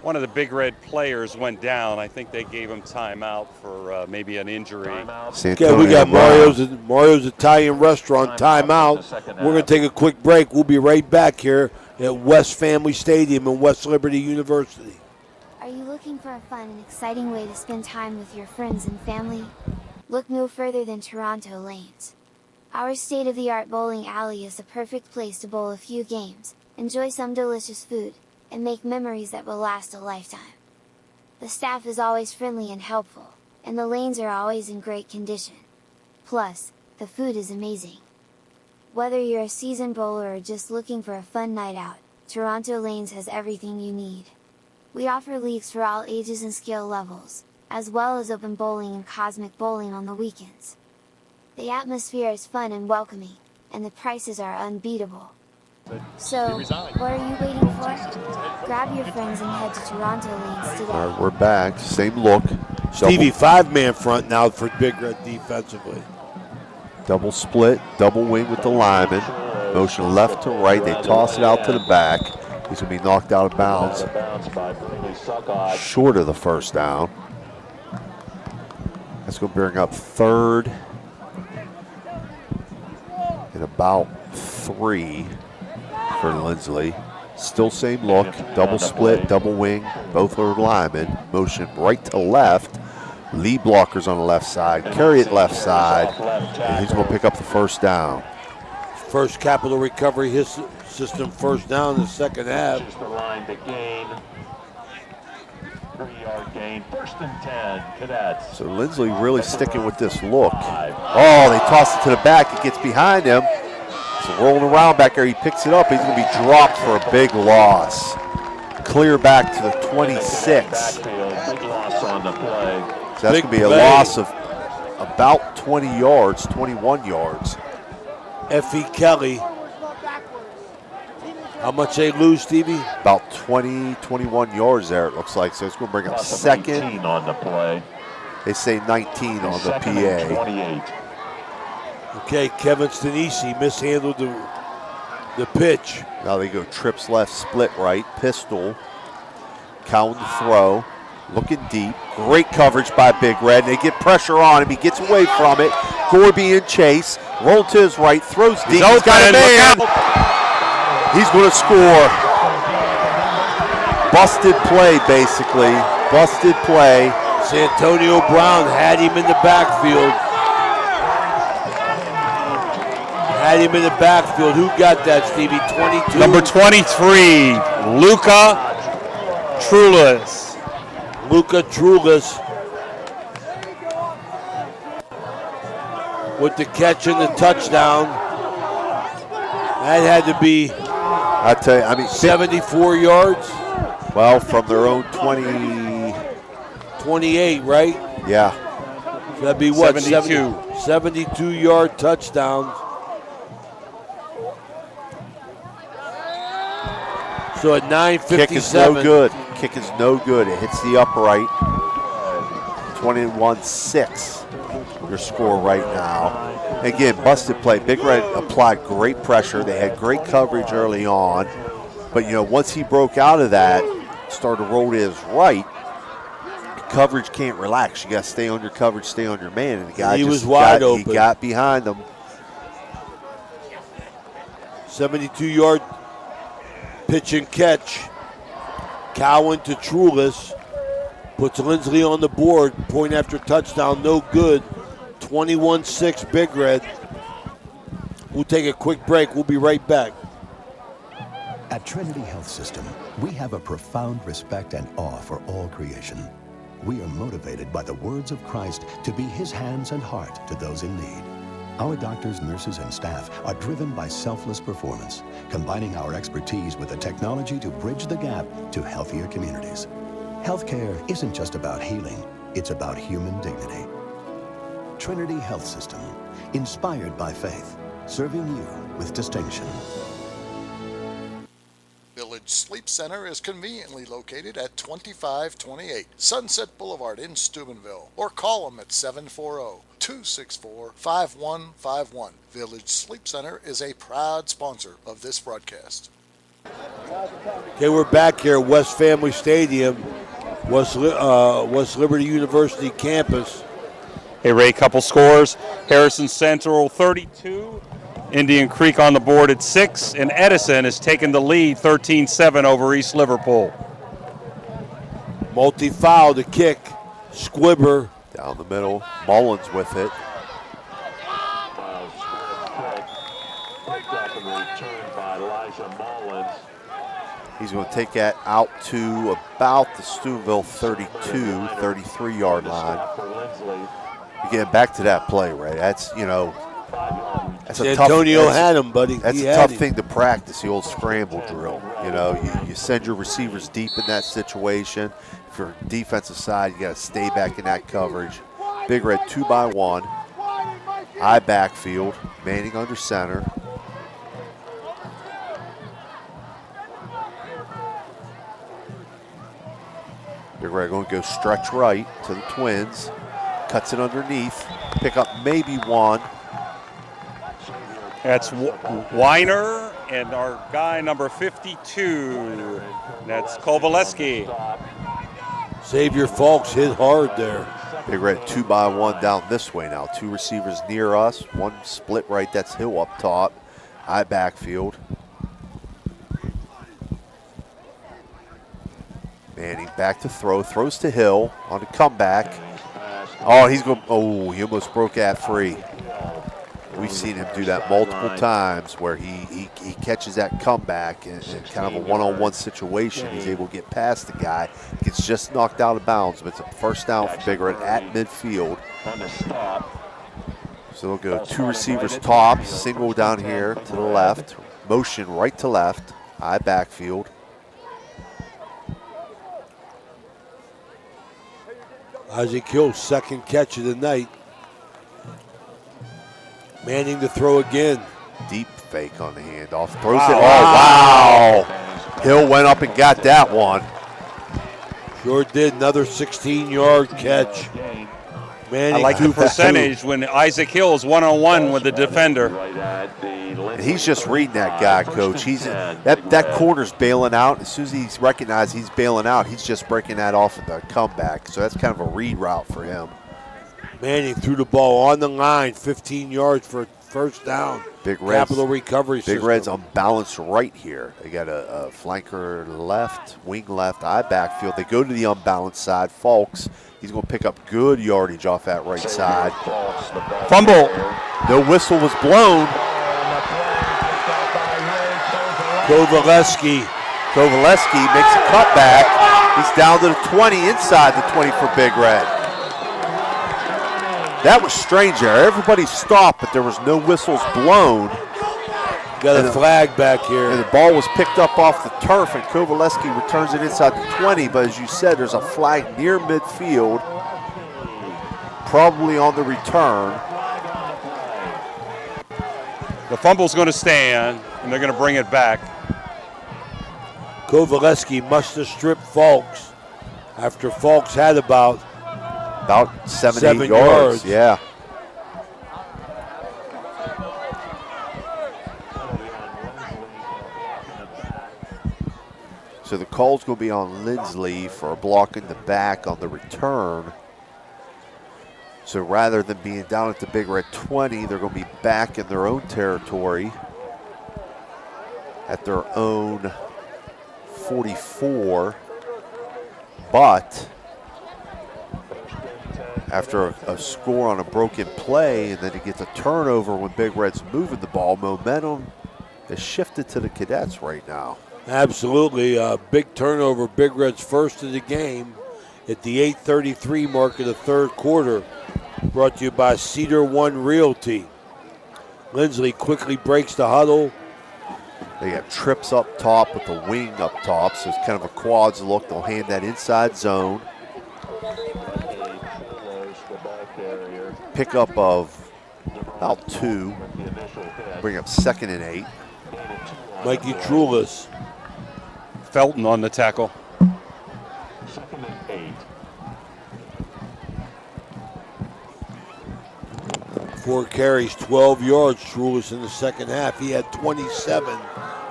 One of the Big Red players went down. I think they gave him timeout for maybe an injury. Okay, we got Mario's Italian Restaurant timeout. We're going to take a quick break. We'll be right back here at West Family Stadium in West Liberty University. Are you looking for a fun and exciting way to spend time with your friends and family? Look no further than Toronto Lanes. Our state-of-the-art bowling alley is the perfect place to bowl a few games, enjoy some delicious food, and make memories that will last a lifetime. The staff is always friendly and helpful, and the lanes are always in great condition. Plus, the food is amazing. Whether you're a seasoned bowler or just looking for a fun night out, Toronto Lanes has everything you need. We offer leagues for all ages and skill levels, as well as open bowling and cosmic bowling on the weekends. The atmosphere is fun and welcoming, and the prices are unbeatable. So, what are you waiting for? Grab your friends and head to Toronto Lanes today. All right, we're back. Same look. Stevie, 5-man front now for Big Red defensively. Double split, double wing with the lineman. Motion left to right. They toss it out to the back. He's going to be knocked out of bounds. Short of the first down. That's going to bring up 3rd and about 3 for Linsley. Still same look, double split, double wing, both are linemen. Motion right to left. Lead blockers on the left side, carry it left side, and he's going to pick up the first down. First Capital Recovery System first down in the second half. Just the line to gain. 3-yard gain, 1st and 10, Cadets. So Linsley really sticking with this look. Oh, they toss it to the back. It gets behind him. So rolling around back there, he picks it up. He's going to be dropped for a big loss. Clear back to the 26. Big loss on the play. So that's going to be a loss of about 20 yards, 21 yards. F.E. Kelly. How much they lose, Stevie? About 20, 21 yards there, it looks like. So it's going to bring up 2nd. 19 on the play. They say 19 on the PA. 28. Okay, Kevin Stanisi mishandled the pitch. Now they go trips left, split right, pistol, count the throw, looking deep. Great coverage by Big Red. They get pressure on him. He gets away from it. Gorby in chase, roll to his right, throws deep. He's got a man. He's going to score. Busted play, basically. Busted play. Santonio Brown had him in the backfield. Had him in the backfield. Who got that, Stevie? 22? Number 23, Luca Trulis. Luca Trulis with the catch and the touchdown. That had to be, I tell you, I mean, 74 yards. Well, from their own 20. 28, right? Yeah. So that'd be what? 72. 72-yard touchdowns. So at 9:57. Kick is no good. Kick is no good. It hits the upright. 21-6, your score right now. Again, busted play. Big Red applied great pressure. They had great coverage early on. But, once he broke out of that, started to roll to his right, coverage can't relax. You got to stay on your coverage, stay on your man. And the guy was wide open. He got behind him. 72-yard pitch and catch. Cowan to Trulis. Puts Lindsley on the board. Point after touchdown, no good. 21-6 Big Red. We'll take a quick break. We'll be right back. At Trinity Health System, we have a profound respect and awe for all creation. We are motivated by the words of Christ to be his hands and heart to those in need. Our doctors, nurses, and staff are driven by selfless performance, combining our expertise with the technology to bridge the gap to healthier communities. Healthcare isn't just about healing, it's about human dignity. Trinity Health System, inspired by faith, serving you with distinction. Village Sleep Center is conveniently located at 2528 Sunset Boulevard in Steubenville, or call them at 740-264-5151. Village Sleep Center is a proud sponsor of this broadcast. Okay, we're back here at West Family Stadium, West Liberty University campus. Hey, Ray, couple scores. Harrison Central 32. Indian Creek on the board at 6, and Edison has taken the lead 13-7 over East Liverpool. Multi-foul to kick. Squibber. Down the middle. Mullins with it. He's going to take that out to about the Steubenville 32, 33-yard line. Again, back to that play, Ray. That's, that's a Antonio had him, buddy. That's a tough thing to practice, the old scramble drill. You send your receivers deep in that situation. For defensive side, you got to stay back in that coverage. Big Red 2-by-1. High backfield. Manning under center. Big Red going to go stretch right to the Twins. Cuts it underneath. Pick up maybe one. That's Weiner and our guy number 52. That's Kovaleski. Xavier Falks hit hard there. Big Red 2-by-1 down this way now. Two receivers near us. One split right. That's Hill up top. High backfield. Manning back to throw. Throws to Hill on the comeback. Oh, he almost broke that free. We've seen him do that multiple times where he catches that comeback in kind of a one-on-one situation. He's able to get past the guy. Gets just knocked out of bounds, but it's a first down for Big Red at midfield. So they'll go two receivers top, single down here to the left, motion right to left, high backfield. Isaac Hill's second catch of the night. Manning to throw again. Deep fake on the handoff. Throws it. Oh, wow. Hill went up and got that one. Sure did. Another 16-yard catch. Manning I like the percentage when Isaac Hill is one-on-one with the defender. And he's just reading that guy, Coach. That corner's bailing out. As soon as he's recognized he's bailing out, he's just breaking that off at the comeback. So that's kind of a read route for him. Manning threw the ball on the line, 15 yards for first down. Big Red's, Capital recovery system. Big Red's unbalanced right here. They got a flanker left, wing left, eye backfield. They go to the unbalanced side. Falks, he's going to pick up good yardage off that right side. Fumble. No whistle was blown. Kovaleski makes a cutback. He's down to the 20, inside the 20 for Big Red. That was strange there. Everybody stopped, but there was no whistles blown. Got a flag back here. And the ball was picked up off the turf, and Kovaleski returns it inside the 20. But as you said, there's a flag near midfield, probably on the return. The fumble's going to stand, and they're going to bring it back. Kovaleski must have stripped Falks after Falks had about About 7 7 yards. yards. Yeah. So the call's going to be on Linsley for blocking the back on the return. So rather than being down at the Big Red 20, they're going to be back in their own territory at their own 44. But after a score on a broken play, and then he gets a turnover when Big Red's moving the ball, momentum is shifted to the Cadets right now. Absolutely. Big turnover. Big Red's first of the game at the 8:33 mark of the third quarter. Brought to you by Cedar One Realty. Linsley quickly breaks the huddle. They got trips up top with the wing up top, so it's kind of a quads look. They'll hand that inside zone. Pickup of about 2. Bring up 2nd and 8. Mikey Trulis. Felton on the tackle. 2nd and 8. 4 carries, 12 yards, Trulis in the second half. He had 27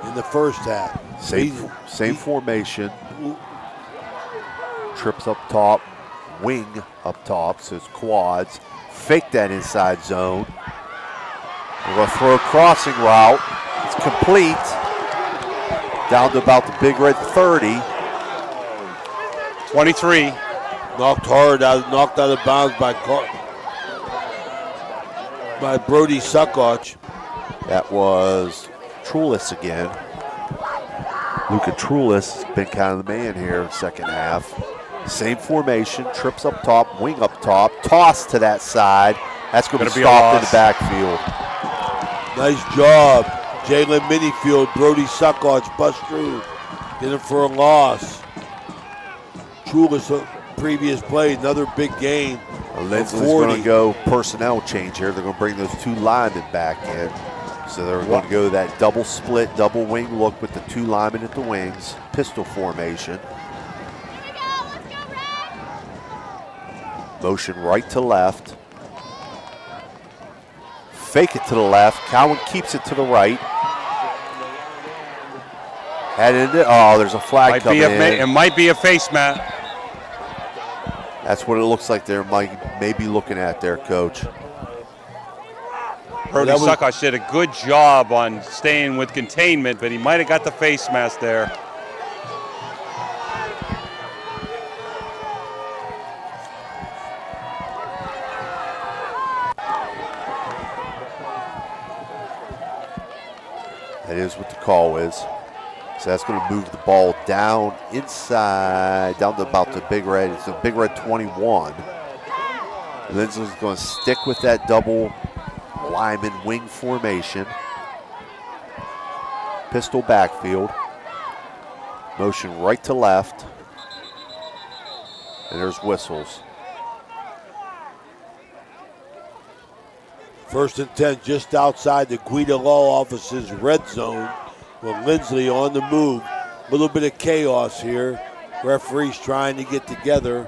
in the first half. Same formation. Trips up top, wing up top, so it's quads. Fake that inside zone. We're going to throw a crossing route. It's complete. Down to about the Big Red 30. 23. Knocked out of bounds by Brody Suckoch. That was Trulis again. Luca Trulis has been kind of the man here in the second half. Same formation, trips up top, wing up top, toss to that side. That's going to be stopped in the backfield. Nice job. Jalen Minifield, Brody Suckoch bust through. Get him for a loss. Trulis, previous play, another big game. Linsley's going to go personnel change here. They're going to bring those 2 linemen back in. So they're going to go that double split, double wing look with the 2 linemen at the wings. Pistol formation. Motion right to left. Fake it to the left. Cowan keeps it to the right. There's a flag coming in. It might be a face mat. That's what it looks like they're maybe looking at there, Coach. Brody Suckosh did a good job on staying with containment, but he might have got the face mask there. That is what the call is. So that's going to move the ball down inside, down to about the Big Red. It's a Big Red 21. Linsley's going to stick with that double lineman wing formation. Pistol backfield. Motion right to left. And there's whistles. 1st and 10 just outside the Guida Law Office's red zone with Linsley on the move. A little bit of chaos here. Referees trying to get together.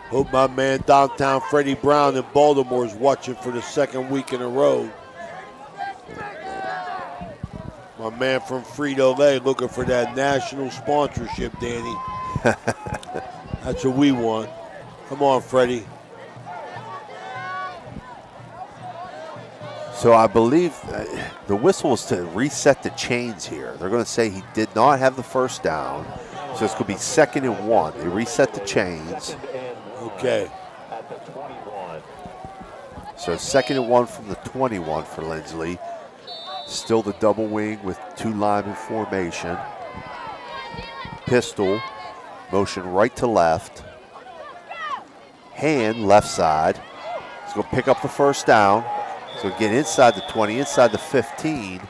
Hope my man downtown Freddie Brown in Baltimore is watching for the 2nd week in a row. My man from Frito-Lay looking for that national sponsorship, Danny. That's what we want. Come on, Freddie. So I believe the whistle is to reset the chains here. They're going to say he did not have the first down. So it's going to be 2nd and 1. They reset the chains. Okay. So 2nd and 1 from the 21 for Linsley. Still the double wing with 2 lineman formation. Pistol. Motion right to left. Hand left side. He's going to pick up the first down. So get inside the 20, inside the 15,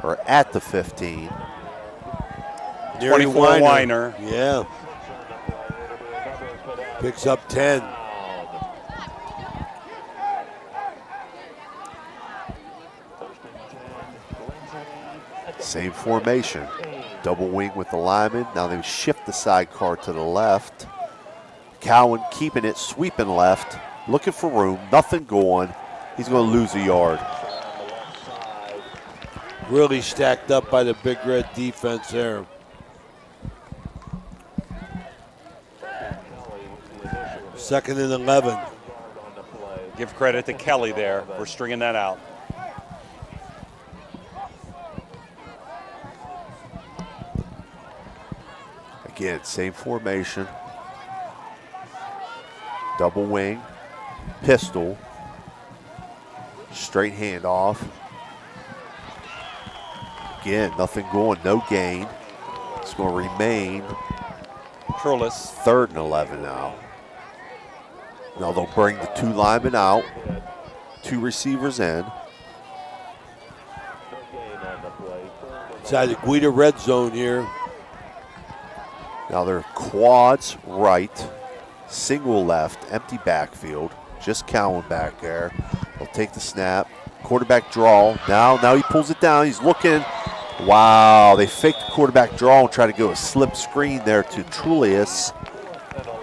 or at the 15. 24 Weiner. Yeah. Picks up 10. Same formation. Double wing with the lineman. Now they shift the sidecar to the left. Cowan keeping it, sweeping left, looking for room, nothing going. He's going to lose a yard. Really stacked up by the Big Red defense there. Second and 11. Give credit to Kelly there for stringing that out. Again, same formation. Double wing, pistol, straight handoff. Again, nothing going, no gain. It's going to remain Trulis. 3rd and 11 now. Now they'll bring the 2 linemen out, 2 receivers in. Inside the Guida red zone here. Now they're quads right, single left, empty backfield. Just Cowan back there. They'll take the snap. Quarterback draw. Now he pulls it down. He's looking. Wow, they faked the quarterback draw and tried to go a slip screen there to Trulius,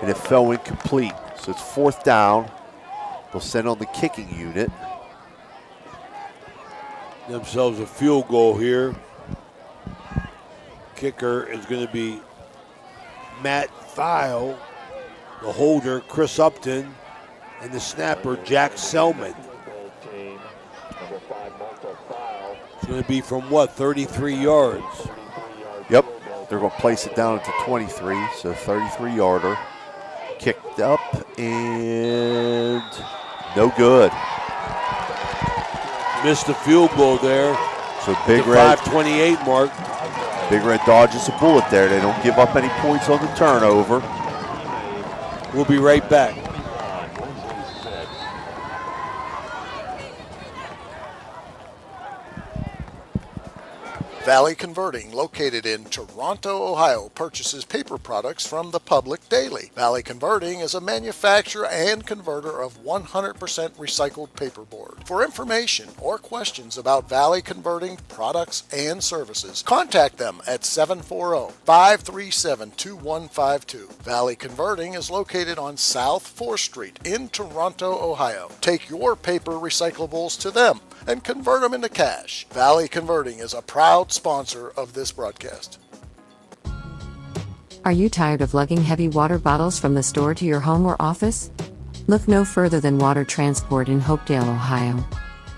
and it fell incomplete. So it's 4th down. They'll send on the kicking unit. Themselves a field goal here. Kicker is going to be Matt Thiel, the holder Chris Upton, and the snapper Jack Selman. It's going to be from what, 33 yards? Yep, they're going to place it down to 23, so 33-yarder. Kicked up and no good. Missed the field goal there. So Big Red 5:28 mark. Big Red dodges a bullet there. They don't give up any points on the turnover. We'll be right back. Valley Converting, located in Toronto, Ohio, purchases paper products from the public daily. Valley Converting is a manufacturer and converter of 100% recycled paperboard. For information or questions about Valley Converting products and services, contact them at 740-537-2152. Valley Converting is located on South 4th Street in Toronto, Ohio. Take your paper recyclables to them and convert them into cash. Valley Converting is a proud sponsor of this broadcast. Are you tired of lugging heavy water bottles from the store to your home or office? Look no further than Water Transport in Hopedale, Ohio.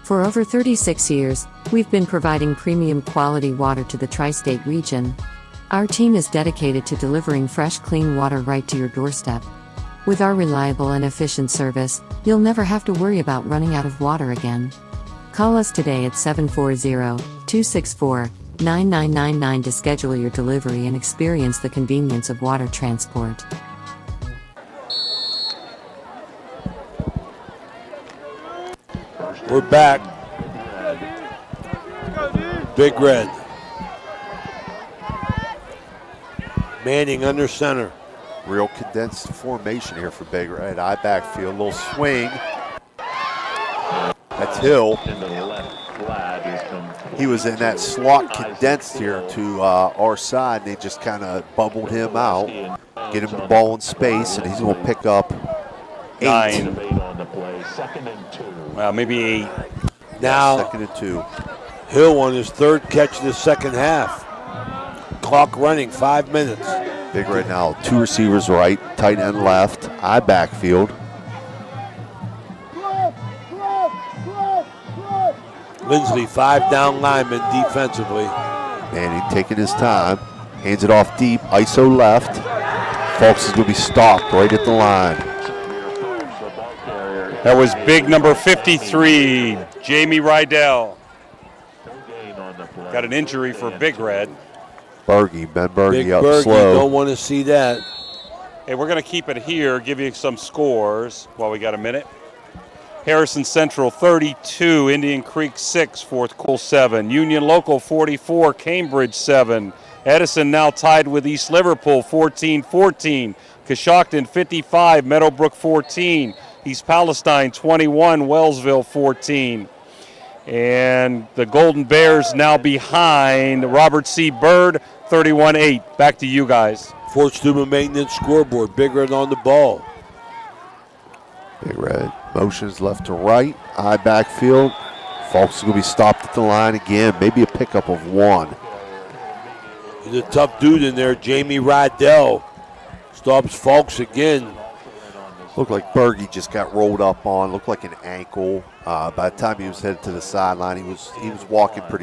For over 36 years, we've been providing premium quality water to the tri-state region. Our team is dedicated to delivering fresh, clean water right to your doorstep. With our reliable and efficient service, you'll never have to worry about running out of water again. Call us today at 740-264-9999 to schedule your delivery and experience the convenience of water transport. We're back. Big Red. Manning under center. Real condensed formation here for Big Red. I backfield, little swing. That's Hill. He was in that slot condensed here to our side. They just kind of bubbled him out, get him the ball in space, and he's going to pick up 8. 9. Well, maybe 8. Now, 2nd and 2. Hill on his 3rd catch of the second half. Clock running, 5 minutes. Big Red now, 2 receivers right, tight end left, I backfield. Linsley, 5 down linemen defensively. Manning taking his time, hands it off deep, ISO left. Fulks is going to be stopped right at the line. That was big number 53, Jamie Rydell. Got an injury for Big Red. Ben Berge Big up Berge, slow. don't want to see that. Hey, we're going to keep it here, give you some scores while we got a minute. Harrison Central 32, Indian Creek 6, Fort Cole 7, Union Local 44, Cambridge 7, Edison now tied with East Liverpool 14-14, Coshocton 55, Meadowbrook 14, East Palestine 21, Wellsville 14. And the Golden Bears now behind Robert C. Byrd 31-8. Back to you guys. Fort Steuben Maintenance scoreboard. Big Red on the ball. Big Red motions left to right. Eye backfield. Folks is going to be stopped at the line again. Maybe a pickup of 1. He's a tough dude in there, Jamie Rydell. Stops Folks again. Looked like Berge just got rolled up on. Looked like an ankle. By the time he was headed to the sideline, he was walking pretty